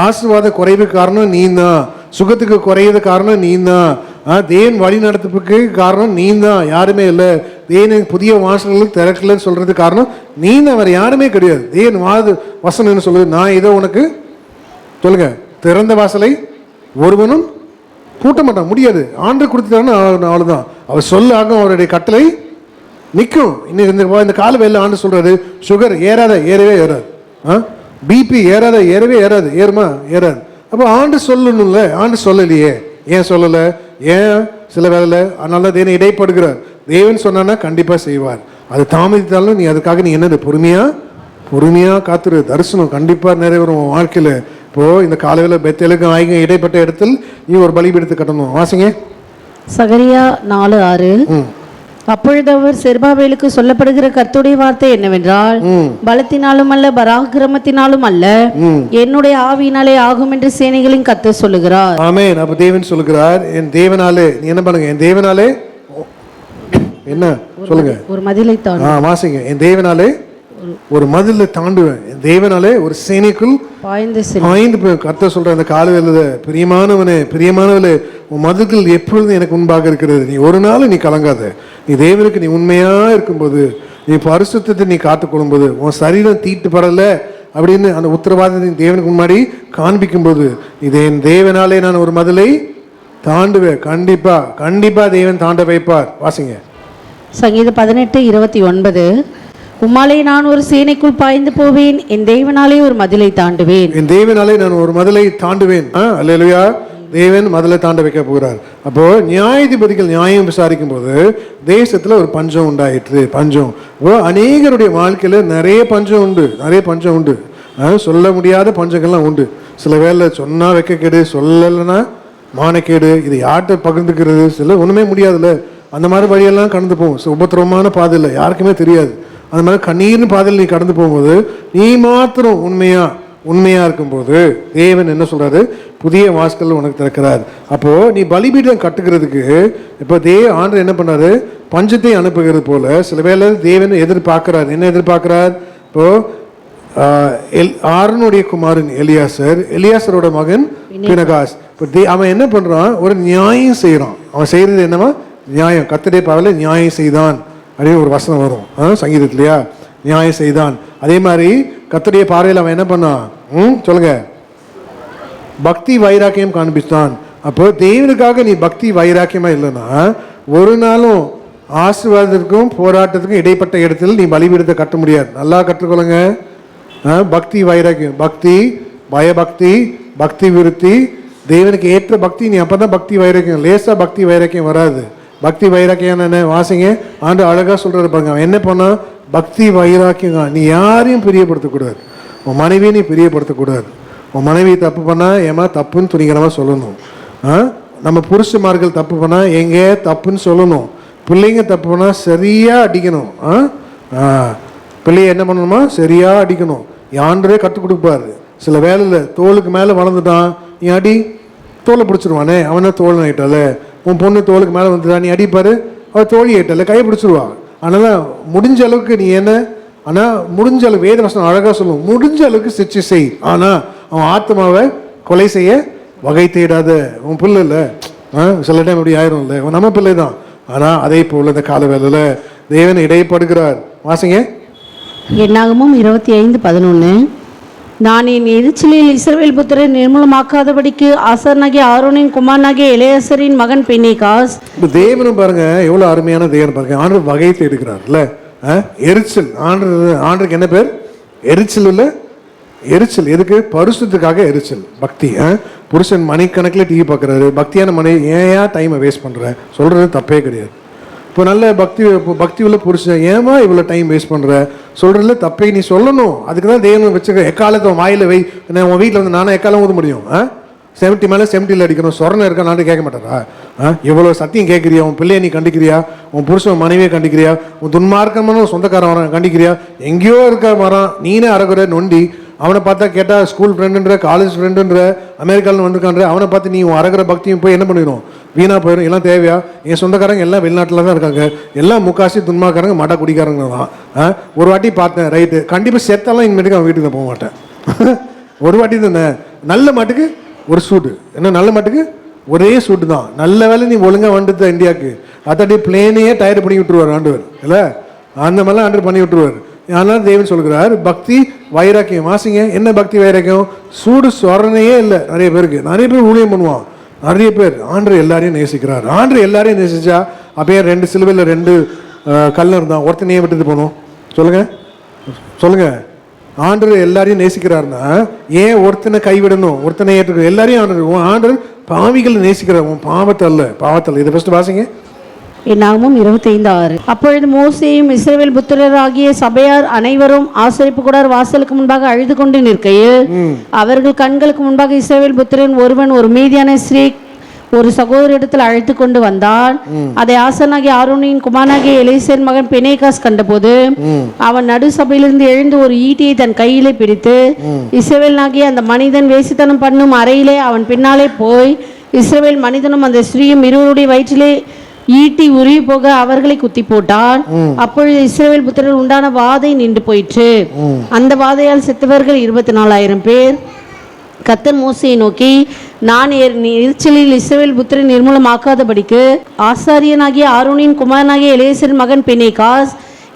ஆசீர்வாத குறைவுக்கு காரணம் நீ தான், சுகத்துக்கு குறையது காரணம் நீ தான், தேவன் வழி நடத்துறதுக்கு காரணம் நீ தான், யாருமே இல்லை. தேவன் புதிய வாசல்கள் திறக்கலன்னு சொல்றது காரணம் நீ தான், வேற யாருமே கிடையாது. தேவன் வசனம் என்ன சொல்லுது? நான் ஏதோ உனக்கு சொல்லுங்க, திறந்த வாசலை ஒருவனும் பூட்ட மாட்டான், முடியாது. ஆண்டு கொடுத்துட்டான்னு அவ்வளவுதான். அவர் சொல்லாகும், அவருடைய கட்டளை நிற்கும். இன்னைக்கு இந்த கால வேலை ஆண்டு சொல்றாரு, சுகர் ஏறவே ஏறாது, பிபி ஏறவே ஏறாது, ஏறுமா? ஏறாது. அப்போ ஆண்டு சொல்லணும்ல, ஆண்டு சொல்லலையே. ஏன் சொல்லலை? ஏன் சில வேலை? அதனால தான் தேவன் இடைப்படுகிறார். தேவன் சொன்னா கண்டிப்பா செய்வார். அது தாமதித்தாலும் நீ அதுக்காக நீ என்னது பொறுமையா காத்துரு. தரிசனம் கண்டிப்பா நிறைவேறும் உன் வாழ்க்கையில. இப்போ இந்த காலையில பெத்தேலுக்கு ஆகிங்க இடைப்பட்ட இடத்தில் நீ ஒரு பலிபீடத்தை கட்டணும். வாசிங்க. சகரியா 4:6. அப்பொழுது அவர் செருபாபேலுக்கு சொல்லப்படுகிற கர்த்தருடைய வார்த்தை என்னவென்றால், பலத்தினாலும் அல்ல பராக்கிரமத்தினாலும் அல்ல என்னுடைய ஆவியினாலே ஆகும் என்று சேனைகளின் கர்த்தர் சொல்லுகிறார். ஆமென். அப்ப தேவன் சொல்லுகிறார், என் தேவனாலே நீ என்ன பண்ணுங்க? என் தேவனாலே என்ன சொல்லுங்க? ஒரு மதிலை தாண்டுவேன். வாசிங்க. என் தேவனாலே ஒரு மதிலை தாண்டுவேன், என் தேவனாலே ஒரு சேனைக்குள் பாய்ந்து போய். கர்த்தர் சொல்ற அந்த காலவேளையில, பிரியமானவளே உன் மதில்கள் எப்பொழுதும் எனக்கு முன்பாக இருக்கிறது. நீ ஒரு நாள் நீ கலங்காத. நீ தேவனுக்கு நீ உண்மையா இருக்கும்போது, நீ பரிசுத்தத்தை நீ காத்துக்கொள்ளும் போது, உன் சரீரம் தீட்டுப்படல அப்படின்னு அந்த உத்தரவாதத்தை தேவனுக்கு முன்னாடி காண்பிக்கும் போது, இது என் தேவனாலே நான் ஒரு மதிலை தாண்டுவேன். கண்டிப்பா தேவன் தாண்ட வைப்பார். வாசிங்க. சங்கீதம் 18:29. உம்மாலே நான் ஒரு சேனைக்குள் பாய்ந்து போவேன், என் தேவனாலே ஒரு மதிலை தாண்டுவேன். என் தேவனாலே நான் ஒரு மதிலை தாண்டுவேன். அல்லேலூயா. தேவன் மதிலை தாண்ட வைக்க போகிறார். அப்போ நியாயாதிபதிகள் நியாயம் விசாரிக்கும் போது தேசத்துல ஒரு பஞ்சம் உண்டாயிற்று. பஞ்சம் அநேகருடைய வாழ்க்கையில நிறைய பஞ்சம் உண்டு. சொல்ல முடியாத பஞ்சங்கள்லாம் உண்டு. சில வேலை சொன்னா வெக்கக்கேடு, சொல்லலைன்னா மானக்கேடு. இது யார்கிட்ட பகிர்ந்துக்கிறது? சில ஒண்ணுமே முடியாதுல்ல. அந்த மாதிரி வழியெல்லாம் கடந்து போகும். உபத்திரவமான பாதை இல்லை, யாருக்குமே தெரியாது. அந்த மாதிரி கண்ணீர்னு பாதையில் நீ கடந்து போகும்போது நீ மாத்திரம் உண்மையா உண்மையா இருக்கும்போது தேவன் என்ன சொல்றாரு, புதிய வாசல்கள் உனக்கு திறக்கிறார். அப்போ நீ பலிபீடம் கட்டுகிறதுக்கு இப்போ ஆண்டவர் என்ன பண்ணாரு, பஞ்சத்தை அனுப்புகிறது போல சில வேளை தேவன் எதிர்பார்க்கிறார். என்ன எதிர்பார்க்கிறார்? இப்போ ஆரோனுடைய குமாரன் எலியாசரோட மகன் பினகாஸ். இப்போ அவன் என்ன பண்றான், ஒரு நியாயம் செய்யறான். அவன் செய்யறது என்னவா, நியாயம். கர்த்தருடைய பார்வையில் நியாயம் செய்தான் அப்படின்னு ஒரு வசனம் வரும் சங்கீதத்திலையா, நியாயம் செய்தான். அதே மாதிரி கர்த்தருடைய பார்வையில் அவன் என்ன பண்ணான், சொல்லுங்க, பக்தி வைராக்கியம் காண்பித்தான். அப்போ தேவனுக்காக நீ பக்தி வைராக்கியமா இல்லைன்னா ஒரு நாளும் ஆசீர்வாதத்துக்கும் போராட்டத்துக்கும் இடைப்பட்ட இடத்துல நீ பலிபீடத்தை கட்ட முடியாது. நல்லா கற்றுக்கொள்ளுங்க. பக்தி வைராக்கியம், பக்தி பயபக்தி, பக்தி விருத்தி, தேவனுக்கு ஏற்ற பக்தி. நீ அப்பதான் பக்தி வைராக்கியம். லேசா பக்தி வைராக்கியம் வராது. பக்தி வைராக்கியம் என்ன வாசிங்க, ஆண்டு அழகா சொல்றாரு பாருங்க. அவன் என்ன பண்ணா, பக்தி வைராக்கியம். நீ யாரையும் பிரியப்படுத்தக்கூடாது, உன் மனைவியை நீ பிரியப்படுத்தக்கூடாது. உன் மனைவி தப்பு பண்ணா ஏமா தப்புன்னு துணிகரமா சொல்லணும். நம்ம புருஷமார்கள் தப்பு பண்ணா எங்க தப்புன்னு சொல்லணும். பிள்ளைங்க தப்பு பண்ணா சரியா அடிக்கணும். பிள்ளைய என்ன பண்ணணுமா, சரியா அடிக்கணும். ஆண்டவரே கற்றுக் கொடுப்பாரு. சில வேலையில் தோலுக்கு மேலே வளர்ந்துட்டான், நீ அடி, தோலை பிடிச்சிருவானே, அவனை தோல் ஆயிட்டால. உன் பொண்ணு தோலுக்கு மேலே வந்துட்டான், நீ அடிப்பாரு, அவள் தோழி ஆயிட்டால, கையை பிடிச்சிருவா. அதனால முடிஞ்ச அளவுக்கு நீ என்ன, ஆனால் முடிஞ்ச அளவுக்கு வேத வசனம் அழகாக சொல்லுவோம், முடிஞ்ச அளவுக்கு சிகிச்சை செய். ஆனால் அவன் ஆத்மாவை கொலை செய்ய வகை தேடாத. உன் பிள்ளை இல்லை, சில டைம் அப்படி ஆயிரும் இல்லை, நம்ம பிள்ளை தான். ஆனால் அதே போல் இந்த கால வேலையில் தேவன் இடைப்படுகிறார். வாசிங்க, என்னாகமும் 25:11. நான் என் எரிச்சலில் இஸ்ரவேல் புத்திரை நிர்மூலமாக்காதபடிக்கு ஆசாரனாகிய ஆரோனின் குமாரனாகிய எலியாசரின் மகன் பினெகாஸ். இப்போ தேவனும் பாருங்க எவ்வளோ அருமையான தேவன் பாருங்க. ஆண்டவர் வகைத்தை எடுக்கிறார்ல. எரிச்சல், ஆண்டருக்கு என்ன பேர், எரிச்சல் இல்லை. எரிச்சல் எதுக்கு, பரிசுத்துக்காக எரிச்சல். பக்தி. புருஷன் மணிக்கணக்கில் டிவி பார்க்குறாரு, பக்தியான மனைவி ஏன் டைமை வேஸ்ட் பண்ணுற, சொல்கிறது தப்பே கிடையாது. இப்போ நல்ல பக்தி உள்ள புருஷன் ஏமா இவ்வளோ டைம் வேஸ்ட் பண்ணுற, சொல்கிறதுல தப்பை நீ சொல்லணும். அதுக்கு தான் தேவன் வச்சுக்க. எக்காலத்தை வாயில் வை. உன் வீட்டில் வந்து நானும் எக்காலம் ஊத முடியும். 70 மேலே 70 அடிக்கணும். சொரணம் இருக்கா நாட்டு கேட்க மாட்டாரா? எவ்வளோ சத்தியம் கேட்குறியா, உன் பிள்ளையை நீ கண்டிக்கிறியா, உன் புருஷன் மனைவியை கண்டிக்கிறியா, உன் துன்மார்க்கமான சொந்தக்காரன் வரான் கண்டிக்கிறியா, எங்கேயோ இருக்க வரான், நீனே அறகுற நொண்டி. அவனை பார்த்தா கேட்டால் ஸ்கூல் ஃப்ரெண்டுன்ற, காலேஜ் ஃப்ரெண்டுன்ற, அமெரிக்காவில் வந்திருக்கான்ற, அவனை பார்த்து நீ உன் அறகுற பக்தியும் போய் என்ன பண்ணிடும், வீணாக போயிடும். எல்லாம் தேவையா? என் சொந்தக்காரங்க எல்லாம் வெளிநாட்டில் தான் இருக்காங்க, எல்லாம் முக்காசி துன்மாக்காரங்க, மாட்டா குடிக்காரங்க தான். ஒரு வாட்டி பார்த்தேன், ரைட்டு, கண்டிப்பாக செத்தாலாம் இனிமேட்டுக்கு அவன் வீட்டுக்கு போக மாட்டேன். ஒரு வாட்டி தானே. நல்ல மாட்டுக்கு ஒரு சூட்டு, என்ன நல்ல மாட்டுக்கு ஒரே சூட்டு தான். நல்ல வேலை நீ ஒழுங்காக வந்துட்டு இந்தியாவுக்கு, அத்தாட்டி பிளேனையே டயர் பண்ணி விட்டுருவார் ஆண்டவர் இல்லை, அந்த மாதிரிலாம் ஆண்டவர் பண்ணி விட்டுருவார். அதனால தேவன் சொல்கிறார் பக்தி வைராக்கியம். வாசிங்க, என்ன பக்தி வைராக்கியம், சூடு சொரணையே இல்லை நிறைய பேருக்கு. நிறைய பேர் ஊழியம் பண்ணுவான், நிறைய பேர். ஆண்டவர் எல்லாரையும் நேசிக்கிறார். ஆண்டவர் எல்லாரையும் நேசிச்சா அப்பயே 2 சிலுவையில் 2 கல் இருந்தான், ஒருத்தனையே விட்டுட்டு போகணும், சொல்லுங்க சொல்லுங்க. ஆண்டவர் எல்லாரையும் நேசிக்கிறாருன்னா ஏன் ஒருத்தனை கைவிடணும், ஒருத்தனை ஏற்றுக்கணும்? எல்லாரையும் ஆண்டவர் பாவிகளை நேசிக்கிறார், பாவத்தை அல்ல, பாவத்தை அல்ல. இதை ஃபர்ஸ்ட் வாசிங்க. என்னாகமும் 25:6. அப்பொழுது மோசேயும் இஸ்ரவேல் புத்திரராகிய சபையார் அனைவரும் ஆசரிப்பு கூடார வாசலுக்கு முன்பாக அழுது கொண்டு நிற்கையில் அவர்கள் கண்களுக்கு முன்பாக இஸ்ரவேல் புத்திரன் ஒருவன் ஒரு மீதியான ஸ்ரீ ஒரு சகோதரிடத்தில் அழைத்து கொண்டு வந்தான். அதை ஆசனாகிய ஆரோனின் குமாரனாகிய எலியாசர் மகன் பினெகாஸ் கண்டபோது அவன் நடு சபையிலிருந்து எழுந்து ஒரு ஈட்டியை தன் கையிலே பிடித்து இஸ்ரவேலனாகிய அந்த மனிதன் வேசித்தனம் பண்ணும் அறையிலே அவன் பின்னாலே போய் இஸ்ரவேல் மனிதனும் அந்த ஸ்ரீயும் இருவருடைய வயிற்றிலே ஈட்டி உருவி போக அவர்களை குத்தி போட்டான். அப்பொழுது இஸ்ரவேல் புத்திரர் உண்டான வாதை நின்று போயிற்று. அந்த வாதையால் செத்தவர்கள் 24,000 பேர். கர்த்தர் மோசேயை நோக்கி, நான் எரிச்சலில் இஸ்ரவேல் புத்திரை நிர்மூலமாக்காதபடிக்கு ஆசாரியனாகிய ஆரோனின் குமாரனாகிய எலியாசரின் மகன் பினெகாஸ்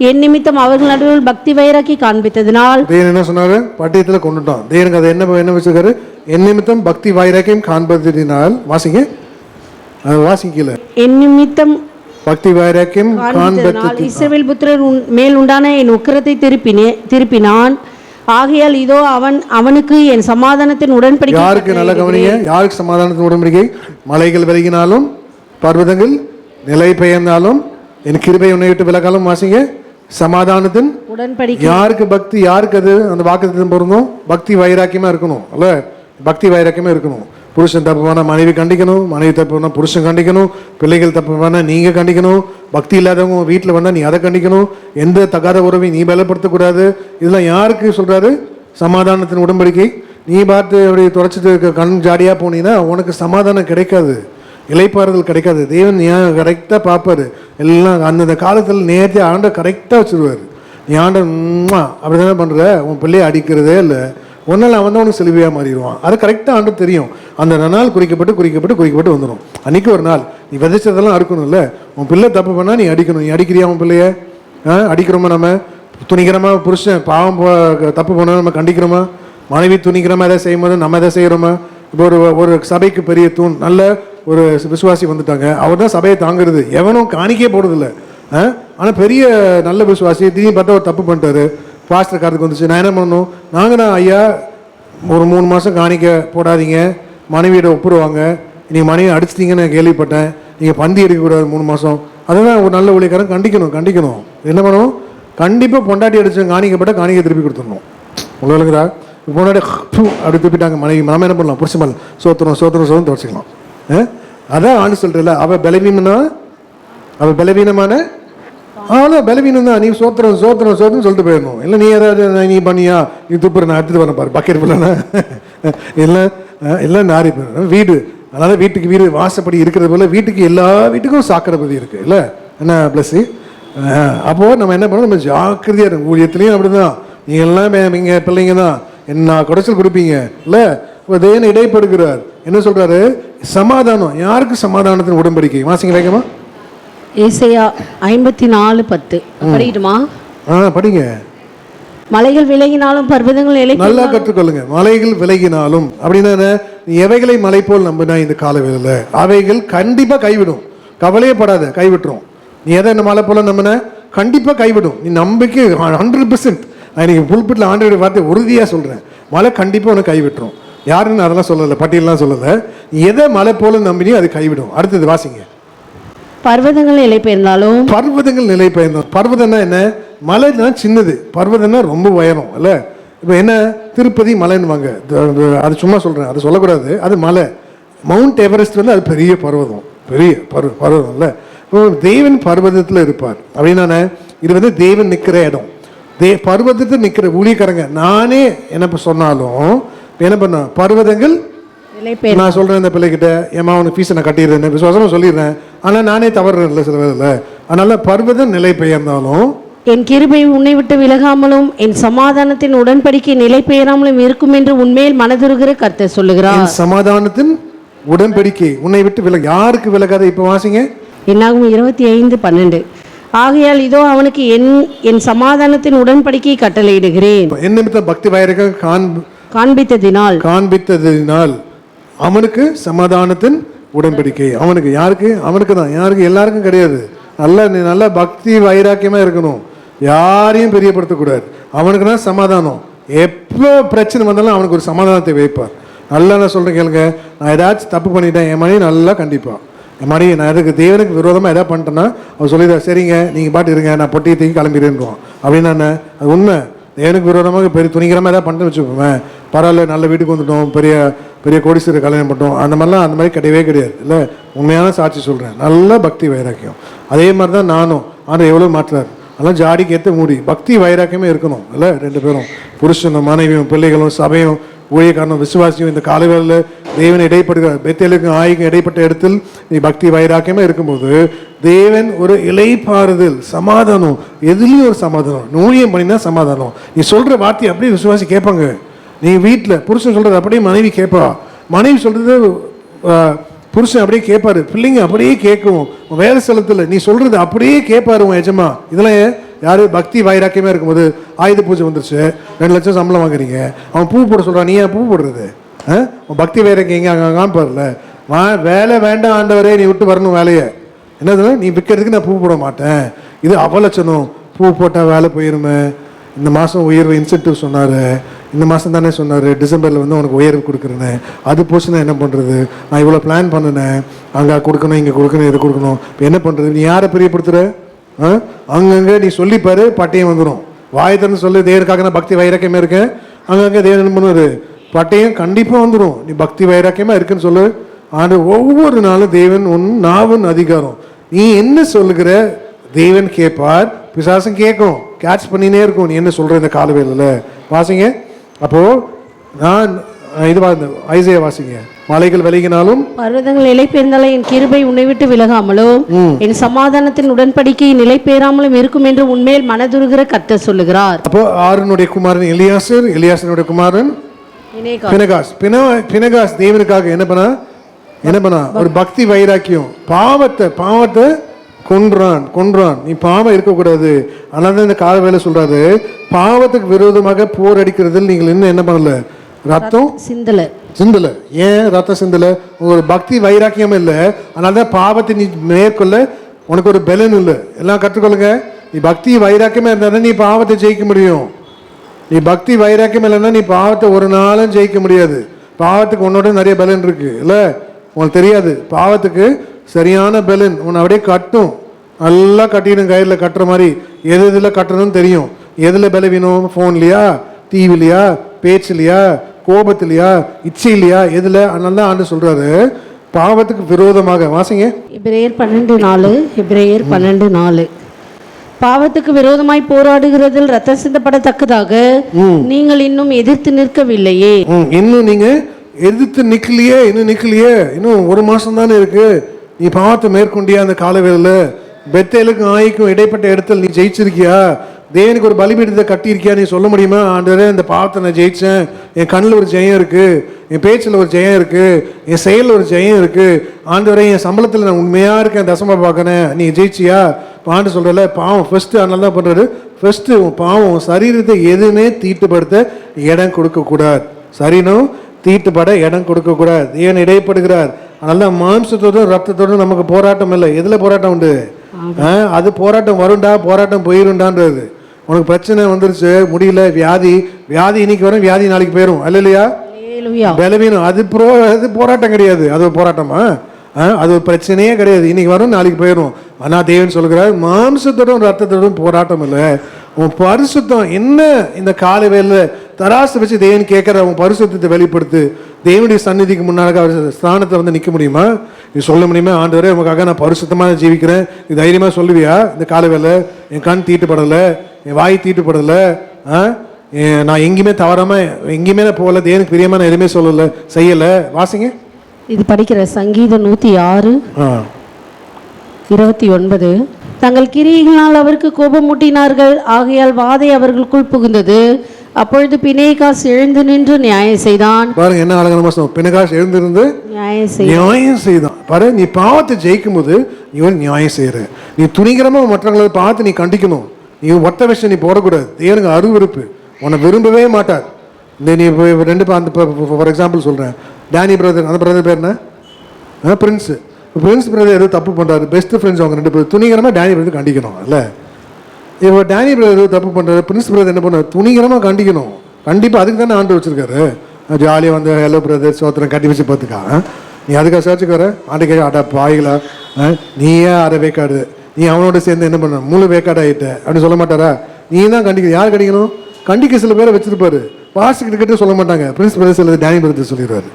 என் நிமித்தம் அவர்கள் நடுவில் பக்தி வைராக்கி காண்பித்ததினால் தேவன் என்ன சொன்னாரு, பட்டியத்தில் கொண்டுட்டான். தேவனுக்கு அதை என்ன வச்சிருக்காரு, என் நிமித்தம் பக்தி வைராக்கியம் காண்பதினால். வாசிங்க, அது வாசிக்கல. என் நிமித்தம் பக்தி வைராக்கியம் காண்பதினால் இஸ்ரவேல் புத்திரர் மேல் உண்டான என் உக்கிரத்தை திருப்பினான். ஆகையால் இதோ அவனுக்கு என் சமாதானத்தின் உடன்படிக்கை. யாருக்கு நல்ல கவனிங்க, யாருக்கு சமாதானத்தின் உடன்படிக்கை? மலைகள் விலகினாலும் பர்வதங்கள் நிலை பெயர்ந்தாலும் என் கிருபை உன்னை விட்டு விலகாலும். வாசிங்க, சமாதானத்தின் உடன்படிக்கை. யாருக்கு பக்தி, யாருக்கு அது அந்த வாக்குத்தத்தம் பொருந்தும்? பக்தி வைராக்கியமா இருக்கணும் அல்ல, பக்தி வைராக்கியமா இருக்கணும். புருஷன் தப்பு பண்ணால் மனைவி கண்டிக்கணும், மனைவி தப்பு பண்ணால் புருஷன் கண்டிக்கணும், பிள்ளைகள் தப்பு பண்ணால் நீங்கள் கண்டிக்கணும், பக்தி இல்லாதவங்க வீட்டில் வந்தால் நீ அதை கண்டிக்கணும், எந்த தகாத உறவையும் நீ பலப்படுத்தக்கூடாது. இதெல்லாம் யாருக்கு சொல்கிறாரு? சமாதானத்தின் உடன்படிக்கை? நீ பார்த்து அப்படி துடைச்சிட்டு கண் ஜாடியாக போனீங்கன்னா உனக்கு சமாதானம் கிடைக்காது, இளைப்பாறுதல் கிடைக்காது. தேவன் கரெக்டாக பார்ப்பார் எல்லாம். அந்தந்த காலத்தில் நேர்த்தி ஆண்டை கரெக்டாக வச்சுருவார். நீ ஆண்டை அப்படி தானே பண்ணுற, உன் பிள்ளையை அடிக்கிறதே இல்லை, ஒன்றால் அவன் தான் உனக்கு செலுவையாக மாறிடுவான். அது கரெக்டாக ஆண்டு தெரியும். அந்த நாள் குறிக்கப்பட்டு வந்துடும். அன்றைக்கி ஒரு நாள் நீ விதைச்சதெல்லாம் அறுக்கணும் இல்லை. உன் பிள்ளை தப்பு பண்ணால் நீ அடிக்கணும். நீ அடிக்கிறியா உன் பிள்ளைய? அடிக்கிறோமா? நம்ம துணிக்கிறோமா? புருஷன் பாவம் தப்பு பண்ணால் நம்ம கண்டிக்கிறோமா? மனைவி துணிக்கிறோமா? எதை செய்யும்போது நம்ம எதை செய்கிறோமா? இப்போ ஒரு சபைக்கு பெரிய தூண் நல்ல ஒரு விசுவாசி வந்துட்டாங்க, அவர் தான் சபையை தாங்குறது, எவனும் காணிக்கே போடுறதில்ல. ஆனால் பெரிய நல்ல விசுவாசி திடீர்னு பார்த்தா ஒரு தப்பு பண்ணிட்டாரு, பாஸ்டர் காரத்துக்கு வந்துச்சு. நான் என்ன பண்ணணும்? நாங்கள் ஐயா ஒரு 3 மாதம் காணிக்க போடாதீங்க, மனைவியோட ஒப்புருவாங்க, நீங்கள் மனைவி அடிச்சிட்டிங்கன்னு நான் கேள்விப்பட்டேன், நீங்கள் பந்தி எடுக்கக்கூடாது 3 மாதம். அதுதான் ஒரு நல்ல ஊழியக்காரன் கண்டிக்கணும். என்ன பண்ணணும்? கண்டிப்பாக பொண்டாட்டி அடிச்சு காணிக்கப்பட்ட காணிக்கை திருப்பி கொடுத்துடணும். உங்களுக்குதா பொண்டாட்டி அப்படி திருப்பிட்டாங்க மனைவி, நம்ம என்ன பண்ணலாம்? புருஷன் மேலே சோத்திரம் துவச்சிக்கலாம். அதான் ஆண்டு சொல்கிறல, அவள் பலவீனமான அவ்வளோ பலவீனம் தான். நீ சோத்திரம் சொல்லிட்டு போயிடணும். இல்லை நீ ஏதாவது நீ பண்ணியா, நீ துப்புற, நான் எடுத்துகிட்டு வரேன் பாரு பக்கெட் பிள்ளைனா எல்லாம் நாரி போயிடும் வீடு. அதனால் வீடு வாசப்படி இருக்கிறது போல் வீட்டுக்கு எல்லா வீட்டுக்கும் சாக்கிரபதி இருக்குது இல்லை என்ன ப்ளஸ். அப்போது நம்ம என்ன பண்ணோம்? நம்ம ஜாக்கிரதையாக இருக்கும். ஊழியத்துலேயும் அப்படி தான். நீங்கள் எல்லாம் நீங்கள் பிள்ளைங்க தான் என்ன குடைச்சல் கொடுப்பீங்க இல்லை. இப்போ தேவன் இடைப்படுகிறார். என்ன சொல்கிறாரு? சமாதானம். யாருக்கு சமாதானத்தின் உடன்படிக்கை? வாசிங்க வேகமா. ஏசாயா 54:10 படிக்கட்டுமா? படிங்க. மலைகள் விலகினாலும் பர்வதங்கள் நிலை. நல்லா கற்றுக்கொள்ளுங்க. மலைகள் விலகினாலும் அப்படின்னா எவைகளை மலை போல் நம்பினா இந்த காலவேளையில் அவைகள் கண்டிப்பாக கைவிடும். கவலையே படாத, கைவிட்டுரும். நீ எதை இந்த மலை போல நம்பின கண்டிப்பாக கைவிடும். நீ நம்பிக்கை 100%. நான் இன்னைக்கு புல்பிட்டில் ஆண்டோட வார்த்தை உறுதியாக சொல்கிறேன், மலை கண்டிப்பாக உனக்கு கைவிட்டுரும். யாருன்னு அதெல்லாம் சொல்லலை, பட்டியலாம் சொல்லலை. நீ எதை மலை போல நம்பினியோ அது கைவிடும். அடுத்தது வாசிங்க. பர்வதங்கள் நிலை பெயர்ந்தாலும். பர்வதம்னா என்ன? மலை தான் சின்னது, பர்வதம்னா ரொம்ப உயரம் இல்ல. இப்போ என்ன திருப்பதி மலைன்னுவாங்க, அது சும்மா சொல்றேன், அது சொல்லக்கூடாது. அது மலை. மவுண்ட் எவரெஸ்ட் வந்து அது பெரிய பர்வதம், பெரிய பர்வதம் இல்ல. இப்போ தேவன் பர்வதத்தில் இருப்பார் அப்படின்னா இது வந்து தேவன் நிற்கிற இடம். பர்வதத்தில் நிற்கிற ஊழியக்காரங்க நானே என்ன சொன்னாலும் என்ன பண்ண பர்வதங்கள். நான் சொல்றேன் இந்த பிள்ளைகிட்ட, ஏமா உனக்கு ஃபீஸை நான் கட்டிடுறேன் விசுவாசமா சொல்லிடுறேன், ஆனால் நானே தவறுறேன் இல்லை சில வேலை. அதனால பர்வதம் நிலை பெயர்ந்தாலும் என் கிருபை உன்னை விட்டு விலகாமலும் என் சமாதானத்தின் உடன்படிக்கை நிலை பெயராமலும் இருக்கும் என்று உண்மையில் மனதுருகிற கர்த்தர் சொல்லுகிறார். சமாதானத்தின் உடன்படிக்கை உன்னை விட்டு யாருக்கு விலகாத? இப்ப வாசிங்க. என்னாகும் 25:12. ஆகையால் இதோ அவனுக்கு என் சமாதானத்தின் உடன்படிக்கை கட்டளையிடுகிறேன். என்ன பக்தி வைராக்கியம் காண்பித்ததினால் அவனுக்கு சமாதானத்தின் உடன்படிக்கை. அவனுக்கு யாருக்கு? அவனுக்கு தான். யாருக்கு? எல்லாருக்கும் கிடையாது. நல்ல பக்தி வைராக்கியமா இருக்கணும், யாரையும் பெரியப்படுத்தக்கூடாது. அவனுக்கு தான் சமாதானம். எப்போ பிரச்சனை வந்தாலும் அவனுக்கு ஒரு சமாதானத்தை வைப்பார். நல்லா நான் சொல்றேன் கேளுங்க. நான் ஏதாச்சும் தப்பு பண்ணிட்டேன், என் மனைவி நல்லா கண்டிப்பா. என் மனைவி நான் எதுக்கு தேவனுக்கு விரோதமாக எதாவது பண்ணிட்டேன்னா அவர் சொல்லிடுறா, சரிங்க நீங்கள் பாட்டு இருங்க, நான் பொட்டியை தூக்கி கிளம்பிடுன்றோம் அப்படின்னா என்ன? அது உண்மை. தேவனுக்கு விரோதமாக பெரிய துணிகரமாக எதாவது பண்ணிட்டு வச்சுக்கோங்க, பரவாயில்ல, நல்ல வீட்டுக்கு வந்துட்டோம், பெரிய கோடீஸ்வரர் கல்யாணம் பண்ணிட்டோம், அந்த மாதிரி கிடையவே கிடையாது இல்லை. உண்மையான சாட்சி சொல்கிறேன், நல்ல பக்தி வைராக்கியம். அதே மாதிரி தான் நானும். ஆனால் எவ்வளோ மாற்றார். அதெல்லாம் ஜாடிக்கு ஏற்ற மூடி பக்தி வைராக்கியமே இருக்கணும் இல்லை. 2 பேரும், புருஷனும் மனைவியும் பிள்ளைகளும் சபையும் ஊழியக்காரனும் விசுவாசியும் இந்த காலவேளையில் தேவன் இடைப்படுகிறார். பெத்தேலுக்கும் ஆய்க்கும் இடைப்பட்ட இடத்தில் நீ பக்தி வைராக்கியமாக இருக்கும்போது தேவன் ஒரு இலைப்பாறுதல், சமாதானம், எதுலேயும் ஒரு சமாதானம். ஊழியம் பண்ணினா சமாதானம். நீ சொல்கிற வார்த்தை அப்படியே விசுவாசி கேட்பாங்க. நீ வீட்டில் புருஷன் சொல்கிறது அப்படியே மனைவி கேட்பா, மனைவி சொல்கிறது புருஷன் அப்படியே கேட்பாரு, பிள்ளைங்க அப்படியே கேட்கும். வேலை ஸ்தலத்தில் நீ சொல்கிறது அப்படியே கேட்பாரு உன் எஜமா. இதெல்லாம் யார்? பக்தி வைராக்கியமாக இருக்கும்போது. ஆயுத பூஜை வந்துருச்சு, 2 லட்சம் சம்பளம் வாங்குறீங்க, அவன் பூ போட சொல்கிறான், நீ ஏன் பூ போடுறது? பக்தி வைராக்கியம் எங்கே? அங்கே காமிப்பார்ல, வேலை வேண்டாம் ஆண்டவரே, நீ விட்டு வரணும் வேலையை. என்னது? நீ விற்கிறதுக்கு நான் பூ போட மாட்டேன், இது அவலட்சணம். பூ போட்டால் வேலை போயிருமே. இந்த மாதம் உயர்வு இன்சென்டிவ் சொன்னார், இந்த மாதம் தானே சொன்னார், டிசம்பரில் வந்து உனக்கு உயர்வு கொடுக்குறேன்னு. அது போச்சுன்னா என்ன பண்ணுறது? நான் இவ்வளோ பிளான் பண்ணினேன், அங்கே கொடுக்கணும், இங்கே கொடுக்கணும், இது கொடுக்கணும். இப்போ என்ன பண்ணுறது? நீ யாரை பிரியப்படுத்துகிற? அங்கங்கே நீ சொல்லிப்பாரு, பட்டயம் வந்துடும். வாயத்தன்னு சொல்லி தேவனுக்காக நான் பக்தி வைராக்கியமாக இருக்கேன், அங்கங்கே தேவன் என்ன பண்ணுவார்? பட்டயம் கண்டிப்பாக வந்துடும். நீ பக்தி வைராக்கியமாக இருக்குன்னு சொல்லு. ஆனால் ஒவ்வொரு நாளும் தேவன் நாவன் அதிகாரம். நீ என்ன சொல்லுகிற தேவன் கேட்பார், பிசாசம் கேட்கும், கேட்ச் பண்ணினே இருக்கும். நீ என்ன சொல்கிற இந்த காலவேளையில்? வாசிங்க. அப்போ நான் இது ஐசையா வாசிங்க. மலைகள் விலகினாலும் பர்வதங்கள் நிலை பெயர்ந்தாலும் என் கிருபை உன்னை விட்டு விலகாமலோ என் சமாதானத்தின் உடன்படிக்கை நிலை பெயராமலும் இருக்கும் என்று உன்மேல் மனதுருகிற கர்த்தர் சொல்லுகிறார். அப்போ ஆரோனுடைய குமாரன் எலியாசர், எலியாசனுடைய குமாரன் பினகாஸ். பினகாஸ் தேவனுக்காக என்ன பண்ணா ஒரு பக்தி வைராக்கியம். பாவத்தை கொன்றான். நீ பாவம் இருக்கக்கூடாது. அதனால இந்த கால வேலை சொல்றாரு, பாவத்துக்கு விரோதமாக போர் அடிக்கிறதில் நீங்கள் இன்னும் என்ன பண்ணல, ரத்தம் சிந்தல. ஏன் ரத்தம் சிந்தல? ஒரு பக்தி வைராக்கியம் இல்லை. அதனால தான் பாவத்தை நீ மேற்கொள்ள உனக்கு ஒரு பலன் இல்லை. எல்லாம் கற்றுக்கொள்ளுங்க. நீ பக்தி வைராக்கியமா இருந்தா நீ பாவத்தை ஜெயிக்க முடியும். நீ பக்தி வைராக்கியம் இல்லைன்னா நீ பாவத்தை ஒரு நாளும் ஜெயிக்க முடியாது. பாவத்துக்கு உன்னோட நிறைய பலன் இருக்கு இல்ல, உனக்கு தெரியாது. பாவத்துக்கு சரியான பலன் உன்னை அப்படியே கட்டும். நல்லா கட்டிடும், கயிறில் கட்டுற மாதிரி. எதில் கட்டணும்னு தெரியும். எதில் பலவீனம்? ஃபோன்லையா, டிவிலையா, பேச்சுலையா, கோபத்திலையா, இச்சையிலையா, எதில்? அதனால தான் ஆண்டு சொல்றாரு பாவத்துக்கு விரோதமாக. வாசிங்க எபிரேயர் 12:4. பாவத்துக்கு விரோதமாய் போராடுகிறதில் ரத்தம் சிந்தப்படத்தக்கதாக நீங்கள் இன்னும் எதிர்த்து நிற்கவில்லையே. இன்னும் நீங்க எதிர்த்து நிக்கலையே. இன்னும் ஒரு மாசம் தானே இருக்கு. நீ பாவத்தை மேற்கொண்டியா? அந்த காலவேளையில பெத்தேலுக்கும் ஆயிக்கும் இடைப்பட்ட இடத்துல நீ ஜெயிச்சிருக்கியா? தேவனுக்கு ஒரு பலிபீடத்தை கட்டியிருக்கியா? நீ சொல்ல முடியுமா, ஆண்டவரே இந்த பாவத்தை நான் ஜெயிச்சேன், என் கண்ணில் ஒரு ஜெயம் இருக்கு, என் பேச்சில் ஒரு ஜெயம் இருக்கு, என் செயலில் ஒரு ஜெயம் இருக்கு, ஆண்டவரே என் சம்பளத்தில் நான் உண்மையா இருக்கேன், தசமா பார்க்கறேன், நீ ஜெயிச்சியா? ஆண்டு சொல்றல பாவம் ஃபர்ஸ்ட். அதனால தான் பண்றாரு, ஃபர்ஸ்ட் பாவம் சரீரத்தை எதுவுமே தீட்டுப்படுத்த இடம் கொடுக்கக்கூடாது. சரினும் தீட்டுப்பட இடம் கொடுக்கக்கூடாது. தேவன் இடைப்படுகிறார். அதனால மாம்சத்தோடும் ரத்தத்தோடும் நமக்கு போராட்டம் இல்லை. எதுல போராட்டம் உண்டு? அது போராட்டம் வருண்டா, போராட்டம் போயிருண்டான்றது. உனக்கு பிரச்சனை வந்துருச்சு, முடியல, வியாதி இன்னைக்கு வரும், வியாதி நாளைக்கு போயிடும். அல்ல இல்லையா? பலவீனம் அது போராட்டம் கிடையாது. அது ஒரு போராட்டமா? அது ஒரு பிரச்சனையே கிடையாது. இன்னைக்கு வரும், நாளைக்கு போயிடும். ஆனா தேவன் சொல்கிறார், மாம்சத்தோடும் ரத்தத்தோடும் போராட்டம் இல்லை. உன் பரிசுத்தம் என்ன? இந்த காலை வேலை தராசு வச்சு தேவன் கேட்கிற உன் பரிசுத்தத்தை வெளிப்படுத்து. தேவனுடைய சந்நிதிக்கு முன்னாடி அவர் ஸ்தானத்தை வந்து நிற்க முடியுமா? நீ சொல்ல முடியுமா, ஆண்டவரே உங்களுக்காக நான் பரிசுத்தமாக ஜீவிக்கிறேன், நீ தைரியமா சொல்லுவியா? இந்த காலை வேலை என் கண் தீட்டுப்படலை, என் வாய் தீட்டுப்படலை, நான் எங்கேயுமே தவறாம எங்கேயுமே போகல, தேவனுக்கு பிரியமா நான் எதுவுமே சொல்லலை, செய்யலை. வாசிங்க. இது படிக்கிற சங்கீதம் 106:29. தங்கள் கிரியைகளால் அவருக்கு கோபம் மூட்டினார்கள், ஆகையால் வாதை அவர்களுக்குள் புகுந்தது. அப்பொழுது பினேகாஸ் எழுந்து நின்று நியாயம் செய்தான். பாருங்க என்ன அழகான பினேகாஸ் எழுந்திருந்து நியாயம் செய்தான். பாரு, நீ பாவத்தை ஜெயிக்கும் போது இவன் நியாயம் செய்யற. நீ துணிகரமா மற்றவங்களை பார்த்து நீ கண்டிக்கணும். நீ ஒத்த விஷயம் நீ போடக்கூடாது. தேவனுக்கு அருவருப்பு, உன்னை விரும்பவே மாட்டார். இந்த நீ ரெண்டு ஃபார் எக்ஸாம்பிள் சொல்றேன், டேனி பிரதர், அந்த பிரதர் பேர் என்ன? பிரின்ஸ் பிரதர் ஏதோ தப்பு பண்றாரு, பெஸ்ட் ஃப்ரெண்ட்ஸ் அவங்க ரெண்டு பேரும். துணிகரமா டேனி பிரதர் கண்டிக்கணும் இல்ல? இப்போ டேனி பிரதர் தப்பு பண்றாரு, பிரின்ஸ் பிரதர் என்ன பண்ணார்? துணிகரமா கண்டிக்கணும். கண்டிப்பா அதுக்கு தானே ஆண்டு வச்சிருக்காரு. ஜாலியாக வந்து ஹலோ பிரதர் சோத்திரம் கட்டி வச்சு பார்த்துக்கா. நீ அதுக்காக சர்ச்சுக்கு வர ஆண்டு கேட்க, ஆட்டா பாய்களா, நீயே அரை வேக்காடு, நீ அவனோட சேர்ந்து என்ன பண்ண முழு வேக்காடு ஆகிட்ட அப்படின்னு சொல்ல மாட்டாரா? நீ தான் கண்டிக்கணும். யார் கண்டிக்கணும்? கண்டிக்க சில பேரை வச்சிருப்பாரு. பாஸ்கிட்ட சொல்ல மாட்டாங்க. பிரின்ஸ் பிரதர் சில டேனி பிரதர் சொல்லிடுவாரு.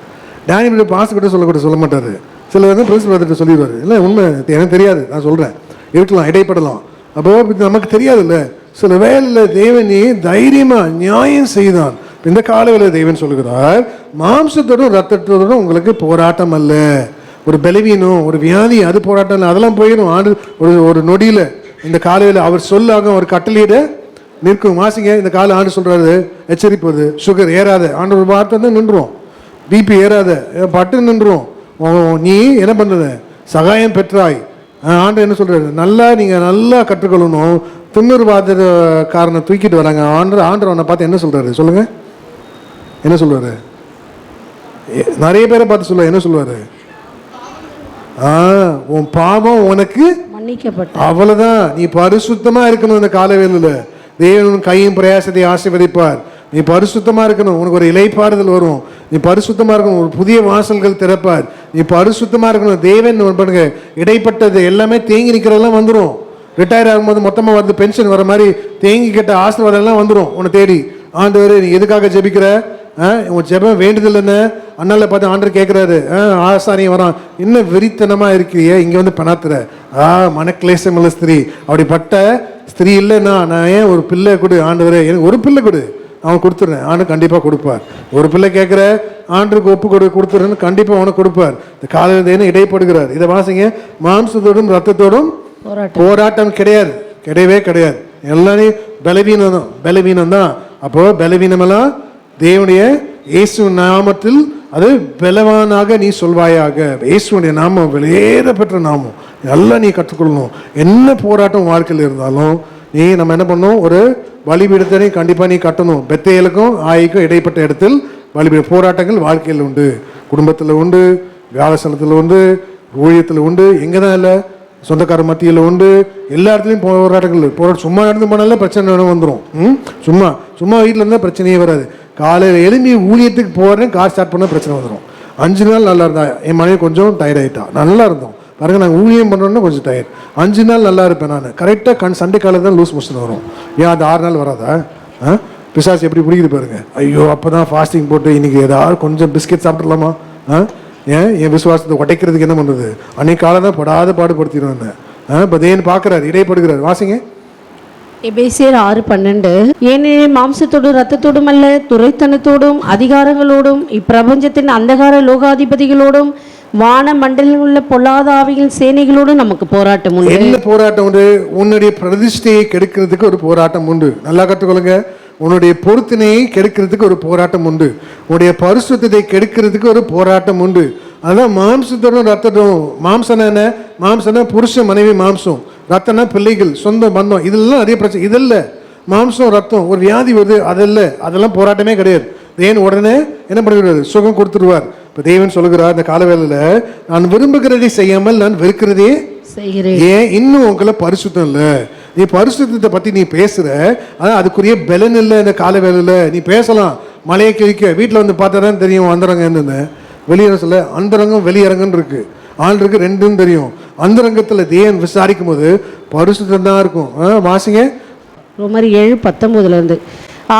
டேனி பிரதர் பாஸ்கிட்ட சொல்ல மாட்டாரு. சில வந்து பிரின்ஸ் பிரதர்கிட்ட சொல்லிடுவாரு. இல்லை உண்மை எனக்கு தெரியாது, நான் சொல்றேன், இருக்கலாம், இடைப்படலாம். அப்போ நமக்கு தெரியாது இல்லை. சில வேலையில் தேவனி தைரியமா நியாயம் செய்தான். இந்த காலவேளை தேவன் சொல்லுகிறார், மாம்சத்தோடும் ரத்தத்தோடும் உங்களுக்கு போராட்டம் அல்ல. ஒரு பலவீனம், ஒரு வியாதி, அது போராட்டம் இல்லை, அதெல்லாம் போயிடும். ஆண்டு ஒரு நொடியில இந்த காலவேளை அவர் சொல்லாக ஒரு கட்டளையிட நிற்கும். வாசிங்க, இந்த கால ஆண்டு சொல்றாரு, எச்சரிப்பது, சுகர் ஏறாத, ஆண்டு ஒரு வார்த்தை வந்து நின்றுரும். பிபி ஏறாத, பட்டு நின்றுரும். நீ என்ன பண்றது? சகாயம் பெற்றாய். ஆண்டு என்ன சொல்றாரு? நீங்க நல்லா கற்றுக்கொள்ளணும். திமிர்வாத காரனை தூக்கிட்டு வராங்க. ஆண்டவர் அவனை பார்த்து என்ன சொல்றாரு சொல்லுங்க? என்ன சொல்லுவாரு? நிறைய பேரை பார்த்து சொல்ல என்ன சொல்லுவாரு? உன் பாவம் உனக்கு மன்னிக்கப்பட்ட, அவ்வளவுதான். நீ பரிசுத்தமா இருக்கணும். இந்த காலவேளையில தேவன் கையும் பிரயாசத்தை ஆசீர்வதிப்பார். நீ பரிசுத்தமா இருக்கணும். உனக்கு ஒரு இலைப்பாறுதல் வரும். நீ பரிசுத்தமா இருக்கணும். ஒரு புதிய வாசல்கள் திறப்பார். நீ பரிசுத்தமா இருக்கணும். தேவன் பண்ணுங்க, இடைப்பட்டது எல்லாமே தேங்கி நிற்கிறதெல்லாம் வந்துடும். ரிட்டையர் ஆகும்போது மொத்தமா வந்து பென்ஷன் வர மாதிரி தேங்கி கேட்ட ஆசீர்வாதம் எல்லாம் வந்துடும் உன்னை தேடி. ஆண்டவர் நீ எதுக்காக ஜெபிக்கிற? உன் ஜெபம் வேண்டுதல் என்ன? அண்ணால பார்த்து ஆண்டவர் கேட்கிறாரு, ஆசாரியம் வரான், இன்னும் வெறித்தனமா இருக்கிறிய, இங்க வந்து பணாத்துற, மனக்லேசம் உள்ள ஸ்திரீ, அப்படிப்பட்ட ஸ்திரீ இல்லைன்னா நான் ஏன் ஒரு பிள்ளை கொடு ஆண்டவரே, எனக்கு ஒரு பிள்ளை கொடு அவன் கொடுத்துட்றேன், ஆண்டு கண்டிப்பாக கொடுப்பார். ஒரு பிள்ளை கேட்குற ஆண்டுக்கு ஒப்பு கொடுத்துறேன்னு கண்டிப்பாக அவனுக்கு கொடுப்பார். இந்த காலையில் தேனும் இடைப்படுகிறார். இதை வாசிங்க, மாம்சத்தோடும் ரத்தத்தோடும் போராட்டம் கிடையாது, கிடையவே கிடையாது. எல்லாரையும் பலவீனம் தான். அப்போ பலவீனமெல்லாம் தேவனுடைய இயேசு நாமத்தில் அது பலவானாக நீ சொல்வாயாக. இயேசுடைய நாமம் வெளியேறப்பெற்ற நாமம், எல்லாம் நீ கற்றுக்கொள்ளணும். என்ன போராட்டம் வாழ்க்கையில் இருந்தாலும் நம்ம என்ன பண்ணணும், ஒரு பலிபீடத்தை கண்டிப்பாக நீ கட்டணும். பெத்தேலுக்கும் ஆய்க்கும் இடைப்பட்ட இடத்தில் பலிபீட போராட்டங்கள் வாழ்க்கையில் உண்டு, குடும்பத்தில் உண்டு, வியாபாரத்தில் உண்டு, ஊழியத்தில் உண்டு, எங்கே தான் இல்லை, சொந்தக்கார மத்தியில் உண்டு, எல்லா இடத்துலையும் போராட்டங்கள். சும்மா நடந்து போனால பிரச்சனை வந்துடும். சும்மா வீட்டில் இருந்தால் பிரச்சனையே வராது. காலையில் எழும்பி ஊழியத்துக்கு போகிறேன், கார் ஸ்டார்ட் பண்ண பிரச்சனை வந்துடும். 5 நாள் நல்லா இருந்தா, என் மனைவி கொஞ்சம் டயர்ட் ஆகிட்டா, நல்லா இருந்தோம் பாருங்கள். நாங்கள் ஊழியம் பண்ணுறோன்னா கொஞ்சம் டயர்ட். 5 நாள் நல்லா இருப்பேன் நான். கரெக்டாக சண்டே காலையில் தான் லூஸ் மோஷன் வரும். ஏன் அது 6 நாள் வராதா? பிசாசு எப்படி பிடிக்குது பாருங்க. ஐயோ அப்போ தான் ஃபாஸ்டிங் போட்டு இன்றைக்கி ஏதாவது கொஞ்சம் பிஸ்கெட் சாப்பிட்றலாமா? ஏன் என் விசுவாசத்தை உடைக்கிறதுக்கு என்ன பண்ணுறது? அன்னைக்கு காலம் தான் படாத பாடுபடுத்திடுவேன். இப்போ தேவன் பார்க்குறாரு, இடைப்படுகிறார். வாசிங்க எபேசியர் 6:12. ஏனெனில் மாம்சத்தோடும் இரத்தத்தோடும் அல்ல, துரைத்தனத்தோடும் அதிகாரங்களோடும் இப்பிரபஞ்சத்தின் அந்தகார லோகாதிபதிகளோடும் வான மண்டலில் உள்ள பொல்லாத ஆவியின் சேனைகளோடும் நமக்கு போராட்டம் உண்டு. என்ன போராட்டம் உண்டு? உன்னுடைய பிரதிஷ்டையை கெடுக்கிறதுக்கு ஒரு போராட்டம் உண்டு. நல்லா கற்றுக்கொள்ளுங்க. உன்னுடைய பொருத்தினையை கெடுக்கிறதுக்கு ஒரு போராட்டம் உண்டு. உன்னுடைய பரிசுத்தத்தை கெடுக்கிறதுக்கு ஒரு போராட்டம் உண்டு. அதான் மாம்சத்தோடும் ரத்தத்தோடும். மாம்சனா என்ன? மாம்சனா புருஷன் மனைவி மாம்சம், ரத்தனா பிள்ளைகள், சொந்த பந்தம், இதெல்லாம் நிறைய பிரச்சனை. இதல்ல மாம்சம் ரத்தம், ஒரு வியாதி வருது, அதல்ல, அதெல்லாம் போராட்டமே கிடையாது. தேவன் உடனே என்ன பண்ணுகிறார்? சுகம் கொடுத்துருவார். இப்போ தேவன் சொல்லுகிறார் இந்த காலவேளையில், நான் விரும்புகிறதை செய்யாமல் நான் வெறுக்கிறதே செய்கிறேன். ஏன்? இன்னும் உங்களை பரிசுத்தம் இல்லை. நீ பரிசுத்தத்தை பற்றி நீ பேசுகிற, அதான் அதுக்குரிய பலன் இல்லை. இந்த காலவேளையில் நீ பேசலாம், மலையை கிழிக்க, வீட்டில் வந்து பார்த்தா தான் தெரியும் அந்தரங்கன்னு. வெளியரசில் அந்தரங்கம் வெளியரங்கன்னு இருக்கு, ஆள் இருக்கு, ரெண்டும் தெரியும். அந்தரங்கத்தில் தேவன் விசாரிக்கும் போது பரிசுத்தம் தான் இருக்கும். வாசிங்க ரோமர் 7:19.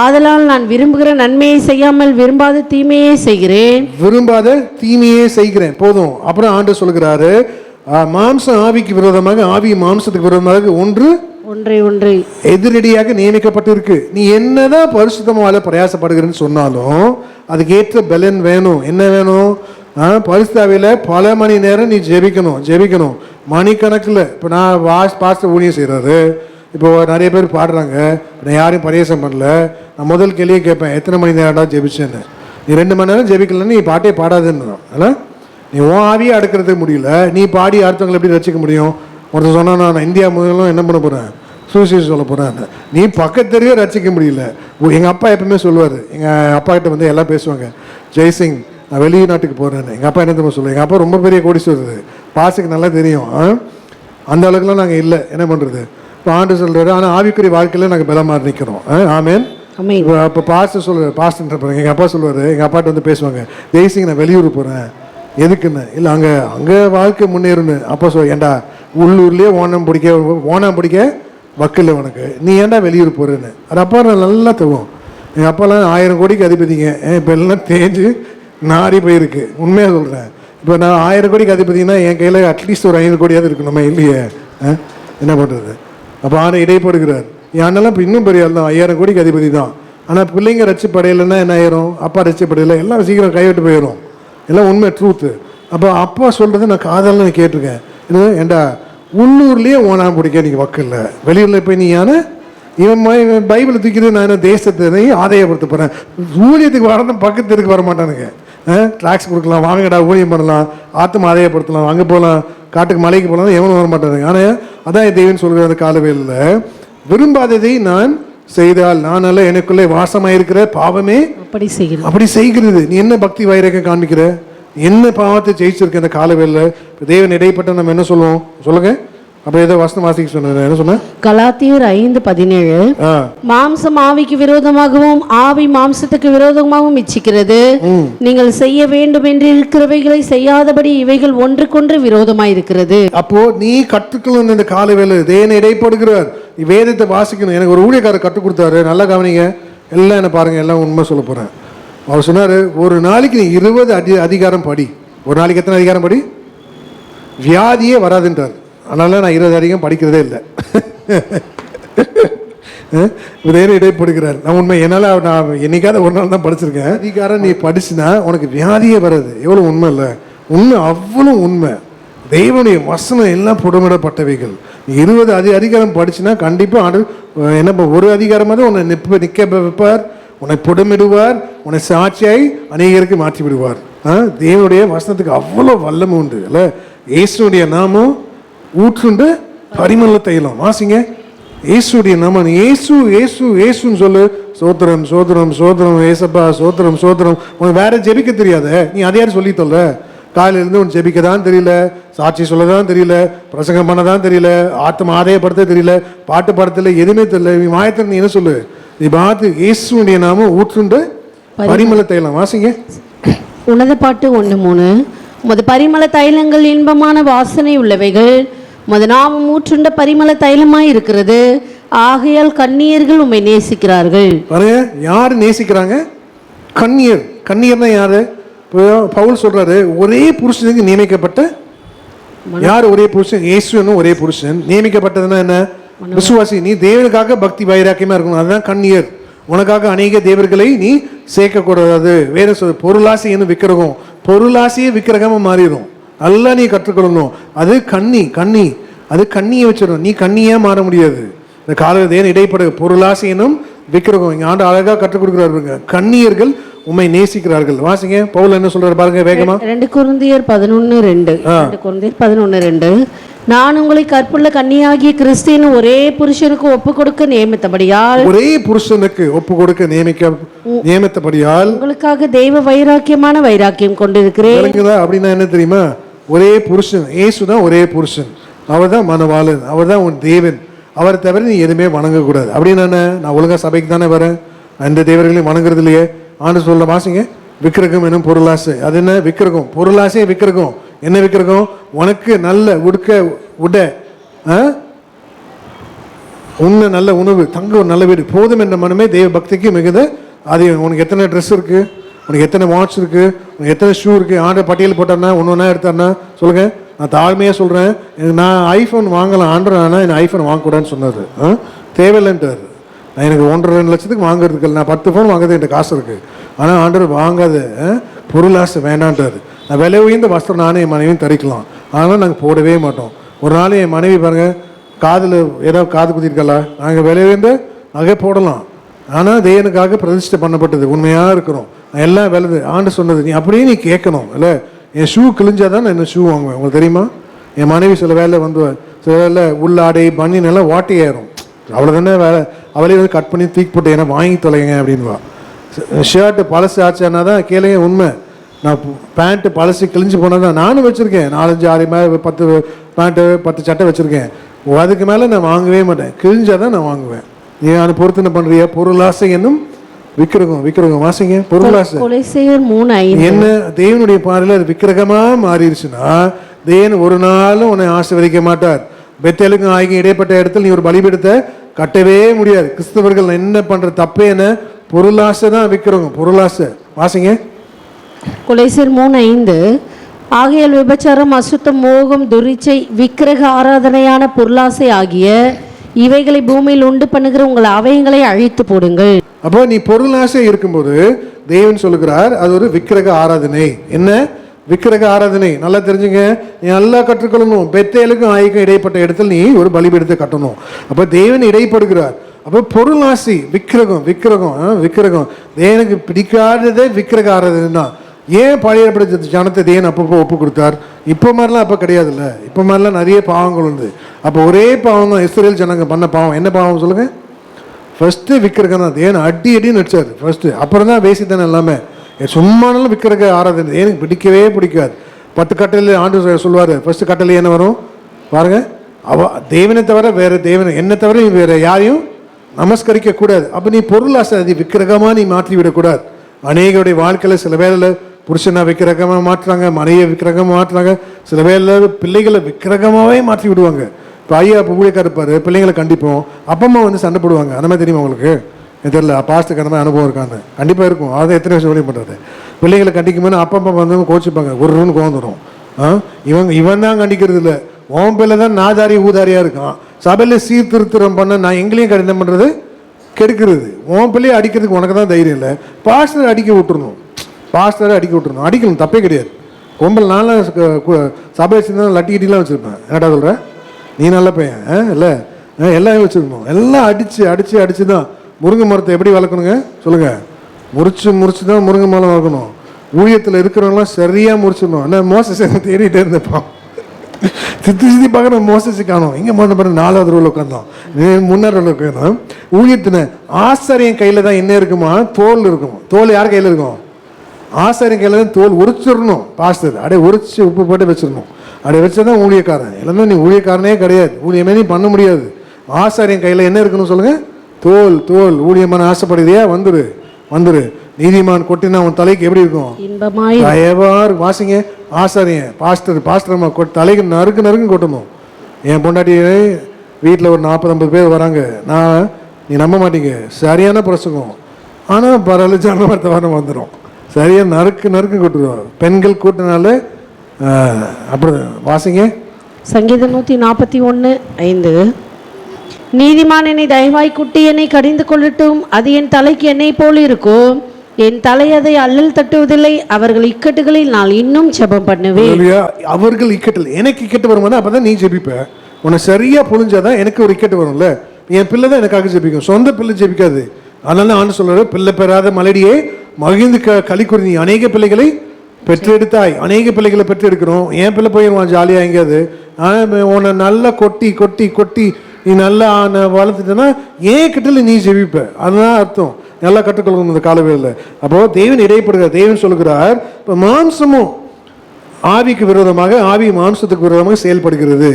ஆதலால் நான் விரும்புகிற நன்மையை செய்யாமல் விரும்பாத தீமையே செய்கிறேன். விரும்பாத தீமையே செய்கிறேன். போதும். அப்புறம் ஆண்டவர் சொல்கிறாரு, மாம்சம் ஆவிக்கு விரோதமாக, ஆவி மாம்சத்துக்கு விரோதமாக ஒன்று எதிரடியாக நியமிக்கப்பட்டிருக்கு. நீ என்னதான் பரிசுத்தமாக பிரயாசப்படுகிறேன்னு சொன்னாலும் அதுக்கு ஏற்ற பலன் வேணும். என்ன வேணும்? பரிசுத்தாவில பல மணி நேரம் நீ ஜெபிக்கணும் மணிக்கணக்கில். இப்போ நான் பாஸ்டர் ஊழியம் செய்கிறாரு, இப்போ நிறைய பேர் பாடுறாங்க, நான் யாரையும் பரியாசம் பண்ணல. நான் முதல் கேள்வியே கேட்பேன், எத்தனை மணி நேரம்டா ஜெபிச்சேன்னு. நீ 2 மணி நேரம் ஜெபிக்கலன்னு நீ பாட்டே பாடாதுன்னு. நீ உன் ஆவியை அடுக்கிறதுக்கு முடியல, நீ பாடி அடுத்தவங்களை எப்படி ரசிக்க முடியும்? ஒருத்தர் சொன்னால் நான் இந்தியா முதலும் என்ன பண்ண போகிறேன், சூசைட் சொல்ல போகிறேன். நீ பக்கத்துலேயே ரசிக்க முடியல. எங்கள் அப்பா எப்பவுமே சொல்லுவார், எங்கள் அப்பா கிட்ட வந்து எல்லாம் பேசுவாங்க, ஜெய்சிங் நான் வெளிநாட்டுக்கு போகிறேன்னு. எங்கள் அப்பா என்ன சொல்லுவேன், எங்கள் அப்பா ரொம்ப பெரிய கோடீஸ்வரர், பாசுக்கு நல்லா தெரியும். அந்த அளவுக்குலாம் நாங்கள் இல்லை, என்ன பண்ணுறது? இப்போ ஆண்டு சொல்கிறாரு, ஆனால் ஆவிக்குரிய வாழ்க்கையில் நாங்கள் பலமாக நிற்கிறோம். ஆமேன். இப்போ பாஸ்டர் சொல்லுவார், பாஸ்டர் பாருங்க, எங்கள் அப்பா சொல்லுவார், எங்கள் அப்பாட்ட வந்து பேசுவாங்க, ஜெய்சிங் நான் வெளியூர் போகிறேன். எதுக்குன்னு? இல்லை அங்கே வாழ்க்கை முன்னேறுன்னு. அப்போ ஏன்டா உள்ளூர்லேயே ஓணம் பிடிக்க வக்கில்லை உனக்கு, நீ ஏன்டா வெளியூர் போகிறேன்னு. அது அப்பா நான் நல்லா தருவோம். எங்கள் அப்பாலாம் 1000 கோடிக்கு அதிபதிங்க. இப்போ எல்லாம் தேஞ்சு நாரி போயிருக்கு, உண்மையாக சொல்கிறேன். இப்போ நான் 1000 கோடிக்கு அதிபதினா என் கையில் அட்லீஸ்ட் ஒரு 500 கோடியாவது இருக்கு. நம்ம இல்லையே, என்ன பண்ணுறது? அப்போ ஆனை இடைப்படுகிறார். என் அண்ணெல்லாம் இப்போ இன்னும் பெரிய ஆள் தான், 5000 கோடிக்கு அதிபதி தான். ஆனால் பிள்ளைங்க ரசிப்படையிலன்னா என்ன ஆயிரும்? அப்பா ரசிப்படையில் எல்லாம் சீக்கிரம் கைவிட்டு போயிடும். எல்லாம் உண்மை, ட்ரூத்து. அப்போ அப்பா சொல்கிறது நான் காதல்னு கேட்டிருக்கேன். ஏண்டா உள்ளூர்லேயே ஓனா பிடிக்க நீங்கள் வக்கில்ல, வெளியூரில் போய் நீ யானை இவன் பைபிளை தூக்கிட்டு நான் என்ன தேசத்தை ஆதாயப்படுத்த போகிறேன். ஊழியத்துக்கு வரதான் பக்கத்துக்கு வர மாட்டானுங்க. ட்ராக்ஸ் கொடுக்கலாம், வாங்கடா ஊழியம் பண்ணலாம், ஆத்தும் ஆதாயப்படுத்தலாம், அங்கே போகலாம், காட்டுக்கு மலைக்கு போகலாம், எவனும் வர மாட்டானுங்க. ஆனால் அதான் தேவன் சொல்கிற அந்த காலவேளையில், விரும்பாததை நான் செய்தால் நான் அல்ல எனக்குள்ளே வாசமாயிருக்கிற பாவமே அப்படி செய்கிறது. நீ என்ன பக்தி வைரகம் காண்பிக்கிற? என்ன பாவத்தை ஜெயிச்சிருக்க இந்த காலவேளையில்? தேவன் இடைப்பட்ட நம்ம என்ன சொல்லுவோம் சொல்லுங்க. அப்ப ஏதோ வசனம் வாசிக்க சொன்ன, என்ன சொன்ன? கலாத்தியர் 5:17. மாம்சம் ஆவிக்கு விரோதமாகவும் ஆவி மாம்சத்துக்கு விரோதமாகவும் இச்சிக்கிறது. நீங்கள் செய்ய வேண்டும் என்று இருக்கிறவைகளை செய்யாதபடி இவைகள் ஒன்றுக்கொன்று விரோதமாய் இருக்கிறது. அப்போ நீ கற்றுக்கணும் இந்த காலவேளை. தேவன் இடைப்படுகிறார், நீ வேதத்தை வாசிக்கணும். எனக்கு ஒரு ஊழியக்காரர் கற்றுக் கொடுத்தாரு, நல்லா கவனிங்க, எல்லாம் என்ன பாருங்க, எல்லாம் உண்மை சொல்ல போறேன். அவர் சொன்னாரு, ஒரு நாளைக்கு நீ 20 அதிகாரம் படி. ஒரு நாளைக்கு எத்தனை அதிகாரம் படி? வியாதியே வராதுன்றார். அதனால நான் 20 அதிகம் படிக்கிறதே இல்லை. தேவன் இடைப்படுகிறார். நான் உண்மை என்னால் நான் என்னைக்காவது ஒரு நாள் தான் படிச்சிருக்கேன். அதிகாரம் நீ படிச்சுனா உனக்கு வியாதியே வராது. எவ்வளோ உண்மை இல்லை? உண்மை, அவ்வளோ உண்மை. தெய்வனுடைய வசனம் எல்லாம் புடமிடப்பட்டவைகள். நீ 20 அதிகாரம் படிச்சுன்னா கண்டிப்பாக என்ன ஒரு அதிகாரமாக உன்னை நிற்க வைப்பார், உன்னை புடமிடுவார், உன்னை சாட்சியாய் அநேகருக்கு மாற்றி விடுவார். தேவனுடைய வசனத்துக்கு அவ்வளோ வல்லமை உண்டு இல்லை? இயேசுடைய நாமம் ஊற்றுண்டு பரிமள தைலம். வாசிங்க, இயேசுடைய நாமம். இயேசு இயேசு இயேசுன்னு சொல்லு. சோத்திரம் சோத்திரம் சோத்திரம் ஏசப்பா சோத்திரம் சோத்திரம். உனக்கு வேற ஜெபிக்க தெரியாத, நீ அதை யாரும் சொல்லி தொல்ல. காலையிலேருந்து உன் ஜெபிக்க தான் தெரியல, சாட்சி சொல்ல தான் தெரியல, பிரசங்கம் பண்ண தான் தெரியல, ஆத்ம ஆதாயப்படுத்த தெரியல, பாட்டு பாடத்தில் எதுவுமே தெரியல. நீ மாயத்தில் நீ என்ன சொல்லு? நீ பார்த்து இயேசுடைய நாமம் ஊற்றுண்டு பரிமள தைலம். வாசிங்க, உன்னத பாட்டு 1:3. உமது பரிமள தைலங்கள் இன்பமான வாசனை உள்ளவைகள், உமது நாமம் ஊற்றுண்ட பரிமள தைலமாய் இருக்கிறது. ஆகையால் கன்னியர்கள் உம்மை நேசிக்கிறார்கள். பாருங்க, யாரு நேசிக்கிறாங்க? கன்னியர். கன்னியர்னா யாரு? பவுல் சொல்றாரு, ஒரே புருஷனுக்கு நியமிக்கப்பட்ட. யார் ஒரே புருஷன்? இயேசுன்னு ஒரே புருஷன். நியமிக்கப்பட்டதுன்னா என்ன? விசுவாசி. நீ தேவனுக்காக பக்தி வைராக்கியமா இருக்கணும், அதுதான் கன்னியர். உனக்காக அநேக தேவர்களை நீ சேர்க்கக்கூடாது. வேற பொருளாசி என்ன விக்கிரகம், பொருளாசியே விக்கிரகமா மாறிடும். நல்லா நீ கற்றுக்கொள்ளணும். அது கன்னி அது கண்ணியை வச்சிடும். நீ கண்ணியா மாற முடியாது. இந்த காலத்தில் இடைப்பட பொருளாசி என்னும் விக்கிரகம். இங்க ஆண்டு அழகா கற்றுக் கொடுக்குறாருங்க. கன்னியர்கள் உம்மை நேசிக்கிறார்கள். வாசிங்க, பவுல் என்ன சொல்றாரு பாருங்க வேகமா. 2 கொரிந்தியர் 11:2. நான் உங்களை கற்புள்ள கன்னியாகிய கிறிஸ்தின் ஒரே புருஷனுக்கு ஒப்பு கொடுக்க நியமித்தபடியால், ஒரே புருஷனுக்கு ஒப்பு கொடுக்க நியமித்தபடியால் உங்களுக்காக தெய்வ வைராக்கியமான வைராக்கியம் கொண்டிருக்கிறேன். அப்படின்னா என்ன தெரியுமா? ஒரே புருஷன், இயேசுதான் ஒரே புருஷன். அவர் தான் மனவாளன், அவர் தான் உன் தேவன். அவரை தவிர நீ எதுவுமே வணங்கக்கூடாது. அப்படின்னு நான் ஒழுங்கா சபைக்கு தானே வரேன், அந்த தேவர்களையும் வணங்குறது இல்லையே. ஆண்டு சொல்ல வாசிங்க, விக்கிரகம் என்னும் பொருளாசை. அது என்ன விக்கிரகம்? பொருளாசையே விக்கிரகம். என்ன விக்கிரகம்? உனக்கு நல்ல உட உன்ன நல்ல உணவு, தங்க ஒரு நல்ல வீடு போதும் என்ற மனமே தெய்வ பக்திக்கு மிகுந்த. அது உனக்கு எத்தனை ட்ரெஸ் இருக்கு, உனக்கு எத்தனை வாட்ச் இருக்கு, உனக்கு எத்தனை ஷூ இருக்கு, ஆண்டர் பட்டியல் போட்டார்னா ஒன்று எடுத்தார்னா சொல்லுங்க. நான் தாழ்மையாக சொல்கிறேன், நான் ஐஃபோன் வாங்கலாம் ஆண்டர், ஆனால் எனக்கு ஐஃபோன் வாங்கக்கூடாதுன்னு சொன்னார். தேவையில்லைன்ட்டார். நான் எனக்கு 1.5-2 லட்சத்துக்கு வாங்குறதுக்கு நான் 10 ஃபோன் வாங்குறது என்கிட்ட காசு இருக்குது. ஆனால் ஆண்டர் வாங்காத பொருளாசை வேண்டான்ட்டார். நான் விலை உயர்ந்த வஸ்திரம் நானும் என் மனைவியும் தரிக்கலாம், ஆனால் நாங்கள் போடவே மாட்டோம். ஒரு நாள் என் மனைவி பாருங்கள், காதில் ஏதோ காது குத்திருக்கலா, நாங்கள் விலை உயர்ந்த நகை போடலாம், ஆனால் தேவனுக்காக பிரதிஷ்டை பண்ணப்பட்டது உண்மையாக இருக்கிறோம். எல்லாம் விலது. ஆண்டு சொன்னது நீ அப்படியே நீ கேட்கணும் இல்லை? என் ஷூ கிழிஞ்சாதான் நான் என்ன ஷூ வாங்குவேன். உங்களுக்கு தெரியுமா? என் மனைவி சில வேலை சில வேலை உள்ளாடை பனின் எல்லாம் வாட்டி ஏறும். அவ்வளோதானே வேலை. அவளே வந்து கட் பண்ணி தூக்கி போட்டு ஏன்னா வாங்கி தொலைங்க அப்படின்வா. ஷர்ட்டு பழசு ஆச்சானா தான் கேளுங்க உண்மை. நான் பேண்ட்டு பழசு கிழிஞ்சு போனால் தான் நானும் வச்சுருக்கேன். 4-5 மேலே 10 பேண்ட்டு 10 சட்டை வச்சுருக்கேன். அதுக்கு மேலே நான் வாங்கவே மாட்டேன். கிழிஞ்சாதான் நான் வாங்குவேன். நீ அதை பொறுத்து என்ன பண்ணுறிய? பொருளாசை என்னும் விக்கிரகம். வாசிங்க, பொருளாசை என்ன? தேவனுடைய பார்வையில் அது விக்கிரகமா மாறிடுச்சுன்னா தேவன் ஒரு நாளும் உன்னை ஆசீர்வதிக்க மாட்டார். பெத்தேலுக்கும் ஆகிய இடைப்பட்ட இடத்துல நீ ஒரு பலிபீடத்தை கட்டவே முடியாது. கிறிஸ்தவர்கள் என்ன பண்ற தப்பே என்ன? பொருளாசை தான் விக்கிரகம், பொருளாசை. வாசிங்க, கொலைசீர் 3:5. ஆகையால் விபச்சாரம், அசுத்தம், மோகம், துரிச்சை, விக்கிரக ஆராதனையான பொருளாசை ஆகிய இவைகளை பூமியில் உண்டு பண்ணுகிற உங்கள் அவயங்களை அழித்து போடுங்கள். அப்போ நீ பொருளாசை இருக்கும்போது தேவன் சொல்லுகிறார் அது ஒரு விக்கிரக ஆராதனை. என்ன விக்கிரக ஆராதனை? நல்லா தெரிஞ்சுங்க, நீ நல்லா கற்றுக்கொள்ளணும். பெத்தேலுக்கும் ஆய்க்கும் இடைப்பட்ட இடத்துல நீ ஒரு பலிபீடத்தை கட்டணும். அப்போ தேவன் இடைப்படுகிறார். அப்போ பொருளாசி விக்கிரகம் தேவனுக்கு பிடிக்காததே விக்கிரக ஆராதனை தான். ஏன் பழைய ஜனத்தை தேவன் அப்பப்போ ஒப்பு கொடுத்தார்? இப்போ மாதிரிலாம் அப்போ கிடையாதுல்ல. இப்போ மாதிரிலாம் நிறைய பாவங்கள் உண்டு. அப்போ ஒரே பாவம் தான் இஸ்ரேல் ஜனங்க பண்ண பாவம். என்ன பாவம் சொல்லுங்க? ஃபர்ஸ்ட்டு விக்கிரகம் தான். தேவன் அடி நடிச்சார் ஃபர்ஸ்ட்டு. அப்புறம் தான் வேசித்தானே எல்லாமே. சும்மானாலும் விக்கிரக ஆராதனை எனக்கு பிடிக்கவே பிடிக்காது. 10 கட்டளையில் ஆண்டு சொல்லுவார். ஃபர்ஸ்ட் கட்டளை என்ன வரும் பாருங்க, தேவனை தவிர வேற தேவனை என்ன தவிர நீ வேற யாரையும் நமஸ்கரிக்க கூடாது. அப்போ நீ பொருளாசை அது விக்கிரகமாக நீ மாற்றி விடக்கூடாது. அநேகருடைய வாழ்க்கையில் சில வேலை புருஷனை விக்கிரகமாக மாற்றுறாங்க, மனைவியை விக்கிரகமாக மாற்றுறாங்க, சில வேலை பிள்ளைகளை விக்கிரகமாகவே மாற்றி விடுவாங்க. இப்போ ஐயா இப்போ ஊழியக்கார இருப்பார், பிள்ளைங்களை கண்டிப்போம், அப்பம்மா வந்து சண்டை போடுவாங்க. அந்த மாதிரி தெரியுமா உங்களுக்கு? தெரியல, பாஸ்ட்டுக்கு அந்த மாதிரி அனுபவம் இருக்கான்னு கண்டிப்பாக இருக்கும். அதை எத்தனை வருஷம் வேலையும் பண்ணுறது. பிள்ளைங்களை கண்டிக்கும் போது அப்பா வந்து கோச்சிப்பாங்க, ஒரு ரூன்னு கோந்துடும். இவன் தான் கண்டிக்கிறது இல்லை, உன் பிள்ளை தான் நாதாரி ஊதாரியாக இருக்கான். சபையில் சீர்திருத்தம் பண்ண நான் எங்களையும் கடிதம் பண்ணுறது கெடுக்கிறது. உன் பிள்ளையை அடிக்கிறதுக்கு உனக்கு தான் தைரியம் இல்லை, பாஸ்டரை அடிக்க விட்டுறணும். பாஸ்டரை அடிக்க விட்டுறணும், அடிக்கணும், தப்பே கிடையாது. பொம்பளை நான்லாம் சபை வச்சுருந்தா லட்டிக்கிட்டிலாம் வச்சுருப்பேன். என்னடா சொல்கிற, நீ நல்ல பையன் இல்லை, எல்லாம் வச்சுருக்கணும். எல்லாம் அடித்து தான். முருங்கை மரத்தை எப்படி வளர்க்கணுங்க சொல்லுங்கள்? முறிச்சு தான் முருங்கை மரம் வளர்க்கணும். ஊழியத்தில் இருக்கிறவங்களாம் சரியாக முறிச்சிடணும். ஆனால் மோசஸ் தேடிட்டே இருந்தப்பான், சுற்றி பார்க்குற மோசஸ் காணும். இங்கே பாருங்க 4வது ரோவில் உட்காந்தோம், முன்னாடி ரோவில் உட்காந்தோம். ஊழியத்தின ஆசாரியன் கையில் தான் என்ன இருக்குமா? தோல் இருக்கும். தோல் யார் கையில் இருக்கும்? ஆசாரியன் கையில் தான். தோல் உரிச்சிடணும். பாஸ்டர் அப்படியே உரிச்சு உப்பு போட்டு வச்சிடணும். அப்படி வச்சா தான் ஊழியக்காரன். இல்லைன்னா நீ ஊழியக்காரனே கிடையாது, ஊழியமே நீ பண்ண முடியாது. ஆசாரியன் கையில் என்ன இருக்குன்னு சொல்லுங்கள்? தோல். ஊழியமான ஆசைப்படுறியா? வந்துரு. நீதிமான் கொட்டினா உன் தலைக்கு எப்படி இருக்கும்? தயவார் வாசிங்க. ஆசாரியன் பாஸ்டர் அம்மா தலைக்கு நறுக்கு கொட்டணும். என் பொண்டாட்டி வீட்டில் ஒரு 40-50 பேர் வராங்க. நீ நம்ப மாட்டீங்க, சரியான பிரசங்கம். ஆனால் பரவாயில்ல, ஜனவரத்தை வாரம் வந்துடும். சரியாக நறுக்கு கொட்டுருவோம். பெண்கள் கூட்டினால அப்படி வாசிங்க. சங்கீதம் 141:5. நீதிமான் என்னை தயவாய் குட்டி என்னை கடிந்து கொள்ளட்டும், அது என் தலைக்கு என்னை போல் இருக்கும். என் தலை அதை அல்லல் தட்டுவதில்லை. அவர்கள் இக்கட்டுகளில் நான் இன்னும் ஜெபம் பண்ணுவேன். அவர்கள் இக்கட்டில் எனக்கு இக்கட்டு வரும்போது அப்பதான் நீ ஜெபிப்ப. உன்னை சரியா புரிஞ்சாதான் எனக்கு ஒரு இக்கட்டு வரும்ல. என் பிள்ளை தான் எனக்காக ஜெபிக்கும், சொந்த பிள்ளை ஜெபிக்காது. அதனால ஆண்டு சொல்றாரு, பிள்ளை பெறாத மலடியே மகிழ்ந்து களி கூறி, அநேக பிள்ளைகளை பெற்றெடுத்தாய். அநேக பிள்ளைகளை பெற்றெடுக்கிறோம். என் பிள்ளை போயிடுவான் ஜாலியா எங்கேயாவது. உன்னை நல்லா கொட்டி நீ நல்லா வளர்த்துட்டேன்னா ஏன் கிட்டல நீ ஜெபிப்ப. அதுதான் அர்த்தம். நல்லா கற்றுக்கொள்ளணும் இந்த காலவேளையில். அப்போ தேவன் இடைப்படுகிறார். தேவன் சொல்லுகிறார், இப்போ மாம்சமும் ஆவிக்கு விரோதமாக, ஆவி மாம்சத்துக்கு விரோதமாக செயல்படுகிறது.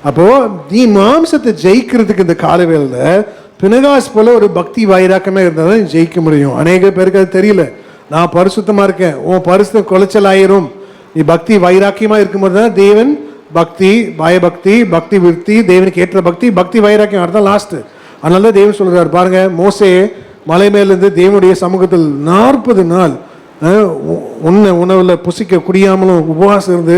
அப்போ நீ மாம்சத்தை ஜெயிக்கிறதுக்கு இந்த காலவேளையில் பினகாஸ் போல ஒரு பக்தி வைராக்கமே இருந்தால் தான் ஜெயிக்க முடியும். அநேக பேருக்கு அது தெரியல. நான் பரிசுத்தமாக இருக்கேன், உன் பரிசுத்தம் குலைச்சல் ஆயிரும். நீ பக்தி வைராக்கியமாக இருக்கும்போது தான் தேவன் பக்தி, பயபக்தி, பக்தி விருத்தி, தேவனுக்கு ஏற்ற பக்தி வைராக்கியம். அதுதான் லாஸ்ட். அதனால தான் தேவன் சொல்கிறார் பாருங்க, மோசே மலை மேலிருந்து தேவனுடைய சமூகத்தில் 40 நாள் உணவில் புசிக்க குடியாமலும் உபவாசம் இருந்து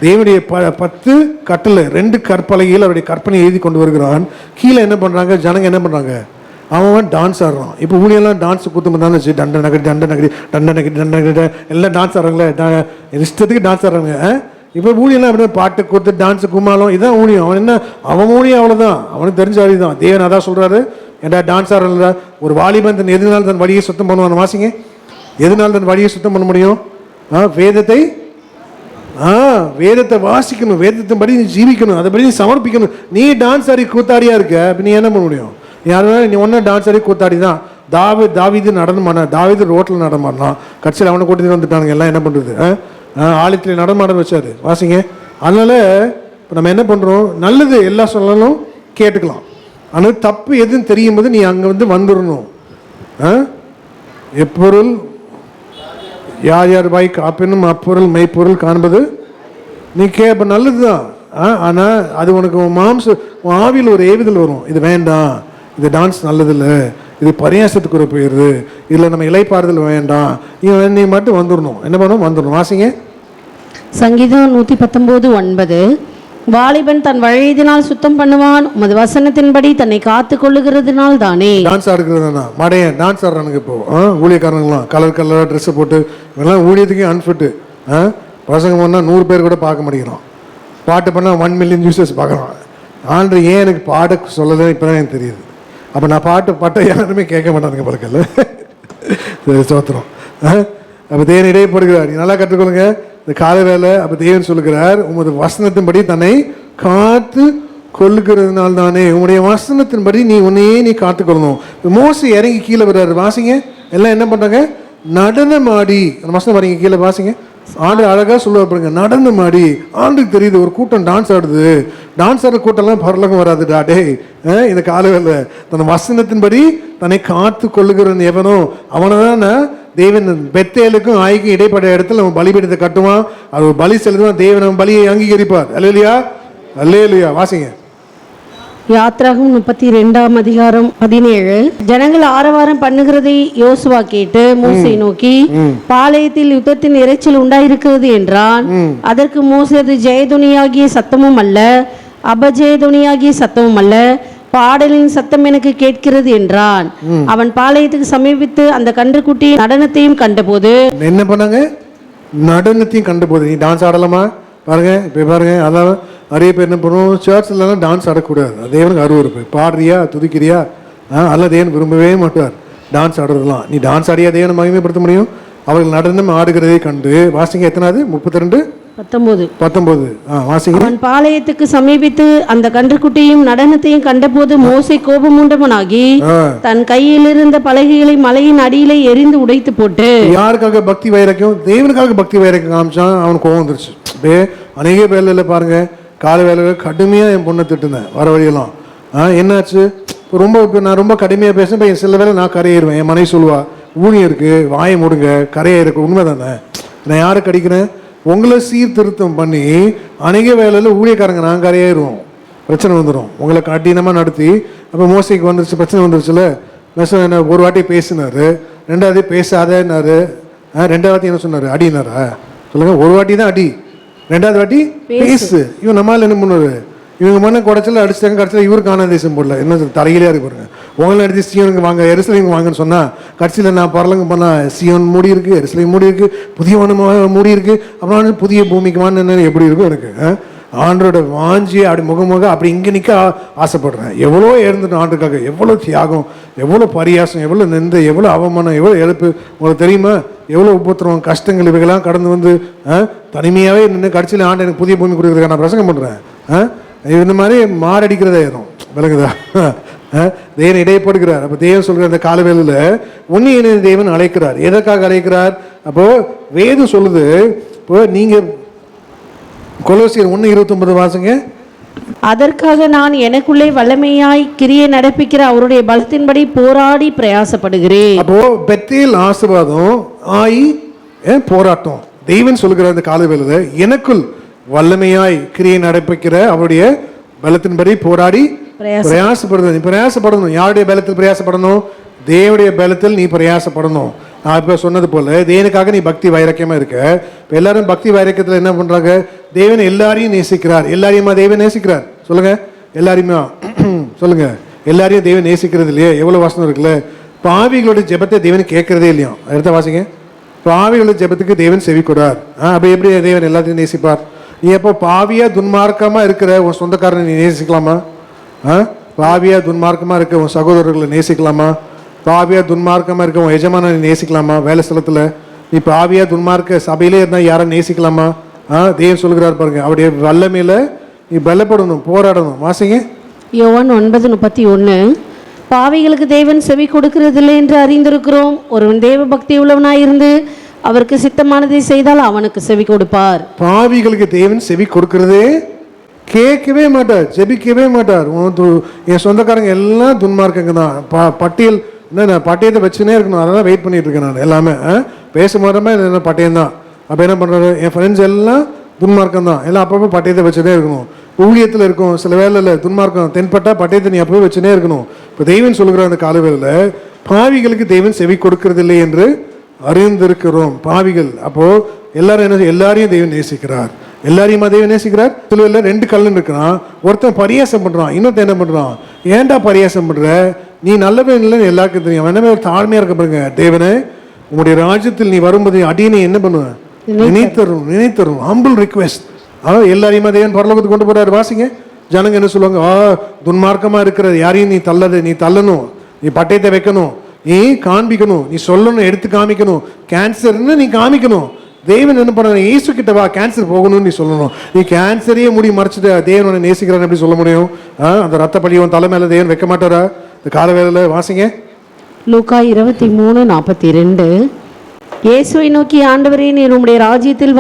தேவனுடைய 10 கட்டில் 2 கற்பலகையில் அவருடைய கற்பனை எழுதி கொண்டு வருகிறான். கீழே என்ன பண்ணுறாங்க ஜனங்க? என்ன பண்ணுறாங்க? அவன் டான்ஸ் ஆடுறான். இப்போ ஊழியெல்லாம் டான்ஸ் கூட்டம் தானே, டண்ட நகரி எல்லாம் டான்ஸ் ஆடுறாங்களே, இஷ்டத்துக்கு டான்ஸ் ஆடுறாங்க. இப்போ ஊழியெல்லாம் அப்படியே பாட்டு கூத்து டான்ஸு கும்மாலம், இதுதான் ஊழியம். அவன் ஊழியம் அவ்வளோதான், அவனுக்கு தெரிஞ்ச வழி தான். தேவன் அதான் சொல்கிறாரு, ஏன்டா டான்ஸ் ஆடுறா? ஒரு வாலிபன் தன் எதுனாலும் தன் வழியை சுத்தம் பண்ணுவான். வாசிங்க, எதனால தன் வழியை சுத்தம் பண்ண முடியும்? வேதத்தை வாசிக்கணும், வேதத்தின் படி நீ ஜீவிக்கணும், அதை படி நீ சமர்ப்பிக்கணும். நீ டான்ஸ் ஆடி கூத்தாடியா இருக்க, அப்போ நீ என்ன பண்ண முடியும்? யாருன்னா நீ ஒன்றும் டான்ஸ் ஆடி கூத்தாடி தான். தாவீது நடனமானா, தாவீது ரோட்டில் நடமாடலாம், கட்சியில் அவனை கூட்டிட்டு வந்துட்டானுங்க. எல்லாம் என்ன பண்ணுறது? ஆலயத்தில் நடமாட வச்சாரு. வாசிங்க. அதனால இப்போ நம்ம என்ன பண்ணுறோம்? நல்லது எல்லாம் சொல்லணும், கேட்டுக்கலாம். ஆனால் தப்பு எதுன்னு தெரியும் போது நீ அங்கே வந்துடணும். எப்பொருள் யார் வாய் காப்பினும் அப்பொருள் மெய்ப்பொருள் காண்பது நீ கேட்ப, நல்லது தான். ஆனால் அது உனக்கு உன் ஆவியில் ஒரு ஏவுதல் வரும், இது வேண்டாம், இது டான்ஸ் நல்லதில்லை, இது பரியாசத்துக்கு ஒரு போயிடுது, இதில் நம்ம இலைப்பாறுதல் வேண்டாம், நீ மட்டும் வந்துடணும். என்ன பண்ணணும்? வந்துடணும். வாசிங்க. சங்கீதம் 119:9. வாலிபன் தன் வழியினால் சுத்தம் பண்ணுவான், உமது வசனத்தின்படி தன்னை காத்து கொள்ளுகிறதுனால் தானே. டான்ஸ் ஆடுகிறதுனா மடையன் டான்ஸ் ஆடுறானுங்க இப்போ. ஊழியக்காரங்களாம் கலராக ட்ரெஸ்ஸை போட்டு இவெல்லாம் ஊழியத்துக்கே அன்ஃபிட்டு. பசங்க பண்ணால் 100 பேர் கூட பார்க்க மாட்டேங்கிறான். பாட்டு பண்ணால் 1 மில்லியன் வியூஸஸ் பார்க்குறான். ஆண்டு ஏன் எனக்கு பாட சொல்லலை இப்போ தான் எனக்கு தெரியுது. அப்போ நான் பாட்டை யாருமே கேட்க மாட்டானுங்க பழக்கல. சரி, சோத்திரம். அப்போ தேவன் இடைப்படுகிறார். நீ நல்லா கற்றுக்கொள்ளுங்க இந்த கால வேலை. அப்போ தேவன் சொல்லுகிறார், உமது வசனத்தின்படி தன்னை காத்து கொள்ளுகிறதுனால தானே. உங்களுடைய வசனத்தின்படி நீ உன்னையே நீ காத்துக்கொள்ளணும். மோசே இறங்கி கீழே வர்றாரு. வாசிங்க. எல்லாம் என்ன பண்ணுறாங்க? நடனமாடி. அந்த வசனம் வரீங்க கீழே வாசிங்க. ஆண்டு அழகாக சொல்லுவாங்க, நடனமாடி. ஆண்டுக்கு தெரியுது ஒரு கூட்டம் டான்ஸ் ஆடுது. டான்ஸ் ஆடுற கூட்டம்லாம் பரலோகம் வராதுடா டே. இந்த காலவேளை தன் வசனத்தின்படி தன்னை காத்து கொள்ளுகிறவன் எவனோ அவனை தான் தேவன் பெத்தேலுக்கும் ஆய்க்கும் இடைப்பட்ட இடத்துல நம்ம பலிபீடத்தை கட்டுவான். அது பலி செலுத்துவான். தேவன் நம்ம பலியை அங்கீகரிப்பார். அல்லேலூயா, அல்லேலூயா. வாசிங்க. யாத்ராகமம் 32:17. ஜனங்கள் ஆரவாரம் பண்ணுகிறதை யோசுவா கேட்டு மோசே நோக்கி, பாளையத்தில் யுத்தத்தின் இரைச்சல் உண்டாயிருக்கிறது என்றான். அதற்கு மோசே, அது ஜெயதுனியாகிய சத்தமும் அல்ல, அபஜெயதுனியாகிய சத்தமும் அல்ல, பாடலின் சத்தம் எனக்கு கேட்கிறது என்றான். அவன் பாளையத்துக்கு சமீபித்து அந்த கன்றுக்குட்டி நடனத்தையும் கண்டபோது என்ன பண்ணாங்க? நடனத்தையும் கண்டபோது. நீ டான்ஸ் ஆடலாமா? பாருங்க, இப்போ பாருங்க, அதான் நிறைய பேர் என்ன பண்ணுவோம், சர்ச்சிலலாம் டான்ஸ் ஆடக்கூடாது, தேவனுக்கு அருவருப்பு. பாடுறியா, துதிக்கிறியா, அதெல்லாம் தேவன் விரும்பவே மாட்டார் டான்ஸ் ஆடுறதுலாம். நீ டான்ஸ் ஆடியா தேவனை மகிமைப்படுத்த முடியும்? அவர்கள் நடனம் ஆடுகிறதை கண்டு, வாசிங்க எத்தனாவது? 32 19 வாசிங்க. அவன் பாளையத்துக்கு சமீபித்து அந்த கன்றுக்குட்டியும் நடனத்தையும் கண்டபோது மோசே கோபமூண்டவனாகி தன் கையில் இருந்த பலகைகளை மலையின் அடியிலே எரிந்து உடைத்து போட்டு. யாருக்காக பக்தி வைராக்கியம்? தேவனுக்காக பக்தி வைராக்கியம் காமிச்சான், அவனுக்கு கோவம் வந்துருச்சு. அப்படியே அநேக வேலையில பாருங்க, கால வேலையில கடுமையா என் பொண்ணை திட்டுனேன் வர வழியெல்லாம். என்னாச்சு? ரொம்ப இப்போ நான் ரொம்ப கடுமையாக பேசுகிறேன். இப்போ சில வேலை நான் கரையேறுவேன். என் மனைவி சொல்லுவா, ஊனி இருக்கு, வாயை மூடுங்க, கரையிருக்கு. உண்மை தானே? நான் யாரை கடிக்கிறேன்? உங்களை சீர்திருத்தம் பண்ணி அநேக வேலையில் ஊழியக்காரங்க நான் கரையேறுவோம், பிரச்சனை வந்துடும். உங்களை கடினமாக நடத்தி அப்போ மோசைக்கு வந்துருச்சு, பிரச்சனை வந்துருச்சுல. என்ன ஒரு வாட்டி பேசினாரு, ரெண்டாவது பேசாதேன்னாரு, ரெண்டாவது என்ன சொன்னார்? அடினாரா? சொல்லுங்க. ஒரு வாட்டி தான் அடி, ரெண்டாவது வாட்டி பேசு. இவன் நம்மளால் என்ன பண்ணுவாரு? இவங்க மண்ணை குடைச்சல அடிச்சிட்டாங்க, கடைசியில் இவரு காணாத தேசம் போடல. என்ன தலையிலே இருக்கு பாருங்க. உங்களை அடிச்சு சியோனுக்கு வாங்க, எருசலேமுக்கு வாங்கன்னு சொன்னா, கடைசியில் நான் பரலங்க பண்ணா சியோன் மூடி இருக்கு, எருசலேம் மூடி இருக்கு, புதிய வனமாக மூடி இருக்கு. அப்புறம் புதிய பூமிக்கு வான்னு எப்படி இருக்கும் எனக்கு? ஆண்டோட வாஞ்சி அப்படி முகமுக அப்படி இங்கே நிற்க ஆசைப்படுறேன். எவ்வளோ இருந்துட்டோம் ஆண்டுக்காக, எவ்வளோ தியாகம், எவ்வளோ பரியாசம், எவ்வளோ நிந்தை, எவ்வளோ அவமானம், எவ்வளோ எழுப்பு. உங்களுக்கு தெரியுமா? எவ்வளோ உபத்திரம், கஷ்டங்கள், இவைகளாம் கடந்து வந்து தனிமையாகவே நின்று கடைசியில் ஆண்டு எனக்கு புதிய பூமி கொடுக்குறதுக்காக நான் பிரசங்கம் பண்ணுறேன். இந்த மாதிரி மாரடிக்கிறதா ஏறும், விளங்குதா? தேவன் இடையப்படுகிறார். அப்போ தேவன் சொல்கிற அந்த காலவேளையில் உன்னை தேவன் அழைக்கிறார். எதற்காக அழைக்கிறார்? அப்போ வேதம் சொல்லுது, இப்போ நீங்க கொலோசியர் 1:29 வாசிங்க. அதற்காக நான் எனக்குள்ளே வல்லமையாய் கிரியை நடப்பிக்கிற அவருடைய பலத்தின்படி போராடி பிரயாசப்படுகிறேன். அப்போ பெத்தேல் ஆசீர்வாதம் ஆயி போராட்டம். தேவன் சொல்லுகிற அந்த காலவேளையில் எனக்குள் வல்லமையாய் கிரியை நடப்பிக்கிற அவருடைய பலத்தின்படி போராடி பிரயாசப்படுறது. பிரயாசப்படணும். யாருடைய பலத்தில் பிரயாசப்படணும்? தேவனுடைய பலத்தில் நீ பிரயாசப்படணும். நான் இப்போ சொன்னது போல தேவனுக்காக நீ பக்தி வைராக்கியமா இருக்க. இப்போ எல்லாரும் பக்தி வைராக்கியத்தில் என்ன பண்றாங்க? தேவன் எல்லாரையும் நேசிக்கிறார். எல்லாரையுமா தேவன் நேசிக்கிறார்? சொல்லுங்க. எல்லாரையுமா சொல்லுங்க. எல்லாரையும் தேவன் நேசிக்கிறது இல்லையே? எவ்வளவு வசனம் இருக்குல்ல. பாவிகளுடைய ஜெபத்தை தேவன் கேட்கறதே இல்லையா? அடுத்த வாசிங்க. பாவிகளுடைய ஜெபத்துக்கு தேவன் செவி கொடார். அப்ப எப்படி தேவன் எல்லாத்தையும் நேசிப்பார்? நீ எப்போ பாவியா துன்மார்க்கமா இருக்கிற உன் சொந்தக்காரனை நீ நேசிக்கலாமா? பாவியா துன்மார்க்கமா இருக்க உன் சகோதரர்களை நேசிக்கலாமா? பாவியா துன்மார்க்கமா இருக்க உன் எஜமான நீ நேசிக்கலாமா? வேலை ஸ்தலத்துல நீ பாவியா துன்மார்க்க சபையிலே இருந்தா யாரை நேசிக்கலாமா? தேவன் சொல்கிறார் பாருங்க, அவருடைய வல்லமையில நீ பலப்படணும், போராடணும். வாசிங்க. யோவான் 9:31. பாவிகளுக்கு தேவன் செவி கொடுக்கிறதில்லை என்று அறிந்திருக்கிறோம். ஒருவன் தேவ பக்தி உள்ளவனாயிருந்து அவருக்கு சித்தமானதை செய்தால் அவனுக்கு செவி கொடுப்பார். பாவிகளுக்கு தேவன் செவி கொடுக்கிறதே கேட்கவே மாட்டார், ஜெபிக்கவே மாட்டார். என் சொந்தக்காரங்க எல்லாம் துன்மார்க்கங்க தான். பட்டியல் என்ன பட்டயத்தை வச்சுனே இருக்கணும், அதெல்லாம் வெயிட் பண்ணிட்டு இருக்கேன் நான். எல்லாமே பேச மாட்டோமே என்ன பட்டயம் தான். அப்போ என்ன பண்ணுறாரு? என் ஃப்ரெண்ட்ஸ் எல்லாம் துன்மார்க்கம் தான், எல்லாம் அப்பப்போ பட்டயத்தை வச்சுனே இருக்கணும். ஊழியத்தில் இருக்கும் சில வேலையில் துன்மார்க்கம் தென்பட்டா பட்டயத்தை நீ அப்பவே வச்சுனே இருக்கணும். இப்போ தெய்வன் சொல்கிற அந்த காலவேளையில் பாவிகளுக்கு தெய்வன் செவி கொடுக்கறதில்லை என்று அறிந்திருக்கிறோம். பாவிகள் அப்போ எல்லாரும் என்ன? எல்லாரையும் தெய்வன் நேசிக்கிறார். எல்லாரையுமா தெய்வன் நேசிக்கிறார்? சிலுவையில் 2 கல்லன் இருக்கிறான். ஒருத்தன் பரியாசம் பண்றான், இன்னொருத்தன் என்ன பண்றான்? ஏன்டா பரியாசம் பண்ற? நீ நல்லவன் இல்லைன்னு எல்லாருக்கும் தெரியும். என்னமே ஒரு தாழ்மையா இருக்க பாருங்க. தேவனே, உங்களுடைய ராஜ்யத்தில் நீ வரும்போது அடியனை என்ன பண்ணுவேன்? நினைத்தரும் ஹம்பிள் ரிக்வெஸ்ட். எல்லாரையுமா தேவன் பரலோகத்துக்கு கொண்டு போறாரு. வாசிங்க. ஜனங்க என்ன சொல்லுவாங்க? துன்மார்க்கமா இருக்கிறது யாரையும் நீ தள்ளணும், நீ பட்டயத்தை வைக்கணும், நீ காண்பிக்கணும், நீ சொல்லணும், எடுத்து காமிக்கணும். கேன்சர்னு நீ காமிக்கணும். தேவன் என்ன பண்ண? இயேசு கிட்ட வா, கேன்சர் போகணும்னு நீ சொல்லணும். நீ கேன்சரையே முடி மறைச்சிட்டு தேவனை நேசிக்கிறான்னு எப்படி சொல்ல முடியும்? அந்த ரத்த பழியும் தலை மேல தேவன் வைக்க மாட்டாரா இந்த கால வேளையில? வாசிங்க. லூக்கா 23:42. இயேசுவை நோக்கி, ஆண்டவரே, நீர் உம்முடைய ராஜ்யத்தில்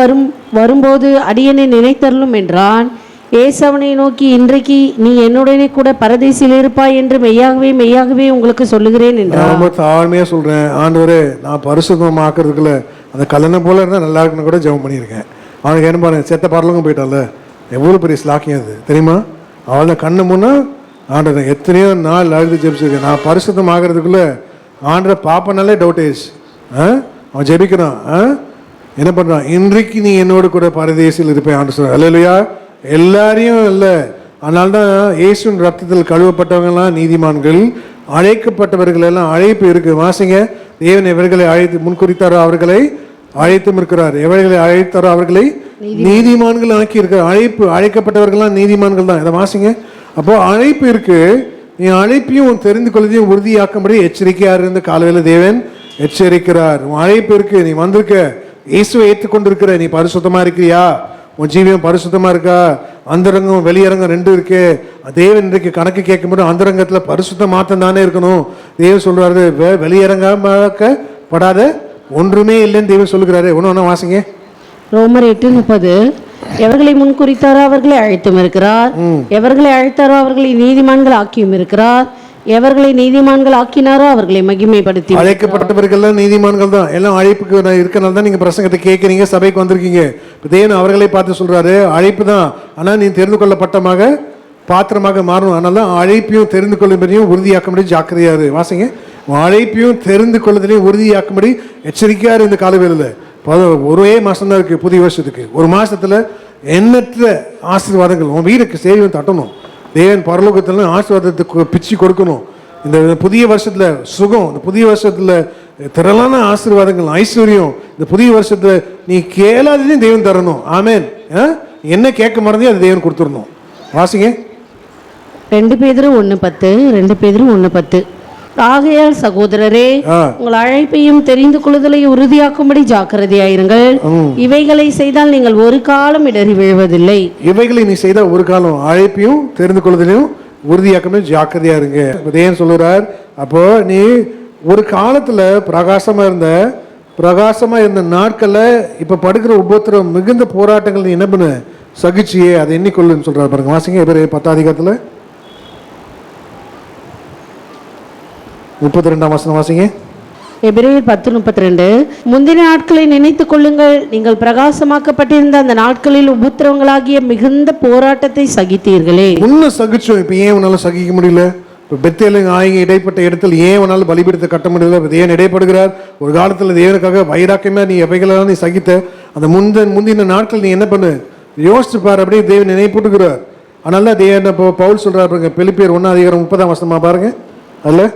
வரும்போது அடியனை நினைத்தருளும் என்றான். இயேசு அவனை நோக்கி, இன்றைக்கு நீ என்னுடனே கூட பரதேசில் இருப்பாய் என்று மெய்யாகவே மெய்யாகவே உங்களுக்கு சொல்லுகிறேன் என்றார். ரொம்ப தாழ்மையா சொல்றேன், ஆண்டவரே, நான் பரிசுத்தமாக்குறதுக்குள்ள அந்த கல்லணை போல இருந்தால் நல்லா இருக்குன்னு கூட ஜெபம் பண்ணியிருக்கேன். அவனுக்கு என்ன பாருங்க, செத்த பரலோகம் போயிட்டால, எவ்வளோ பெரிய ஸ்லாக்கியம் அது தெரியுமா? அவளை கண்ணு முன்னா ஆண்டவர் எத்தனையோ நாள் அழுது ஜெபிச்சிருக்கேன். நான் பரிசுத்தம் ஆகிறதுக்குள்ள ஆண்டரை பாப்பனாலே டவுட் ஆயிடுச்சு. அவன் ஜெபிக்கிறான், என்ன பண்றான்? இன்றைக்கு நீ என்னோடு கூட பரதேசில் இருப்பேன் ஆண்டு சொல்ற. அல்லேலூயா. எல்லாரையும் இல்லை, அதனால்தான் இயேசுவின் ரத்தத்தில் கழுவப்பட்டவங்கெல்லாம் நீதிமான்கள், அழைக்கப்பட்டவர்கள் எல்லாம் அழைப்பு இருக்கு. வாசிங்க, தேவன் எவர்களை அழைத்து முன்குறித்தாரோ அவர்களை அழைத்தும் இருக்கிறார், எவர்களை அழைத்தாரோ அவர்களை நீதிமான்கள் ஆக்கி இருக்கிறார். அழைப்பு, அழைக்கப்பட்டவர்கள்லாம் நீதிமான்கள் தான். இதை வாசிங்க. அப்போ அழைப்பு இருக்கு. நீ அழைப்பையும் தெரிந்து கொள்வதையும் உறுதியாக்கும்படி எச்சரிக்கையா இருந்து காலையில தேவன் எச்சரிக்கிறார். உன் அழைப்பு இருக்கு, நீ வந்திருக்க, இயேசுவை ஏற்றுக்கொண்டிருக்கிற, நீ பரிசுத்தமா இருக்கிறியா, உன் ஜீவியம் பரிசுத்தமா இருக்கா, அந்தரங்கம் வெளியரங்கம் ரெண்டு இருக்கு. தேவன் இன்றைக்கு கணக்கு கேட்கும்போது அந்தரங்கத்துல பரிசுத்த மாற்றம் தானே இருக்கணும். தேவன் சொல்றாரு, வெளியரங்கப்படாத ஒன்றுமே இல்லைன்னு தேவன் சொல்லுகிறாரு. ஒன்று வாசிங்க. ரோமர் 8:30. எவர்களை முன்குறித்தாரோ அவர்களை அழைத்தும் இருக்கிறார், எவர்களை அழைத்தாரோ அவர்களை நீதிமான்கள் ஆக்கியும் இருக்கிறார், எவர்களை நீதிமான்கள் ஆக்கினாரோ அவர்களை மகிமைப்படுத்தி. அழைக்கப்பட்டவர்கள் நீதிமான்கள் தான். எல்லாம் அழைப்புக்கு இருக்கனால தான் நீங்க பிரசங்கத்தை கேட்கறீங்க, சபைக்கு வந்திருக்கீங்க. தேவன் அவர்களை பார்த்து சொல்றாரு, அழைப்பு தான், ஆனா நீ தெரிந்து கொள்ளப்பட்டமாக பாத்திரமாக மாறணும். அதனால தான் அழைப்பையும் தெரிந்து கொள்ளும்படியும் உறுதியாக்கும்படி ஜாக்கிரதையாரு. வாசிங்க. அழைப்பையும் தெரிந்து கொள்ளுதலையும் உறுதியாக்கும்படி எச்சரிக்கையாரு. இந்த காலவேளையில் ஒரே மாசம் தான் இருக்கு புதிய வருஷத்துக்கு. ஒரு மாசத்துல எண்ணற்ற ஆசீர்வாதங்கள் உன் வீடுக்கு சேவை தட்டணும். தேவன் பரலோகத்துல ஆசீர்வாதத்தை பிச்சு கொடுக்கணும். இந்த புதிய வருஷத்துல சுகம், இந்த புதிய வருஷத்துல திரளான ஆசீர்வாதங்கள், ஐஸ்வர்யம், இந்த புதிய வருஷத்துல நீ கேளாததையும் தேவன் தரணும். ஆமேன். என்ன கேட்க மறந்தே அது தேவன் கொடுத்துடணும். வாசிங்க. 2 பேதுரு 1:10. 2 பேதுரு 1:10. ஆகையால் சகோதரரே, உங்கள் அழைப்பையும் தெரிந்து கொள்ளுதலையும் உறுதியாக்கும்படி ஜாக்கிரதையாயிருங்கள். இவைகளை செய்தால் நீங்கள் ஒரு காலம் இடறி விழுவதில்லை. இவைகளை நீ செய்தால் ஒரு காலம் அழைப்பையும் தெரிந்து கொள்ளுதலையும் உறுதியாக்கும்படி ஜாக்கிரதையா இருங்க. தேவன் சொல்லுறார். அப்போ நீ ஒரு காலத்துல பிரகாசமா இருந்த நாட்கள்ல இப்ப படுகிற உபத்திரம் மிகுந்த போராட்டங்கள் நீ என்ன பண்ணு, சகிச்சியே அதை எண்ணிக்கொள்ளுன்னு சொல்றாரு பாருங்க. வாசிங்க. எபிரேயர் 10:10 32 வசனம் வாசிங்க. எபிரேயர் 10:32. முந்தின நாட்களை நினைத்துக் கொள்ளுங்கள், நீங்கள் பிரகாசமாக்கப்பட்டிருந்த அந்த நாட்களில் உபத்திரவங்களாகிய மிகுந்த போராட்டத்தை சகித்தீர்களே. முன்ன சகிச்சோம், இப்ப ஏன் உன்னால சகிக்க முடியல? இப்போ பெத்தேலும் ஆகிய இடைப்பட்ட இடத்தில் ஏன் உன்னால பலிபீடத்தை கட்ட முடியல? தேவன் இடைப்படுகிறார். ஒரு காலத்துல தேவனுக்காக வைராக்கியமா நீ எவைகளெல்லாம் நீ சகித்த அந்த முந்தின நாட்கள் நீ என்ன பண்ணு, யோசிச்சு பாரு. அப்படியே தேவன் நினைப்பட்டுகிறார். அதனால தேவன் இப்போ பவுல் சொல்றாரு பாருங்க, பிலிப்பியர் 1:30 பாருங்க. அதுல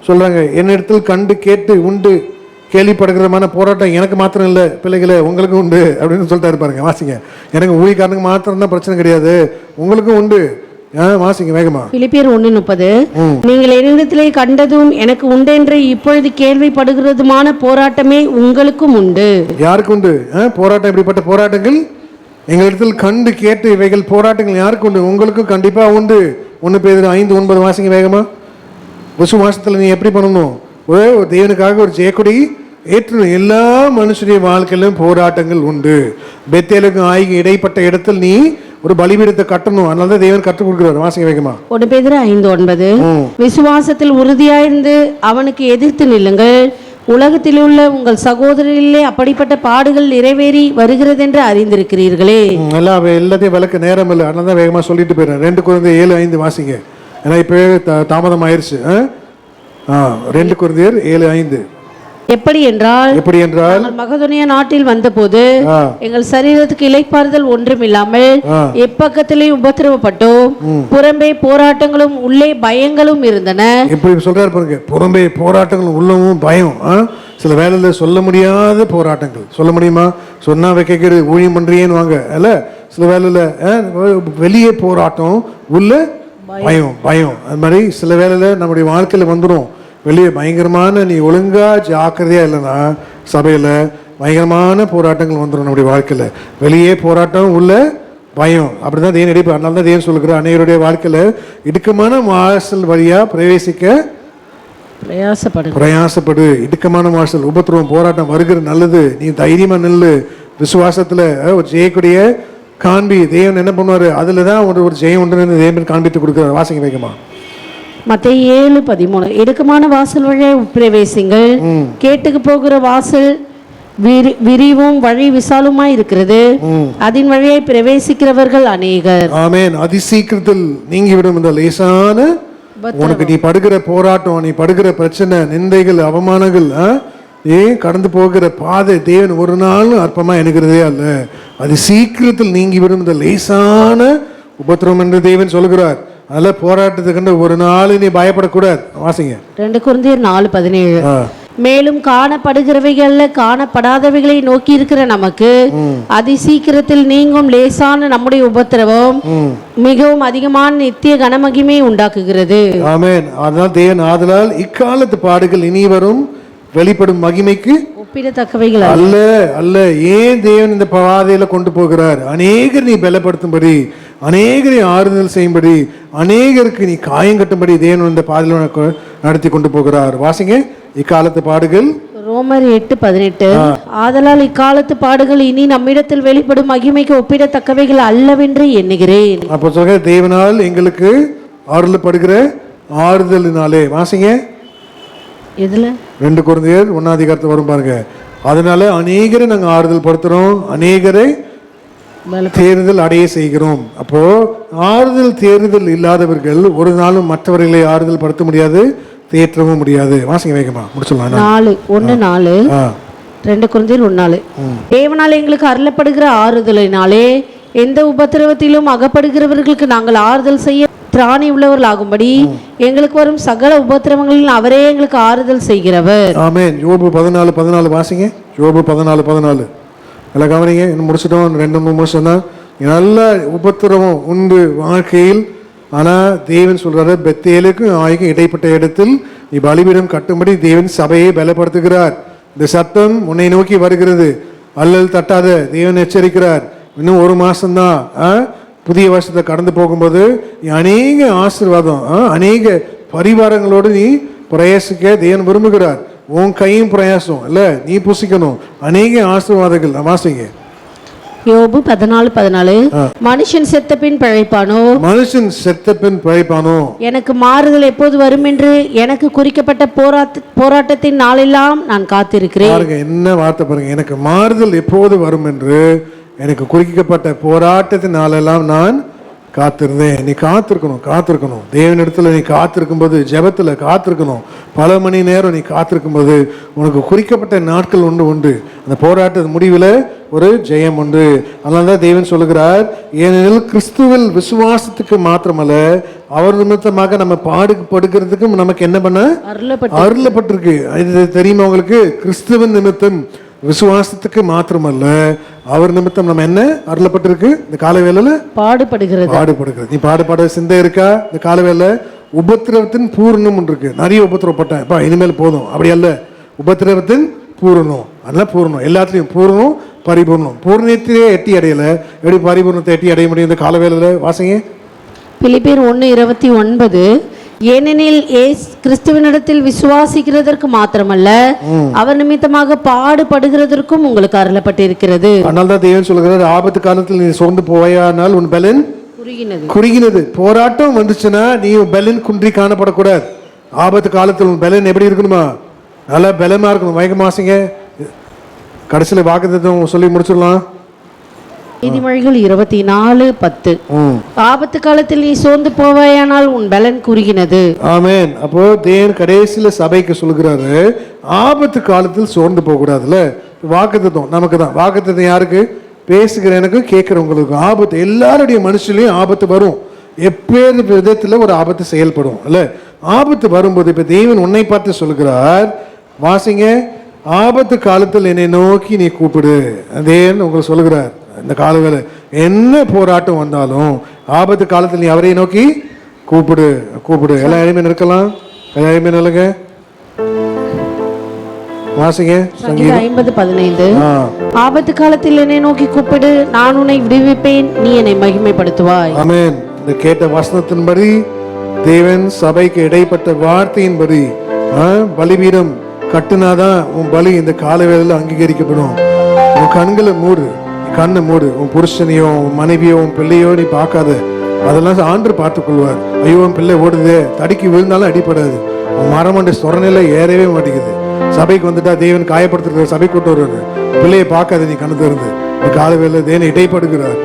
சொல்றாங்க, என்னிடத்தில் கண்டு கேட்டு உண்டு கேள்விப்படுகிறமான போராட்டம் எனக்கு மாத்திரம் இல்லை பிள்ளைகளே, உங்களுக்கும் உண்டு அப்படின்னு சொல்லிட்டு பாருங்க. வாசிங்க. எனக்கு ஊழியக்காரனுக்கு மாத்திரம் தான் பிரச்சனை கிடையாது, உங்களுக்கும் உண்டு. வாசிங்க வேகமா. பிலிப்பியர் 1:30. நீங்கள் என்னிடத்திலே கண்டதும் எனக்கு உண்டென்று இப்பொழுது கேள்விப்படுகிறதுமான போராட்டமே உங்களுக்கும் உண்டு. யாருக்கு உண்டு போராட்டம்? இப்படிப்பட்ட போராட்டங்கள் எங்களிடத்தில் கண்டு கேட்டு இவைகள் போராட்டங்கள் யாருக்கு உண்டு? உங்களுக்கும் கண்டிப்பா உண்டு. 1 பேதுரு 5:9 வாசிங்க வேகமா. விசுவாசத்தில் நீ எப்படி பண்ணணும்? ஒரு தேவனுக்காக ஒரு ஜெயக்கொடி ஏற்றணும். எல்லா மனுஷனுடைய வாழ்க்கையிலும் போராட்டங்கள் உண்டு. பெத்தேலுக்கும் ஆகி இடைப்பட்ட இடத்தில் நீ ஒரு பலிபீடத்தை கட்டணும். அதனால தான் தேவன் கற்றுக் கொடுக்கிறார். வாசிங்க வேகமா. 1 பேதுரு 5:9. விசுவாசத்தில் உறுதியாயிருந்து அவனுக்கு எதிர்த்து நில்லுங்கள். உலகத்தில் உள்ள உங்கள் சகோதரர்களே அப்படிப்பட்ட பாடுகள் நிறைவேறி வருகிறது என்று அறிந்திருக்கிறீர்களே. எல்லாத்தையும் விளக்க நேரம் இல்லை, அதனால தான் வேகமா சொல்லிட்டு போயிடுறேன். 2 கொரிந்தியர் 7:5 வாசிங்க. ஏன்னா இப்பவே தாமதம் ஆயிடுச்சு. 2 கொரிந்தியர் 7:5. எப்படி என்றால் மகதுனியா நாட்டில் வந்தபோது எங்கள் சரீரத்துக்கு இளைப்பாறுதல் ஒன்றும் இல்லாமல் எப்பக்கத்திலே உபத்திரவப்பட்டோம். புறம்பே போராட்டங்களும் உள்ளே பயங்களும் இருந்தன. இப்படி சொல்றாரு பாருங்க, புறம்பே போராட்டங்களும் உள்ளவும் பயம். சில வேலையில சொல்ல முடியாத போராட்டங்கள். சொல்ல முடியுமா? சொன்னா வைக்கிறது ஊழியம் பண்றியேன்னு வாங்க. அல்ல சில வேலையில வெளியே போராட்டம், உள்ள பயம். அது மாதிரி சில வேலையில நம்முடைய வாழ்க்கையில வந்துடும். வெளியே பயங்கரமான, நீ ஒழுங்கா ஜாக்கிரதையா இல்லைன்னா சபையில பயங்கரமான போராட்டங்கள் வந்துடும் நம்முடைய வாழ்க்கையில. வெளியே போராட்டம், உள்ள பயம். அப்படிதான் தேவன் இடைப்பா. அதனால தான் தேவன் சொல்லுகிறார், அனைவருடைய வாழ்க்கையில இடுக்கமான வாசல் வழியா பிரவேசிக்க பிரயாசப்படு. இடுக்கமான வாசல், உபத்திரவம், போராட்டம் வருகிற நல்லது. நீ தைரியமா நில்லு. விசுவாசத்துல ஒரு ஜெயக்கூடிய காண்பி. தேவன் என்ன பண்ணுவாரு? அதுலதான் ஒரு ஜெயம் உண்டு தேவன் காண்பித்து கொடுக்கிறார். வாசிங்க வேகமா. மத்தேயு 7:13. இடுக்கமான வாசல் வழியை பிரவேசிங்கள். கேட்டுக்கு போகிற வாசல் விரிவும் வழி விசாலுமாய் இருக்கிறது, அதன் வழியை பிரவேசிக்கிறவர்கள் அநேகர். ஆமென். அதிசீக்கிரத்தில் நீங்கிவிடும் இந்த லேசான உனக்கு நீ படுகிற போராட்டம், நீ படுகிற பிரச்சனை, நிந்தைகள், அவமானங்கள், கடந்து போகிற பாதை தேவன் ஒரு நாள் அற்பமா எண்ணுகிறதே அல்ல. அது சீக்கிரத்தில் நீங்கிவிடும் இந்த லேசான உபத்திரவம் என்று தேவன் சொல்லுகிறார். அதனால போராட்டத்துக்கு ஒரு நாள் நீ பயப்படக்கூடாது. வாசிங்க 2 கொரிந்தியர் 4:17. மேலும் காணப்படுகிறவைகள்ல காணப்படாதவைகளை நோக்கி இருக்கிற நமக்கு அதி சீக்கிரத்தில் நீங்கும் லேசான நம்முடைய உபத்திரவம் மிகவும் அதிகமான நித்திய கனமகிமை உண்டாக்குகிறது. ஆமென். அதனால் தேவன் ஆதலால் இக்காலத்து பாடுகள் இனி வரும் வெளிப்படும் மகிமைக்கு ஒப்பிடத்தக்கவைகள் அல்ல அல்ல. ஏன் தேவன் இந்த பாதையில கொண்டு போகிறார்? அநேகர் நீ பலப்படுத்தும்படி, அநேகரை ஆறுதல் செய்யும்படி, அநேகருக்கு நீ காயம் கட்டும்படி தேவன் இந்த பாதையில நடத்தி கொண்டு போகிறார். வாசிங்க இக்காலத்து பாடுகள். ரோமர் 8:18. ஆதலால் இக்காலத்து பாடுகள் இனி நம்மிடத்தில் வெளிப்படும் மகிமைக்கு ஒப்பிடத்தக்கவைகள் அல்லவென்று எண்ணுகிறேன். அப்போ சொல்ற தேவனால் எங்களுக்கு ஆறுதல்படுகிற ஆறுதலினாலே. வாசிங்க எதுல 2 கொரிந்தியர் 1 வரும் பாருங்க. அதனால அநேகரை நாங்கள் ஆறுதல் படுத்துறோம், அநேகரை தேர்தல் அடைய செய்கிறோம். அப்போ ஆறுதல் தேர்தல் இல்லாதவர்கள் ஒரு நாளும் மற்றவர்களை ஆறுதல் படுத்த முடியாது, தேற்றவும் முடியாது. வாசிங்க வேகமா முடிச்சிடலாம். 4:1-4. 2 கொரிந்தியர் 1:4. தேவனால் எங்களுக்கு அருளப்படுகிற ஆறுதலினாலே எந்த உபத்திரவத்திலும் அகப்படுகிறவர்களுக்கு நாங்கள் ஆறுதல் செய்ய திராணி உள்ளவர்களாகும்படி எங்களுக்கு வரும் சகல உபத்திரவங்களில் அவரே எங்களுக்கு ஆறுதல் செய்கிறவர். ஆமென். யோபு 14:14 வாசிங்க. யோபு 14:14 எல்லாம் கவனிங்க. இன்னும் முடிச்சிட்டோம், 2-3 வருஷம் தான். நல்ல உபத்திரவம் உண்டு வாழ்க்கையில். ஆனா தேவன் சொல்றாரு, பெத்தேலுக்கும் ஆய்க்கும் இடைப்பட்ட இடத்தில் நீ பலிபீடம் கட்டும்படி தேவன் சபையை பலப்படுத்துகிறார். இந்த சத்தம் உன்னை நோக்கி வருகிறது, அல்லல் தட்டாத. தேவன் எச்சரிக்கிறார். இன்னும் 1 மாசம்தான், புதிய வருஷத்தை கடந்து போகும்போது நீ அநேக ஆசீர்வாதம், அநேக பரிவாரங்களோடு நீ பிரயாசிக்க தேவன் விரும்புகிறார். உன் கையும் பிரயாசம் இல்ல, நீ புசிக்கணும் அநேக ஆசீர்வாதங்கள். வாசிங்க யோபு 14:14. மனுஷன் செத்த பின் பிழைப்பானோ, மனுஷன் செத்த பின் பிழைப்பானோ, எனக்கு மாறுதல் எப்போது வரும் என்று எனக்கு குறிக்கப்பட்ட போராட்டத்தின் நாளெல்லாம் நான் காத்திருக்கிறேன். பாருங்க என்ன வார்த்தை பாருங்க. எனக்கு மாறுதல் எப்போது வரும் என்று எனக்கு குறிக்கப்பட்ட போராட்டத்தின் நாளெல்லாம் நான் காத்திருந்தேன். நீ காத்திருக்கணும். தேவனிடத்துல நீ காத்திருக்கும் போது, ஜெபத்துல காத்திருக்கணும். பல மணி நேரம் நீ காத்திருக்கும் போது உனக்கு குறிக்கப்பட்ட நாட்கள் உண்டு. அந்த போராட்டத்தின் முடிவில் ஒரு ஜெயம் உண்டு. அதனால்தான் தேவன் சொல்லுகிறார், ஏனெனில் கிறிஸ்துவில் விசுவாசத்துக்கு மாத்திரமல்ல அவர் நிமித்தமாக நம்ம பாடுபடுகிறதுக்கும் நமக்கு என்ன பண்ண அருளப்பட்டிருக்கு. இது தெரியுமா உங்களுக்கு? கிறிஸ்துவின் நிமித்தம் விசுவாசத்துக்கு மாத்திரமல்ல அவர் நிமித்தம் நம்ம என்ன அருளப்பட்டிருக்கு? இந்த காலவேளையில பாடுபடுகிறது. நீ பாடுபட சிந்தை இருக்கா? இந்த காலவேளை உபத்திரவத்தின் பூரணம் இருக்கு. நிறைய உபத்திரவப்பட்டேன், இனிமேல் போதும். அப்படி அல்ல, உபத்திரவத்தின் பூரணம். அதெல்லாம் பூரணம், எல்லாத்துலயும் பூரணம், பரிபூர்ணம். பூர்ணத்தையே எட்டி அடையல, எப்படி பரிபூர்ணத்தை எட்டி அடைய முடியும் இந்த காலவேளையில? வாசிங்க பிலிப்பியர் 1:29. ஏனெனில் கிறிஸ்துவனிடத்தில் விசுவாசிக்கிறதற்கு மாத்திரமல்ல அவர் நிமித்தமாக பாடுபடுகிறதற்கும் உங்களுக்கு அருளப்பட்டிருக்கிறது. அதனால தான் தேவன் சொல்கிறார், ஆபத்து காலத்தில் நீ சோர்ந்து போயானால் உன் பலன் குறுகினது. போராட்டம் வந்துச்சுன்னா நீ பலன் குன்றி காணப்படக்கூடாது. ஆபத்து காலத்தில் உன் பலன் எப்படி இருக்கணுமா? நல்லா பலமா இருக்கணும். மயக்கமாசிங்க கடைசியில் வாக்குத்தத்தம் சொல்லி முடிச்சிடலாம். நீதிமொழிகள் 24:10. ஆபத்து காலத்தில் நீ சோர்ந்து போவாயானால் உன் பலன் குறுகினது. ஆமென். அப்போ தேவன் கடைசியில சபைக்கு சொல்கிறாரு, ஆபத்து காலத்தில் சோர்ந்து போக கூடாதுல்ல. வாக்குத்தத்தம் நமக்கு தான். வாக்குத்தத்தம் யாருக்கு? பேசுகிற எனக்கு, கேட்கிறவங்களுக்கு. ஆபத்து எல்லாருடைய மனுஷன்லயும் ஆபத்து வரும். எப்பேறு விதத்துல ஒரு ஆபத்து செயல்படும் இல்ல. ஆபத்து வரும்போது இப்ப தேவன் உன்னை பார்த்து சொல்கிறார், வாசிங்க, ஆபத்து காலத்தில் என்னை நோக்கி நீ கூப்பிடு. தேவன் உங்களுக்கு சொல்லுகிறார், இந்த காலவேளை என்ன போராட்டம் வந்தாலும் ஆபத்து காலத்தில் நீ அவரை நோக்கி கூப்பிடு. எல்லாம் எளிமையா இருக்கலாம். எல்லாம் எளிமையா நில்லுங்க. வாசிங்க 50:15. ஆபத்து காலத்தில் என்னை நோக்கி கூப்பிடு, நான் உன்னை விடுவிப்பேன், நீ என்னை மகிமைப்படுத்துவாய். ஆமென். இந்த கேட்ட வசனத்தின்படி, தேவன் சபைக்கு இடைப்பட்ட வார்த்தையின்படி பலிபீடம் கட்டுனாதான் உன் பலி இந்த காலவேளையில அங்கீகரிக்கப்படும். உன் கண்களை மூடு. உன் புருஷனையோ உன் மனைவியோ உன் பிள்ளையோ நீ பார்க்காத. அதெல்லாம் ஆண்டு பார்த்துக் கொள்வார். ஐயோ உன் பிள்ளை ஓடுதே, தடுக்கி விழுந்தாலும் அடிப்படாது. உன் மரமண்ட சொரநிலை ஏறவே மாட்டேங்குது. சபைக்கு வந்துட்டா தேவன் காயப்படுத்துற சபை கூட்டு வருவாரு. பிள்ளையை பார்க்காத நீ கணக்கு இருந்து. இந்த காலவேளை தேவன் இடைப்படுகிறார்.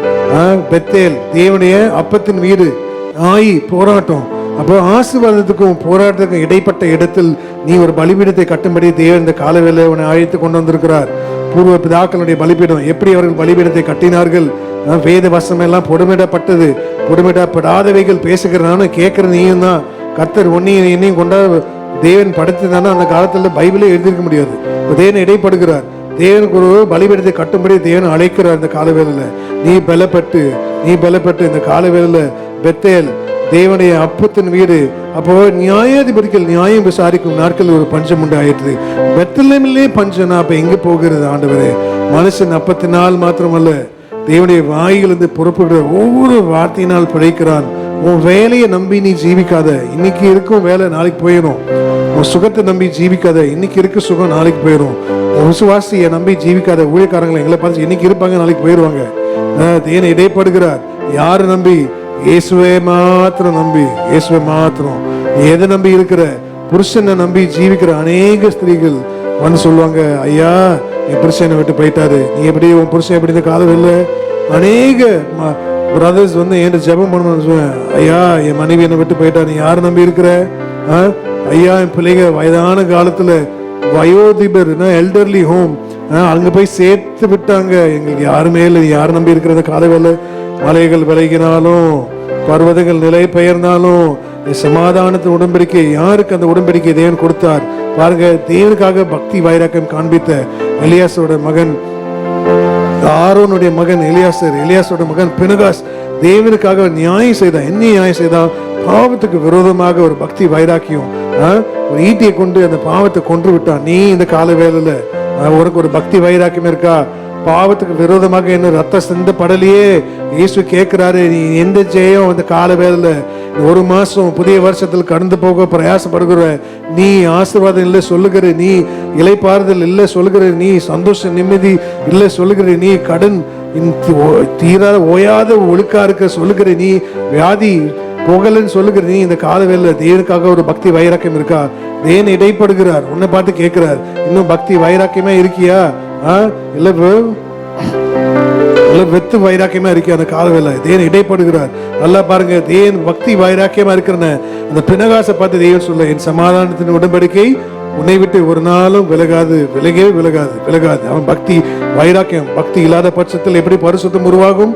பெத்தேல் தேவனுடைய அப்பத்தின் வீடு போராட்டம். அப்போ ஆசீர்வாதத்துக்கும் போராட்டத்துக்கும் இடைப்பட்ட இடத்தில் நீ ஒரு பலிபீடத்தை கட்டும்படி தேவன் இந்த காலவேளை உன்னை அழைத்து கொண்டு வந்திருக்கிறார். பூர்வ பிதாக்களுடைய பலிபீடம் எப்படி அவர்கள் பலிபீடத்தை கட்டினார்கள், வேத வசம் எல்லாம் பொடுமிடப்பட்டது. புடமிடப்படாதவைகள் பேசுகிறனால கேட்கிற நீயும் தான். கர்த்தர் ஒன்னையும் என்னையும் கொண்டா தேவன் படைத்ததானே அந்த காலத்துல பைபிளே எழுதியிருக்க முடியாது. தேவன் இடைப்படுகிறார். தேவனுக்கு ஒரு பலிபீடத்தை கட்டும்படி தேவன் அழைக்கிறார். இந்த காலவேளையில நீ பலப்பட்டு இந்த காலவேளையில பெத்தேல் தேவனுடைய அப்பத்தின் வீடு. அப்போ நியாயாதிபதிகள் நியாயம் விசாரிக்கும் நாட்கள் ஒரு பஞ்சம் உண்டாயிற்று. பெத்லெஹேமிலே பஞ்சம்னா அப்ப எங்க போகிறது ஆண்டவரே? மனுஷன் அப்பத்தினால் மாத்திரமல்ல, தேவனுடைய வாயிலிருந்து புறப்படுகிற ஒவ்வொரு வார்த்தையினால் பிழைக்கிறான். உன் வேலையை நம்பி நீ ஜீவிக்காத. இன்னைக்கு இருக்கும் வேலை நாளைக்கு போயிடும். உன் சுகத்தை நம்பி ஜீவிக்காத. இன்னைக்கு இருக்க சுகம் நாளைக்கு போயிடும். உன் விசுவாசியை நம்பி ஜீவிக்காத. ஊழியக்காரங்களை எங்களை பார்த்து இன்னைக்கு இருப்பாங்க, நாளைக்கு போயிடுவாங்க. தேவன் இடைப்படுகிறார். யாரை நம்பி? இயேசுவை மாத்திரம் நம்பி. இயேசுவை மாத்திரம். நீ எதை நம்பி இருக்கிற? புருஷனை நம்பி ஜீவிக்கிற அநேக ஸ்திரீகள் வந்து சொல்லுவாங்க, ஐயா என் புருஷனை விட்டு போயிட்டாரு. நீ எப்படி உன் புருஷன் எப்படி இந்த காலம் இல்லை? அநேக பிரதர்ஸ் வந்து என் ஜெபம் பண்ணணும்னு சொல்லுவேன். ஐயா என் மனைவி என்னை விட்டு போயிட்டா. நீ யாரை நம்பி இருக்கிற? ஐயா என் பிள்ளைங்க வயதான காலத்துல வயோதிபர் எல்டர்லி ஹோம் அங்க போய் சேர்த்து விட்டாங்க. எங்களுக்கு யாருமே இல்லை. யாரை நம்பி இருக்கிற காலவேளை? மலைகள் விலகினாலும் பர்வதங்கள் நிலை பெயர்ந்தாலும் சமாதானத்தின் உடன்படிக்கை யாருக்கு அந்த உடன்படிக்கை தேவன் கொடுத்தார் பாருங்க. தேவனுக்காக பக்தி வைராக்கியம் காண்பித்த எலியாசோட மகன் ஆரோனுடைய மகன் எலியாசோட மகன் பினகாஸ் தேவனுக்காக நியாயம் செய்தான். என்ன நியாயம் செய்தான்? பாவத்துக்கு விரோதமாக ஒரு பக்தி வைராக்கியம் ஒரு ஈட்டியை கொண்டு அந்த பாவத்தை கொன்று விட்டான். நீ இந்த கால வேளையில உனக்கு ஒரு பக்தி வைராக்கியம் இருக்கா? பாவத்துக்கு விரோதமாக என்ன ரத்த சிந்த படலையே இயேசு கேட்கிறாரு. நீ எந்த ஜெயம் அந்த கால வேளையில ஒரு மாசம் புதிய வருஷத்தில் கடந்து போக பிரயாசப்படுகிற நீ ஆசீர்வாதம் இல்லை சொல்லுகிற, நீ இளைப்பாறுதல் இல்லை சொல்லுகிற, நீ சந்தோஷம் நிம்மதி இல்லை சொல்லுகிற, நீ கடன் தீராத ஓயாத ஒழுக்கா இருக்க சொல்லுகிற, நீ வியாதி புகழன்னு சொல்லுகிற, நீ இந்த கால வேளையில தேவனுக்காக ஒரு பக்தி வைராக்கியம் இருக்கா? தேவன் இடைப்படுகிறார். உன்னை பார்த்து கேட்கிறார், இன்னும் பக்தி வைராக்கியமா இருக்கியா? இல்ல வெத்து வைராக்கியமா இருக்கு அந்த காலவேளை? தேவன் இடைப்படுகிறார். நல்லா பாருங்க, தேவன் பக்தி வைராக்கியமா இருக்கிறன அந்த பினகாசை பார்த்து தேவன் சொல்ல, என் சமாதானத்தின் உடன்படிக்கை உன்னை விட்டு ஒரு நாளும் விலகவே விலகாது. அவன் பக்தி வைராக்கியம். பக்தி இல்லாத பட்சத்தில் எப்படி பரிசுத்தம் உருவாகும்?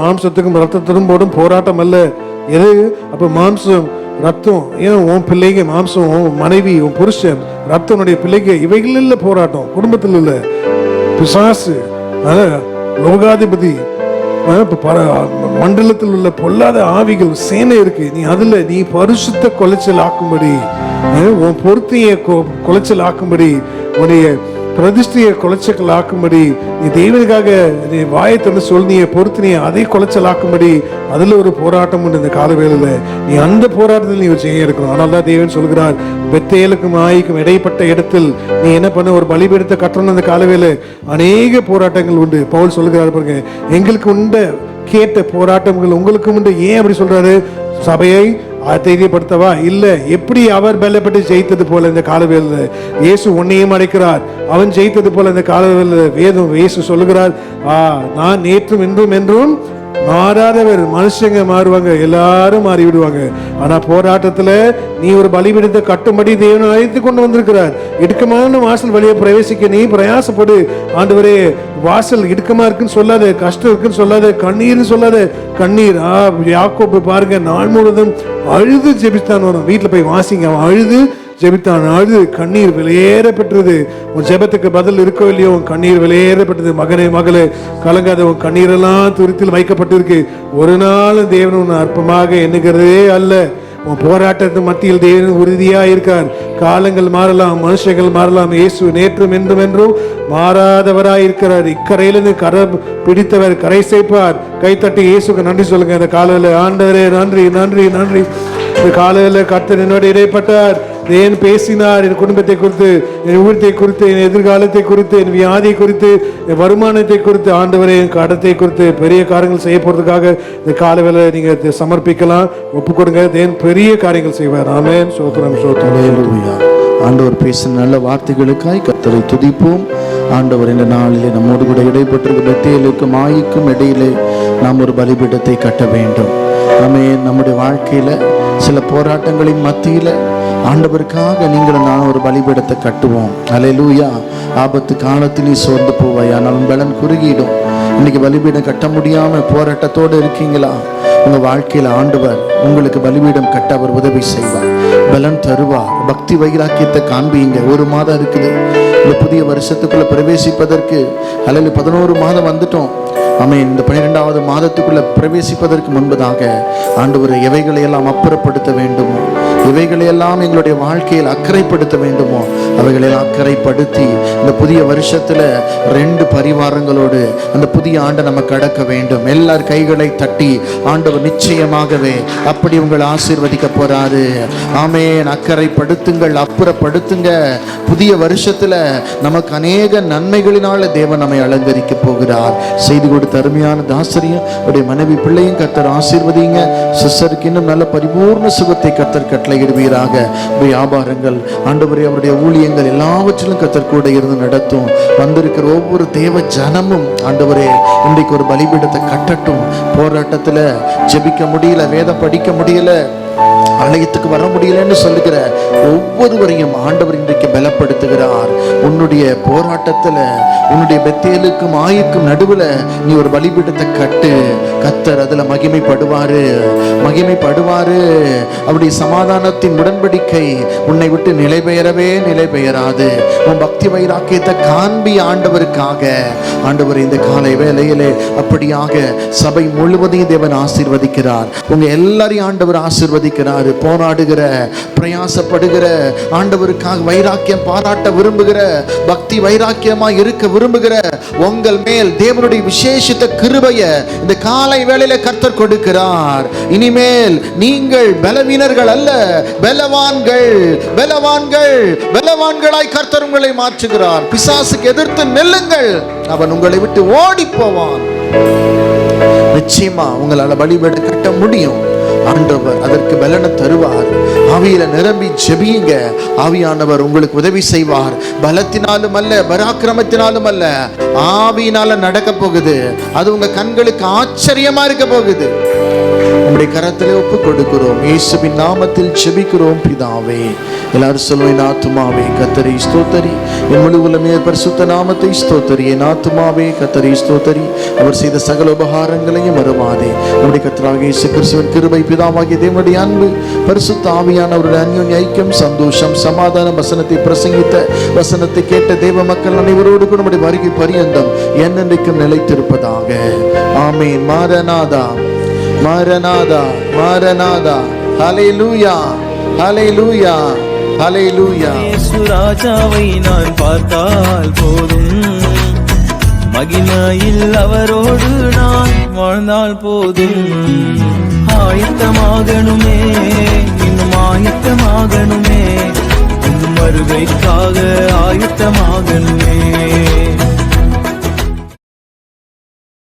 மாம்சத்துக்கும் ரத்தத்துக்கும் போடும் போராட்டம் அல்ல. எது அப்ப மாம்சம் ரத்தம்? ஏன் உன் பிள்ளைங்க மாம்சம், உன் மனைவி, உன் புருஷன் ரத்தனுடைய பிள்ளைங்க, இவைகள் இல்ல போராட்டம். குடும்பத்தில் இல்ல, பிசாசு, லோகாதிபதி, மண்டலத்தில் உள்ள பொல்லாத ஆவிகள் சேனை இருக்கு. நீ அதுல நீ பரிசுத்த கொலைச்சல் ஆக்கும்படி, உன் பொருத்தைய கொலைச்சல் ஆக்கும்படி, உன்னுடைய பிரதிஷ்டையை கொலைச்சல் ஆக்கும்படி, நீ தேவனுக்காக நீ வாயத்தொன்னு சொல்லிய பொறுத்து அதை கொலைச்சல் ஆக்கும்படி அதுல ஒரு போராட்டம் உண்டு இந்த காலவேளையில. நீ அந்த போராட்டத்தில் நீ செய்ய இருக்கணும். ஆனால் தான் தேவன் சொல்கிறார், பெத்தேலுக்கும் ஆயிக்கும் இடைப்பட்ட இடத்தில் நீ என்ன பண்ண? ஒரு பலிபீடத்தை கட்டணும். அந்த காலவேளை அநேக போராட்டங்கள் உண்டு. பவுல் சொல்லுகிறார் பாருங்க, எங்களுக்கு உண்ட கேட்ட போராட்டங்கள் உங்களுக்கு உண்டு. ஏன் அப்படி சொல்றாரு? சபையை தைரியப்படுத்தவா? இல்ல, எப்படி அவர் பலப்பட்டு ஜெயித்தது போல இந்த காலவேளையில இயேசு உன்னையும் அழைக்கிறார். அவன் ஜெயித்தது போல இந்த காலவேளையில வேதம் இயேசு சொல்லுகிறார், நான் நேற்றும் இன்றும் என்றும் மாறாதவர். மனுஷங்க மாறுவாங்க, எல்லாரும் மாறி விடுவாங்க. ஆனா போராட்டத்துல நீ ஒரு பலிபீடத்தை கட்டும்படி தேவன் அழைத்து கொண்டு வந்திருக்கிறார். இடுக்கமான வாசல் வழியை பிரவேசிக்க நீ பிரயாசப்படு. ஆண்டவரே, வாசல் இடுக்கமா இருக்குன்னு சொல்லாத, கஷ்டம் இருக்குன்னு சொல்லாத, கண்ணீர்னு சொல்லாத. கண்ணீர் யாக்கோபு பாருங்க, நாள் முழுவதும் அழுது ஜெபித்தான். வரும் வீட்டுல போய் வாசிங்க, அவன் அழுது ஜெபித்தான். அழுது கண்ணீர் வெளியேற பெற்றது. உன் ஜெபத்துக்கு பதில் இருக்கோ இல்லையோ, உன் கண்ணீர் வெளியேறப்பட்டது. மகனே மகளே கலங்காத, உன் கண்ணீரெல்லாம் துருத்தில் வைக்கப்பட்டிருக்கு. ஒரு நாள் தேவன் உன் அற்பமாக எண்ணுகிறதே அல்ல. உன் போராட்டத்தின் மத்தியில் தேவன் உறுதியா இருக்கார். காலங்கள் மாறலாம், மனுஷங்கள் மாறலாம், இயேசு நேற்றும் என்றும் மாறாதவராய் இருக்கிறார். இக்கரையிலிருந்து கரை பிடித்தவர் கரை சேர்ப்பார். கைத்தட்டி இயேசுக்கு நன்றி சொல்லுங்க. இந்த காலையில ஆண்டவரே நன்றி நன்றி நன்றி. இந்த காலையில கர்த்தர் என்னோட இடைப்பட்டார். தேவன் பேசினார். என் குடும்பத்தை குறித்து, என் ஊழியத்தை குறித்து, என் எதிர்காலத்தை குறித்து, என் வியாதியை குறித்து, என் வருமானத்தை குறித்து, ஆண்டவரே என் கடத்தை குறித்து பெரிய காரியங்கள் செய்ய போறதுக்காக இந்த காலவேளை நீங்க சமர்ப்பிக்கலாம், ஒப்பு கொடுங்க. தேவன் பெரிய காரியங்கள் செய்வார். ஆமென். சோத்திரம் சோத்திரம். ஆண்டவர் பேசின நல்ல வார்த்தைகளுக்காய் கர்த்தரை துதிப்போம். ஆண்டவர் இந்த நாளிலே நம்மோடு கூட இடைப்பட்டிருக்க பெத்தேலுக்கும் ஆயிக்கும் இடையிலே நாம் ஒரு பலிபீடத்தை கட்ட வேண்டும். நம்முடைய வாழ்க்கையில சில போராட்டங்களின் மத்தியில ஆண்டவருக்காக நீங்களும் நான் ஒரு பலிபீடத்தை கட்டுவோம். அல்லேலூயா. ஆபத்து காலத்தில் நீ சோர்ந்து போவாய், ஆனால் பலன் குறுகிடும். இன்னைக்கு பலிபீடம் கட்ட முடியாம போராட்டத்தோடு இருக்கீங்களா? உங்க வாழ்க்கையில ஆண்டவர் உங்களுக்கு பலிபீடம் கட்ட அவர் உதவி செய்வார், பலன் தருவார். பக்தி வைராக்கியத்தை காண்பீங்க. 1 மாதம் இருக்குது இந்த புதிய வருஷத்துக்குள்ள பிரவேசிப்பதற்கு. அல்லது 11 மாதம் வந்துட்டோம். இந்த 12வது மாதத்துக்குள்ள பிரவேசிப்பதற்கு முன்பதாக ஆண்டவர் எவைகளை எல்லாம் அப்புறப்படுத்த வேண்டுமோ, இவைகளை எல்லாம் எங்களுடைய வாழ்க்கையில் அக்கறைப்படுத்த வேண்டுமோ அவைகளெல்லாம் அக்கறைப்படுத்தி இந்த புதிய வருஷத்துல 2 பரிவாரங்களோடு அந்த புதிய ஆண்டை நம்ம கடக்க வேண்டும். எல்லார் கைகளை தட்டி ஆண்டவர் நிச்சயமாகவே அப்படி உங்களை ஆசீர்வதிக்க போறாரு. ஆமென். அக்கறைப்படுத்துங்கள், அப்புறப்படுத்துங்க. புதிய வருஷத்துல நமக்கு அநேக நன்மைகளினால தேவன் நம்மை அலங்கரிக்க போகிறார். செய்து கொடுத்த அருமையான தாசரையும் அவருடைய மனைவி பிள்ளையும் கர்த்தர் ஆசீர்வதிங்க. சிஸ்டருக்கு இன்னும் நல்ல பரிபூர்ண சுகத்தை கர்த்தர் கட்டளையிடுவீராக. வியாபாரங்கள் ஆண்டவரே, அவருடைய ஊழியங்கள் எல்லாவற்றிலும் கர்த்தர் கூட இருந்து நடத்தும். வந்திருக்கிற ஒவ்வொரு தேவ ஜனமும் ஆண்டவரே இன்றைக்கு ஒரு பலிபீடத்தை கட்டட்டும். போராட்டத்துல ஜெபிக்க முடியல, வேதம் படிக்க முடியல, ஆலயத்துக்கு வர முடியலன்னு சொல்லுகிற ஒவ்வொருவரையும் ஆண்டவர் இன்றைக்கு பலப்படுத்துகிறார். உன்னுடைய போராட்டத்துல, உன்னுடைய பெத்தேலுக்கும் ஆயுக்கும் நடுவுல நீ ஒரு பலிபீடத்தை கட்டு. கர்த்தர் அதுல மகிமைப்படுவாரு. அவருடைய சமாதானத்தின் உடன்படிக்கை உன்னை விட்டு நிலை பெயராது. உன் பக்தி வைராக்கியத்தை காண்பி ஆண்டவருக்காக. ஆண்டவர் இந்த காலை வேளையிலே அப்படியாக சபை முழுவதையும் தேவன் ஆசீர்வதிக்கிறார். உங்க எல்லாரையும் ஆண்டவர் ஆசீர்வதிக்கிறார். போராடுகிற, பிரயாசப்படுகிற, ஆண்டவருக்காக வைராக்கியம் பாராட்ட விரும்புகிற, பக்தி வைராக்கியமாய் இருக்க விரும்புகிற உங்கள் மேல் தேவனுடைய விசேஷித்த கிருபையை இந்த காலை வேளையில கர்த்தர் கொடுக்கிறார். இனிமேல் நீங்கள் பலவீனர்கள் அல்ல, பலவான்களாய் கர்த்தர் உங்களை மாற்றுகிறார். பிசாசுக்கு எதிர்த்து நெல்லுங்கள், அவன் உங்களை விட்டு ஓடி போவான். நிச்சயமா உங்களால் பலிபீடம் கட்ட முடியும். ஆண்டவர் அதற்கு பலனை தருவார். ஆவியில நிரம்பி ஜெபியுங்க. ஆவியானவர் உங்களுக்கு உதவி செய்வார். பலத்தினாலும் அல்ல, பராக்கிரமத்தினாலும் அல்ல, ஆவியினால நடக்க போகுது. அது உங்க கண்களுக்கு ஆச்சரியமா இருக்க போகுது. உங்களுடைய கரத்திலே ஒப்பு கொடுக்கிறோம். இயேசுவின் நாமத்தில் ஜெபிக்கிறோம் பிதாவே. எல்லாரும் சொல்லுவேன், ஆத்துமாவே கர்த்தரை ஸ்தோத்தரி, என் முழு உள்ளமே பரிசுத்த நாமத்தை ஸ்தோத்தரி. என் ஆத்துமாவே கர்த்தரை ஸ்தோத்தரி, அவர் செய்த சகல உபகாரங்களையும் மறவாதே. நம்முடைய கர்த்தராகிய இயேசு கிறிஸ்துவின் கிருபை, பிதாவாகிய தேவனுடைய அன்பு, பரிசுத்த ஆவியானவருடைய அன்யோன்ய ஐக்கியம், சந்தோஷம், சமாதானம், வசனத்தை பிரசங்கித்த, வசனத்தை கேட்ட தேவ மக்கள் அனைவரோடு கூட நம்முடைய வருகை பரியந்தம் என்னென்றைக்கும் நிலைத்திருப்பதாக. ஆமென். மாரநாதா, மாரநாதா, மாரநாதா. ஹல்லேலூயா, ஹல்லேலூயா, ஹல்லேலூயா. இயேசு ராஜாவை நான் பார்த்தால் போதும், மகிமையில் அவரோடு நான் வாழ்ந்தால் போதும். ஆயத்தமாகணுமே, இன்னும் ஆயத்தமாகணுமே, இன்னும் வருகைக்காக ஆயத்தமாகணுமே.